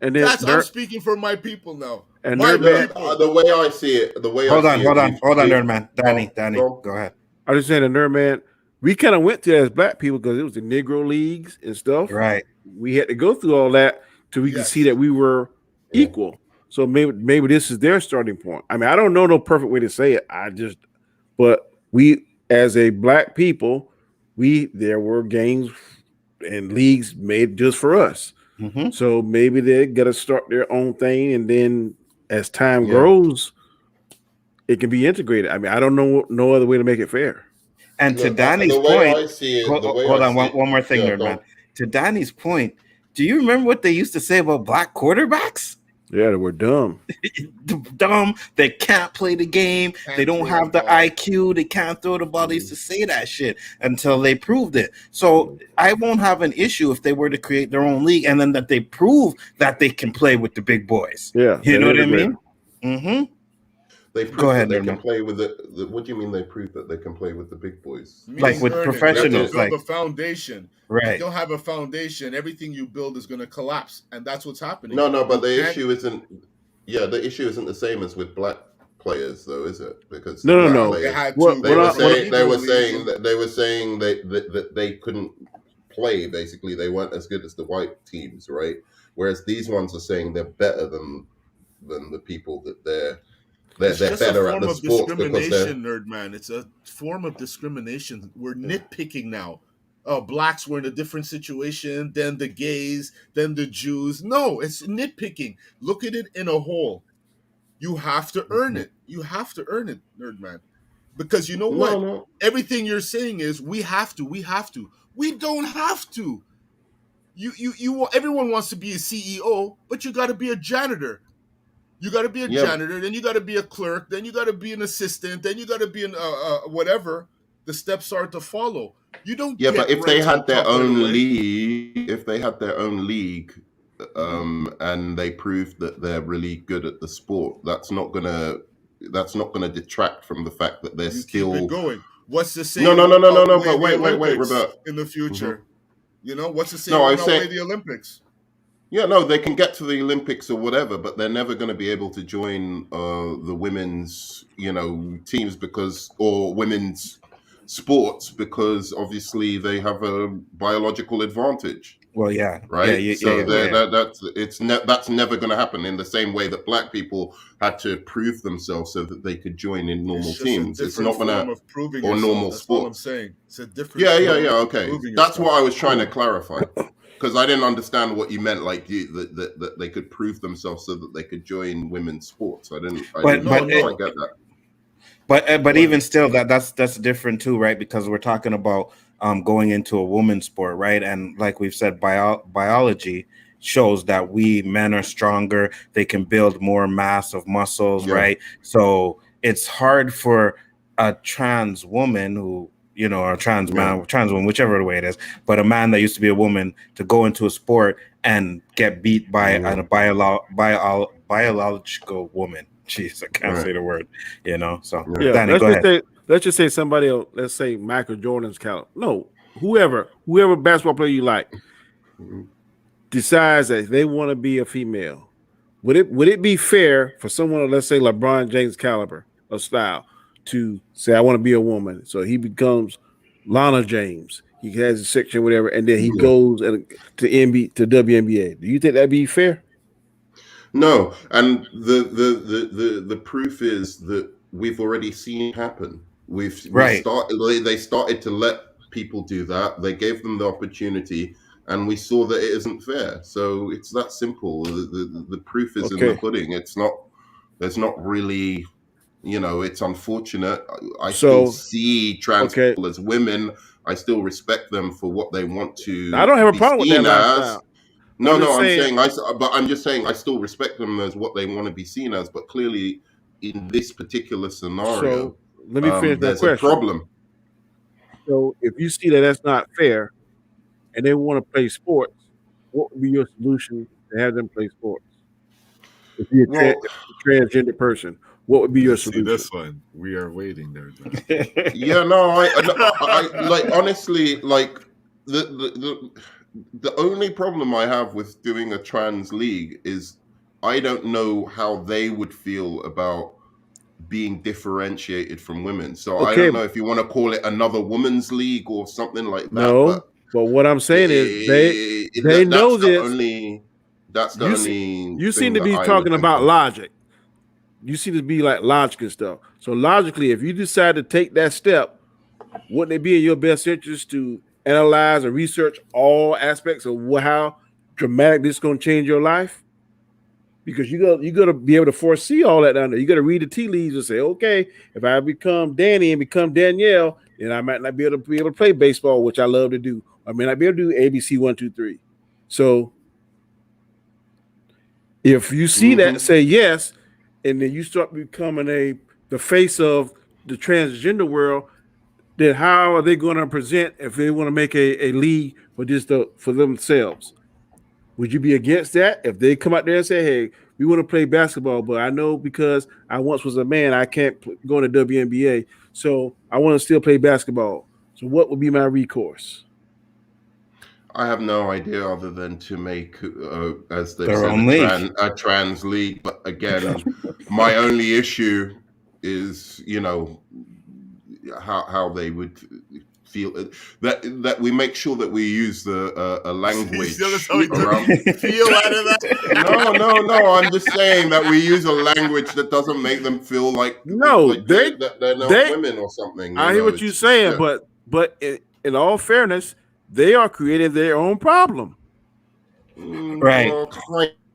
And
I'm speaking for my people now.
And
the way I see it, hold on,
Nerd Man. Danny, go ahead.
I just saying, the Nerd Man, we kind of went to as black people because it was the Negro leagues and stuff.
Right.
We had to go through all that till we could see that we were equal. So maybe this is their starting point. I mean, I don't know no perfect way to say it. But we as a black people, there were games and leagues made just for us.
Mm-hmm.
So maybe they got to start their own thing, and then as time grows, it can be integrated. I mean, I don't know no other way to make it fair.
And to Danny's point, hold on, one more thing, nerd man. To Danny's point, do you remember what they used to say about black quarterbacks?
Yeah, they were dumb.
Dumb. They can't play the game. They don't have the IQ. They can't throw the ball. They used to say that shit until they proved it. So I won't have an issue if they were to create their own league and then that they prove that they can play with the big boys.
Yeah.
You know what I mean? Mm-hmm.
They prove that they can play with the. What do you mean they prove that they can play with the big boys?
Like with professionals,
build a foundation.
Right.
If you don't have a foundation, everything you build is going to collapse, and that's what's happening.
No, but the issue isn't. Yeah, the issue isn't the same as with black players, though, is it? Because
no.
They were saying that they couldn't play. Basically, they weren't as good as the white teams, right? Whereas these ones are saying they're better than the people that they're better at the sports because they're
nerd man. It's a form of discrimination. We're nitpicking now. Blacks were in a different situation than the gays, than the Jews. No, it's nitpicking. Look at it in a whole. You have to earn it. You have to earn it, nerd man. Because you know what?
No.
Everything you're saying is we have to. We don't have to. You everyone wants to be a CEO, but you got to be a janitor. You got to be a janitor, then you got to be a clerk, then you got to be an assistant, then you got to be an whatever. The steps are to follow. You don't.
Yeah, but if they had their own league, and they proved that they're really good at the sport, that's not gonna detract from the fact that they're still
keep it going. What's the same?
No. But wait, Robert.
In the future, you know what's the same?
No, I say
the Olympics.
Yeah, no, they can get to the Olympics or whatever, but they're never going to be able to join the women's, teams or women's sports because obviously they have a biological advantage.
Well, yeah,
right. That's never going to happen in the same way that black people had to prove themselves so that they could join in normal teams. It's not going to or normal
that's
sports.
All I'm saying. It's a different.
Okay, that's what I was trying to clarify. Because I didn't understand what you meant, like that they could prove themselves so that they could join women's sports. I didn't quite get that.
But even still, that's different too, right? Because we're talking about going into a woman's sport, right? And like we've said, biology shows that we men are stronger. They can build more mass of muscles, right? So it's hard for a trans woman who, or a trans man, trans woman, whichever way it is, but a man that used to be a woman to go into a sport and get beat by a biological woman. Jeez, I can't say the word, So Danny, go ahead.
Let's just say somebody else, let's say Michael Jordan's caliber. No, whoever basketball player you like decides that they want to be a female. Would it be fair for someone, let's say LeBron James caliber of style, to say I want to be a woman? So he becomes Lana James. He has a section, whatever, and then he goes to WNBA. Do you think that'd be fair?
No, and the proof is that we've already seen it happen. They started to let people do that. They gave them the opportunity, and we saw that it isn't fair. So it's that simple. The proof is in the pudding. It's not. There's not really. It's unfortunate. I still see trans people as women. I still respect them for what they want to.
I don't have a problem with that lifestyle.
I'm just saying I still respect them as what they want to be seen as, but clearly in this particular scenario,
let me finish that question.
There's a problem.
So if you see that that's not fair and they want to play sports, what would be your solution to have them play sports? If you're a transgender person, what would be your solution?
This one, we are waiting there.
I like honestly, like the only problem I have with doing a trans league is I don't know how they would feel about being differentiated from women. So I don't know if you want to call it another women's league or something like that.
No, but what I'm saying is they know this.
That's the only.
You seem to be talking about logic. You seem to be like logic and stuff. So logically, if you decide to take that step, wouldn't it be in your best interest to analyze or research all aspects of how dramatic this is going to change your life? Because you got to be able to foresee all that down there. You got to read the tea leaves and say, okay, if I become Danny and become Danielle, then I might not be able to play baseball, which I love to do. I may not be able to do ABC 1, 2, 3. So if you see that, say yes, and then you start becoming the face of the transgender world, then how are they going to present if they want to make a league for themselves? Would you be against that if they come out there and say, hey, we want to play basketball, but I know because I once was a man, I can't go in the WNBA, so I want to still play basketball. So what would be my recourse?
I have no idea other than to make, as they said, a trans league. But again, my only issue is, how they would feel that we make sure that we use a language around.
Feel out of that?
No. I'm just saying that we use a language that doesn't make them feel like they're not women or something.
I hear what you're saying, but in all fairness, they are creating their own problem.
Right.
Well,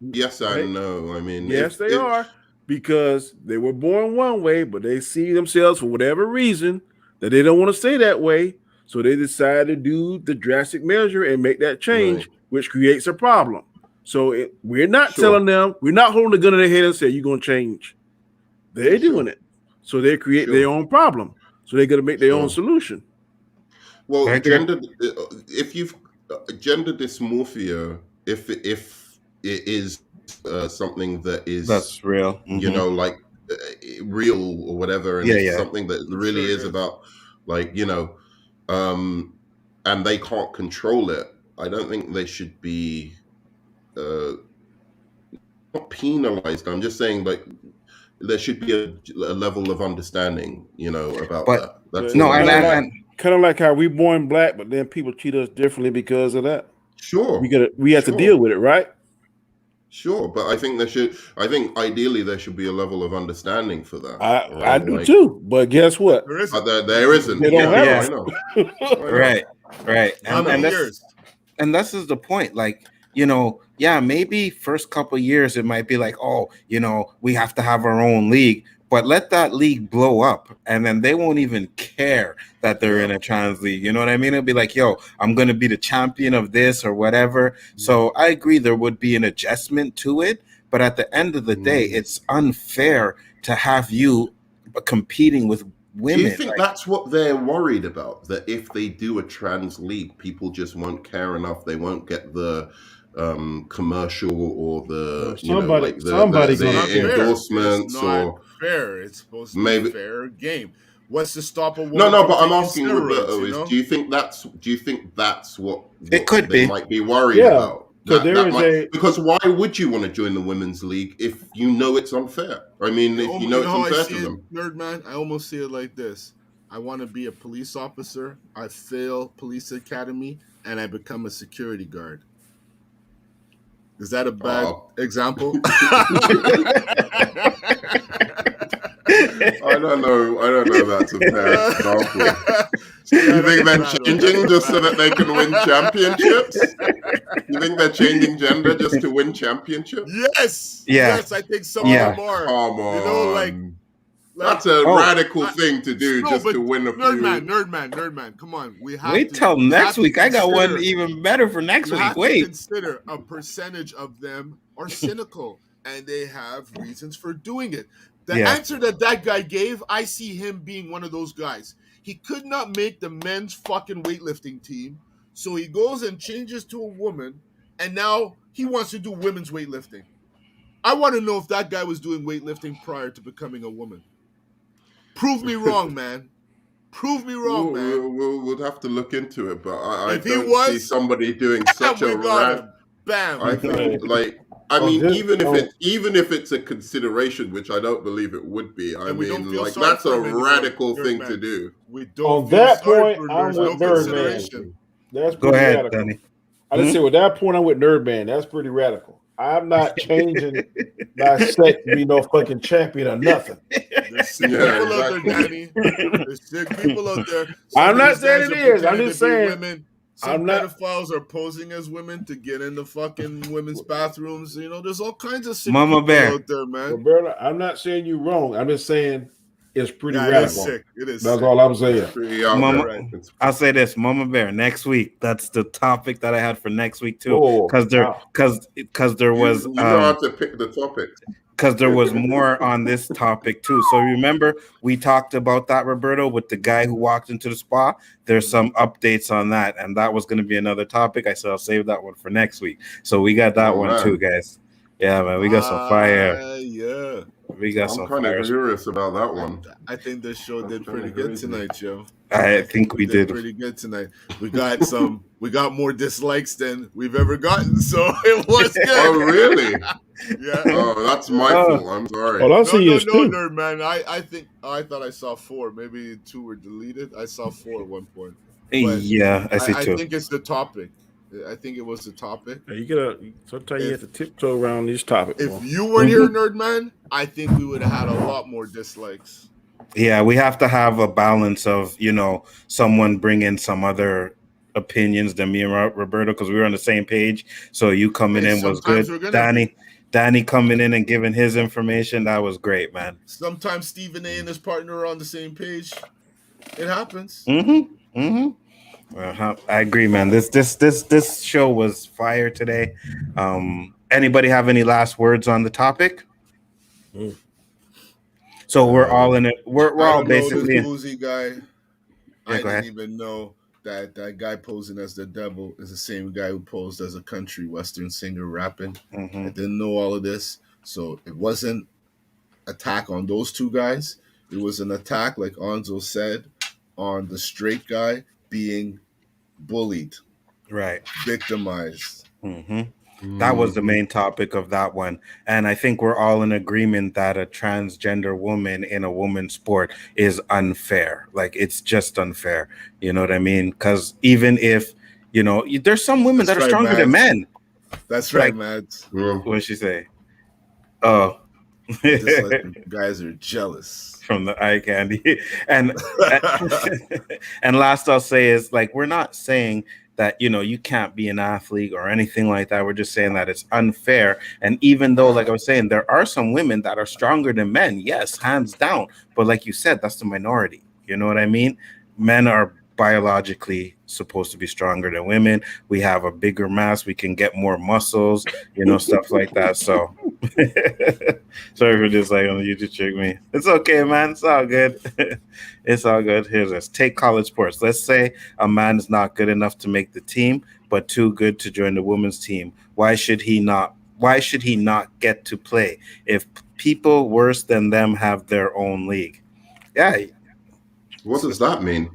yes, I know. I mean,
yes, they are, because they were born one way, but they see themselves for whatever reason that they don't want to stay that way. So they decide to do the drastic measure and make that change, which creates a problem. So we're not telling them, we're not holding the gun in their head and say, you're going to change. They're doing it. So they create their own problem. So they're going to make their own solution.
Well, gender dysmorphia, if it is something that's
real,
like real or whatever, and it's something that really is about, and they can't control it, I don't think they should be not penalized. I'm just saying, there should be a level of understanding, about that. That's
kind of like how we born black, but then people treat us differently because of that.
Sure,
we have to deal with it, right?
Sure, but I think ideally there should be a level of understanding for that.
I do too, but guess what?
There isn't.
They don't have
I know.
Right. And this is the point. Maybe first couple years it might be like, we have to have our own league. But let that league blow up, and then they won't even care that they're in a trans league. You know what I mean? It'll be like, I'm going to be the champion of this or whatever. So I agree there would be an adjustment to it. But at the end of the day, it's unfair to have you competing with women.
Do you think that's what they're worried about? That if they do a trans league, people just won't care enough. They won't get the commercial or the endorsements or
fair. It's supposed to be a fair game. What's to stop a woman?
No, but I'm asking Roberto, do you think that's what
it could
they
be?
Might be worried about?
So
because why would you want to join the women's league if you know it's unfair? I mean, if you know it's unfair to them.
Nerd man, I almost see it like this. I want to be a police officer. I fail police academy, and I become a security guard. Is that a bad example?
I don't know that's a bad example. You think they're changing just so that they can win championships? You think they're changing gender just to win championships?
Yes.
Yeah.
Yes, I think some of them are.
Come on. That's a radical thing to do to win a few.
Nerd man, come on.
Wait till next week. I got one even better for next week. Wait.
Consider a percentage of them are cynical and they have reasons for doing it. The answer that guy gave, I see him being one of those guys. He could not make the men's fucking weightlifting team, so he goes and changes to a woman, and now he wants to do women's weightlifting. I want to know if that guy was doing weightlifting prior to becoming a woman. Prove me wrong, man. Prove me wrong, man.
We'll have to look into it, but I don't see somebody doing such a
bam.
I think, even if it's a consideration, which I don't believe it would be. I mean, that's a radical thing to do.
On that point, I'm with Nerdman. That's
go ahead, Danny.
I just say with that point, I'm with Nerdman. That's pretty radical. I'm not changing my sex to be no fucking champion or nothing.
There's sick people out there, Danny. There's sick people out there.
I'm not saying it is. I'm just saying.
Women. Some pedophiles are posing as women to get in the fucking women's bathrooms. You know, there's all kinds of sick
Mama
people
Bear
out there, man.
Roberto, I'm not saying you're wrong. I'm just saying it's pretty radical.
It is sick. It is.
That's all I'm saying.
I'll say this, Mama Bear. Next week, that's the topic that I had for next week too, because there was
you don't have to pick the topic.
Because there was more on this topic too. So remember, we talked about that, Roberto, with the guy who walked into the spa. There's some updates on that, and that was going to be another topic. I said I'll save that one for next week. So we got that one too, guys. Yeah, man, we got some fire.
Yeah,
we got some.
I'm kind of curious about that one.
I think this show did pretty good tonight, Joe.
I think we did
pretty good tonight. We got more dislikes than we've ever gotten, so it was good.
Oh, really?
Yeah.
Oh, that's my fault. I'm sorry.
Oh, that's
no, nerd, man. I thought I saw 4. Maybe 2 were deleted. I saw 4 at one point. But
yeah, I see 2.
I think it's the topic. I think it was the topic.
Yeah, sometimes you have to tiptoe around these topics.
If you weren't here, nerd man, I think we would have had a lot more dislikes.
Yeah, we have to have a balance of, someone bringing some other opinions than me and Roberto, because we were on the same page. So you coming in was good. Danny coming in and giving his information, that was great, man.
Sometimes Stephen A and his partner are on the same page. It happens.
I agree, man. This show was fire today. Anybody have any last words on the topic? So we're all in it. We're all basically.
The Uzi guy. I didn't even know that guy posing as the devil is the same guy who posed as a country western singer rapping. I didn't know all of this, so it wasn't attack on those 2 guys. It was an attack, like Nzo said, on the straight guy being bullied,
right,
victimized.
That was the main topic of that one. And I think we're all in agreement that a transgender woman in a woman's sport is unfair. Like, it's just unfair. You know what I mean? Because even if, there's some women that are stronger than men.
That's right, Mads.
What did she say? Oh.
Just like guys are jealous.
From the eye candy. And last I'll say is, like, we're not saying that, you can't be an athlete or anything like that. We're just saying that it's unfair. And even though, like I was saying, there are some women that are stronger than men, yes, hands down. But like you said, that's the minority. You know what I mean? Men are biologically supposed to be stronger than women. We have a bigger mass. We can get more muscles, stuff like that. So sorry for this, like, on the YouTube trick me. It's okay, man. It's all good. It's all good. Here's this. Take college sports. Let's say a man is not good enough to make the team, but too good to join the women's team. Why should he not get to play if people worse than them have their own league? Yeah.
What does that mean?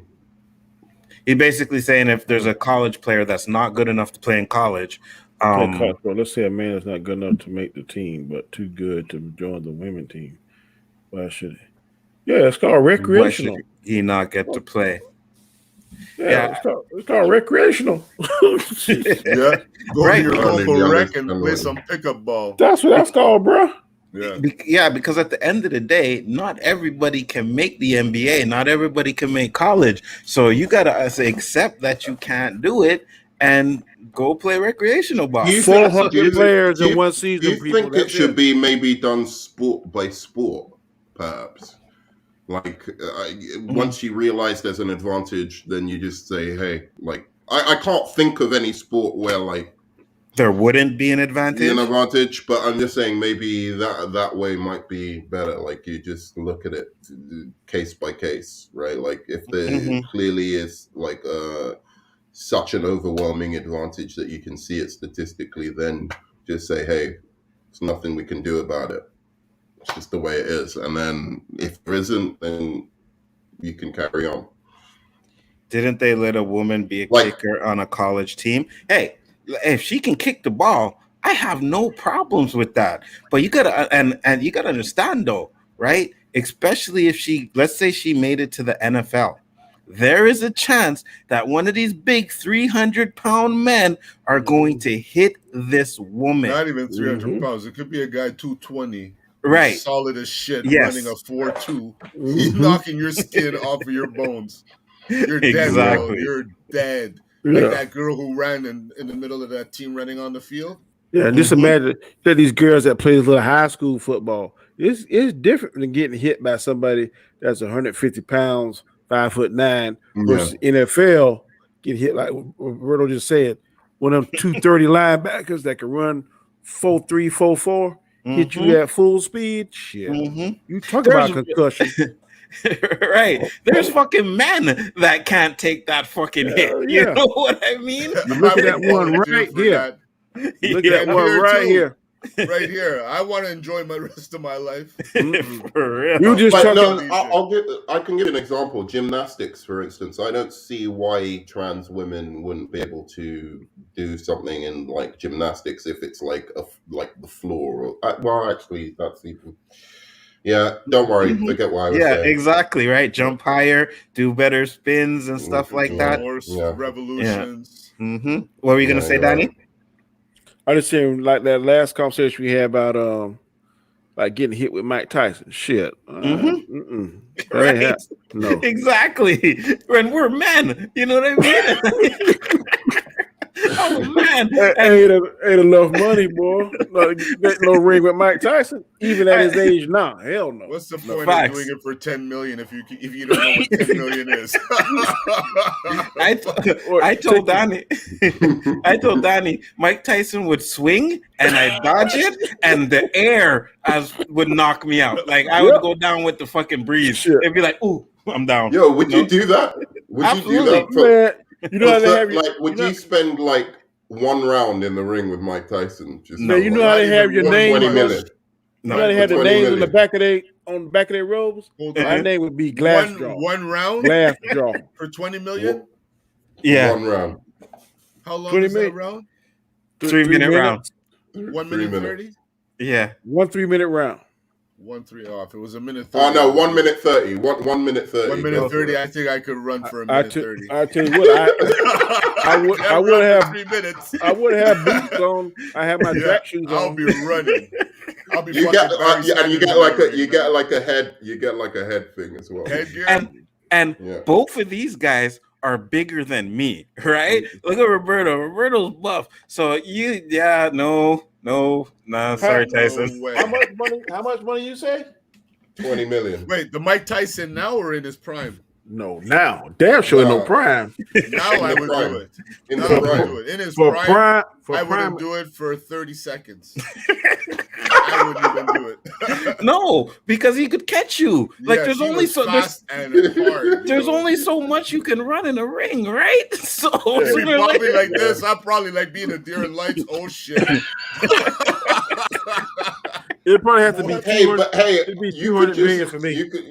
He's basically saying if there's a college player that's not good enough to play in college.
Let's say a man is not good enough to make the team, but too good to join the women's team. Why should he? Yeah, it's called recreational.
Why should he not get to play?
Yeah. It's called recreational.
Yeah, go to your local rec and play some pickup ball.
That's what that's called, bro.
Yeah, because at the end of the day, not everybody can make the NBA. Not everybody can make college. So you got to accept that you can't do it and go play recreational ball.
400 players in one season.
Do you think it should be maybe done sport by sport, perhaps? Like, once you realize there's an advantage, then you just say, hey, like, I can't think of any sport where, like,
there wouldn't be an advantage.
But I'm just saying maybe that way might be better. Like, you just look at it case by case, right? Like, if there clearly is like such an overwhelming advantage that you can see it statistically, then just say, hey, there's nothing we can do about it. It's just the way it is. And then if there isn't, then you can carry on.
Didn't they let a woman be a kicker on a college team? Hey, if she can kick the ball, I have no problems with that. But you gotta and you gotta understand though, right? Especially if let's say she made it to the NFL, there is a chance that one of these big 300-pound men are going to hit this woman.
Not even 300 pounds. It could be a guy 220.
Right.
Solid as shit,
Yes.
running a 4.2. He's knocking your skin off of your bones. You're dead,
Exactly.
bro. You're dead.
Yeah.
Like that girl who ran in the middle of that team running on the field.
Yeah, just imagine that these girls that play little high school football. It's different than getting hit by somebody that's 150 pounds, 5'9", versus NFL get hit like Roberto just said. One of them 230 linebackers that can run 4.3, 4.4, hit you at full speed. Shit, you talk about concussion.
Right. There's fucking men that can't take that fucking hit. You know what I mean?
Look at that one right here. Look at that one right here.
Right here. I want to enjoy my rest of my life.
For real.
You just
I can give an example. Gymnastics, for instance. I don't see why trans women wouldn't be able to do something in like gymnastics if it's like the floor. Well, actually, that's even. Yeah, don't worry. Forget what I was saying.
Exactly. Right. Jump higher, do better spins and stuff like that.
Revolutions.
What were you gonna say, Danny?
I just saying like that last conversation we had about like getting hit with Mike Tyson. Shit.
Right.
No.
Exactly. When we're men, you know what I mean? Oh man,
ain't enough money, boy. Get no ring with Mike Tyson, even at his age now. Hell no.
What's the point of doing it for 10 million if you don't know what 10 million is?
I told Danny, Mike Tyson would swing and I dodge it, and the air would knock me out. Like I would go down with the fucking breeze.
Shit.
It'd be like, ooh, I'm down.
Yo, would you do that? Would
Absolutely.
you do that?
Man, you know how they have
would you spend like one round in the ring with Mike Tyson? Just
you know how they have your name. You know how they have the names on the back of their robes. My name would be Glassjaw.
One round.
Glassjaw
for 20 million.
Yeah,
1 round.
How long is that round?
3-minute round.
1 minute 30.
Yeah,
1 3-minute round.
1-3 off. It was a minute 30.
Oh no, 1 minute 30. 1 minute 30.
1 minute 30. I think I could run for a minute 30.
I tell you what, I would have
3 minutes.
I would have boots on. I have my track shoes on.
I'll be running. I'll be.
You get like a head thing as well.
Headgear.
And both of these guys are bigger than me, right? Look at Roberto. Roberto's buff. So sorry, Tyson.
How much money you say?
20 million.
Wait, the Mike Tyson now or in his prime?
No, now. Damn sure no prime.
Now I would do it.
In
his prime, I wouldn't do it for 30 seconds. I wouldn't even do it.
No, because he could catch you. Like there's only so much you can run in a ring, right? So
probably like this. I'd probably like being a deer in lights. Oh shit.
It probably have to be.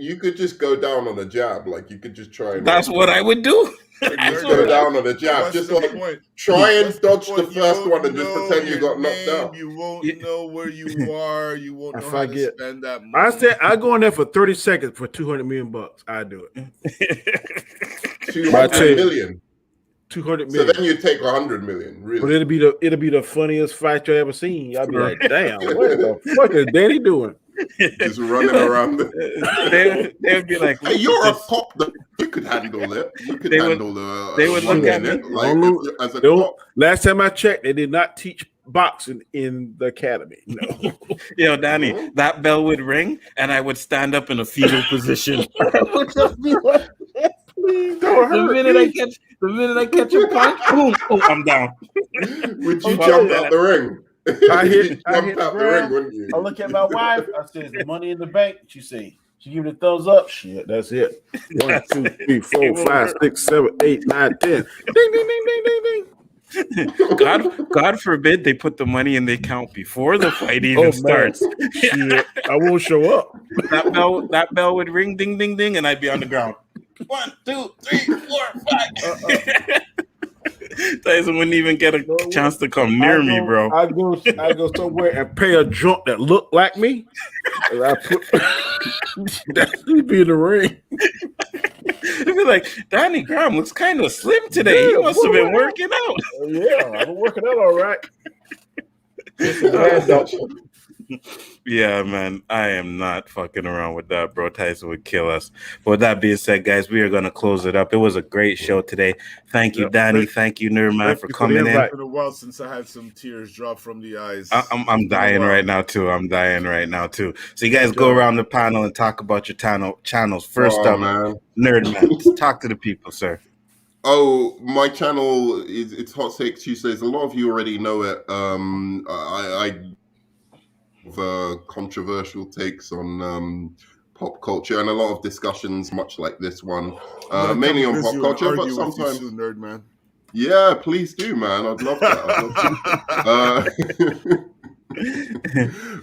You could just go down on a jab. Like you could just try.
That's what I would do.
Just go down on a jab. Just like try and dodge the first one and just pretend you got knocked out.
You won't know where you are. You won't know how to spend that money.
I said I go in there for 30 seconds for $200 million. I do it.
200 million.
200 million.
So then you take 100 million. Really?
But it'll be the funniest fight you ever seen. I'll be like, damn, what the fuck is Danny doing?
Just running around.
They would be like,
hey, you're a cop. You could handle it. You could handle the.
They would look at me.
As a cop.
Last time I checked, they did not teach boxing in the academy. No.
Yo, Danny, that bell would ring, and I would stand up in a fetal position. I would just be like, please don't hurt me. The minute I catch a punch, boom, I'm down.
Would you jump out the ring?
I hit
out the ring, wouldn't you?
I look at my wife. I said, "The money in the bank." She say, "She give me the thumbs up." Shit, that's it. 1, 2, 3, 4, 5, 6, 7, 8, 9, 10. Ding, ding, ding, ding, ding, ding.
God forbid they put the money in the account before the fight even starts.
Shit, I won't show up.
That bell would ring, ding, ding, ding, and I'd be on the ground. 1, 2, 3, 4, 5. Tyson wouldn't even get a chance to come near me, bro.
I go somewhere and pay a drunk that looked like me. And I put that be in the ring.
You'd be like, Danny Graham looks kind of slim today.
Yeah,
He must have been
boy.
working out.
Yeah, I've been working out all right.
Yeah, man, I am not fucking around with that, bro. Tyson would kill us. But with that being said, guys, we are going to close it up. It was a great show today. Thank you, Danny. Thank you, Nerdman, for coming in.
It's been a while since I had some tears drop from the eyes.
I'm dying right now, too. So you guys go around the panel and talk about your channels. First up,
man.
Nerdman, talk to the people, sir.
Oh, my channel it's Hot Take Tuesdays. A lot of you already know it. I have controversial takes on pop culture and a lot of discussions, much like this one, mainly on pop culture, but sometimes
soon, Nerdman.
Yeah, please do, man. I'd love that.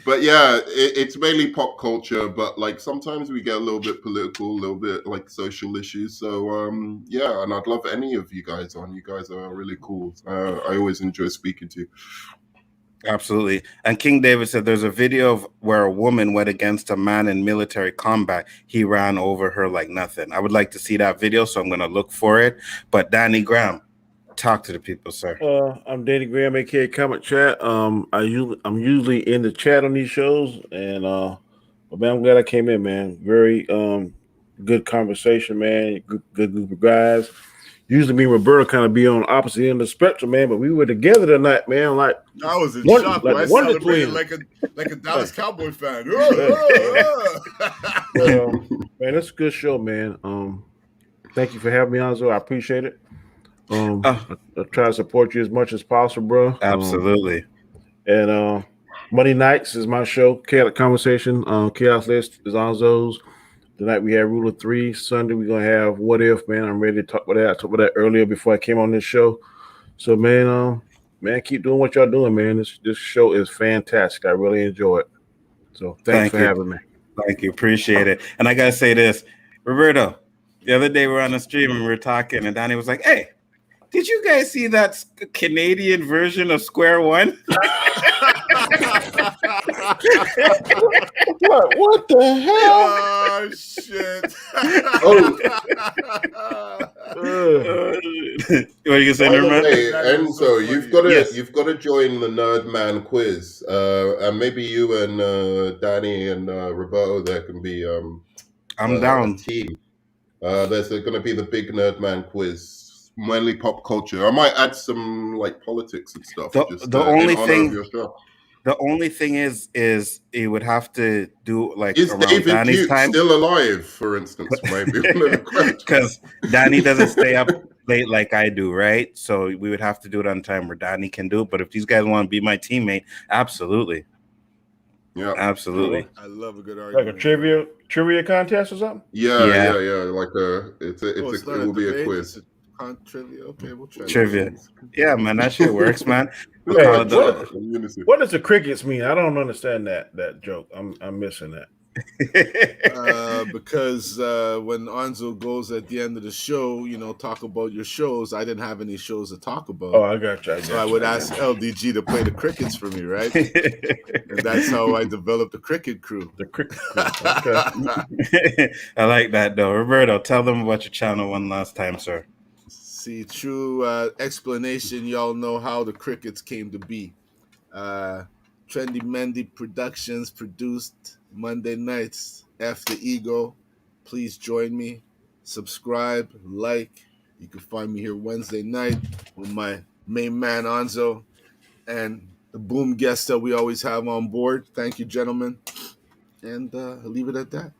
But yeah, it's mainly pop culture, but like sometimes we get a little bit political, a little bit like social issues. So yeah, and I'd love any of you guys on. You guys are really cool. I always enjoy speaking to you.
Absolutely. And King David said there's a video of where a woman went against a man in military combat. He ran over her like nothing. I would like to see that video, so I'm going to look for it. But Danny Graham, talk to the people, sir.
I'm Danny Graham, aka Comic Chat. I'm usually in the chat on these shows, and but man, I'm glad I came in, man. Very good conversation, man. Good group of guys. Usually me and Roberto kind of be on opposite end of the spectrum, man, but we were together tonight, man. Like
I was in shock. Like I celebrated like a Dallas Cowboy fan.
Man, it's a good show, man. Thank you for having me on, Nzo. I appreciate it. I try to support you as much as possible, bro.
Absolutely.
And Monday nights is my show, Chaos Conversation. Chaos List is Nzo's. Tonight we have Rule of 3. Sunday we're gonna have What If, man. I'm ready to talk about that. I talked about that earlier before I came on this show. So man, keep doing what y'all doing, man. This show is fantastic. I really enjoy it. So thanks for having me.
Thank you. Appreciate it. And I gotta say this, Roberto, the other day we were on the stream and we were talking, and Danny was like, "Hey, did you guys see that Canadian version of Square One?"
What the hell?
Oh shit!
What are you gonna say, Nerdman?
Hey, Enzo, you've got to join the Nerdman quiz, and maybe you and Danny and Roberto there can be
I'm down.
Team. There's going to be the big Nerdman quiz, mainly pop culture. I might add some like politics and stuff.
The only thing is it would have to do like
is
around
David
Danny's
Duke
time.
Still alive, for instance, maybe
because Danny doesn't stay up late like I do, right? So we would have to do it on time where Danny can do it. But if these guys want to be my teammate, absolutely,
yeah,
absolutely.
I love a good argument.
Like a trivia contest or something.
Yeah. Like it will be a quiz.
Trivia. Okay, we'll try
trivia. Yeah, man, that shit works, man.
What does the crickets mean? I don't understand that joke. I'm missing that.
Because when Nzo goes at the end of the show, talk about your shows. I didn't have any shows to talk about.
Oh, I got you.
So I would ask LDG to play the crickets for me, right? And that's how I developed the cricket crew.
The cricket crew. Okay.
I like that though. Roberto, tell them about your channel one last time, sir.
See, true explanation. Y'all know how the crickets came to be. Trendy Mendy Productions produced Monday nights. F the ego. Please join me. Subscribe, like. You can find me here Wednesday night with my main man Nzo and the boom guests that we always have on board. Thank you, gentlemen. And I'll leave it at that.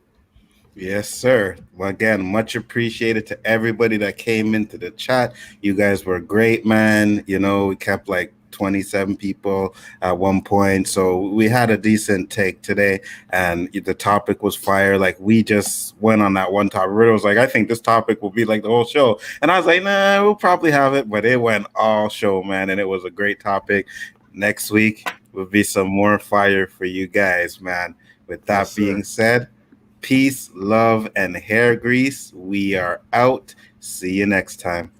Yes, sir. Well, again, much appreciated to everybody that came into the chat. You guys were great, man. We kept like 27 people at one point. So we had a decent take today, and the topic was fire. Like we just went on that one topic. It was like, I think this topic will be like the whole show. And I was like, nah, we'll probably have it. But it went all show, man. And it was a great topic. Next week will be some more fire for you guys, man. With that being said, peace, love, and hair grease. We are out. See you next time.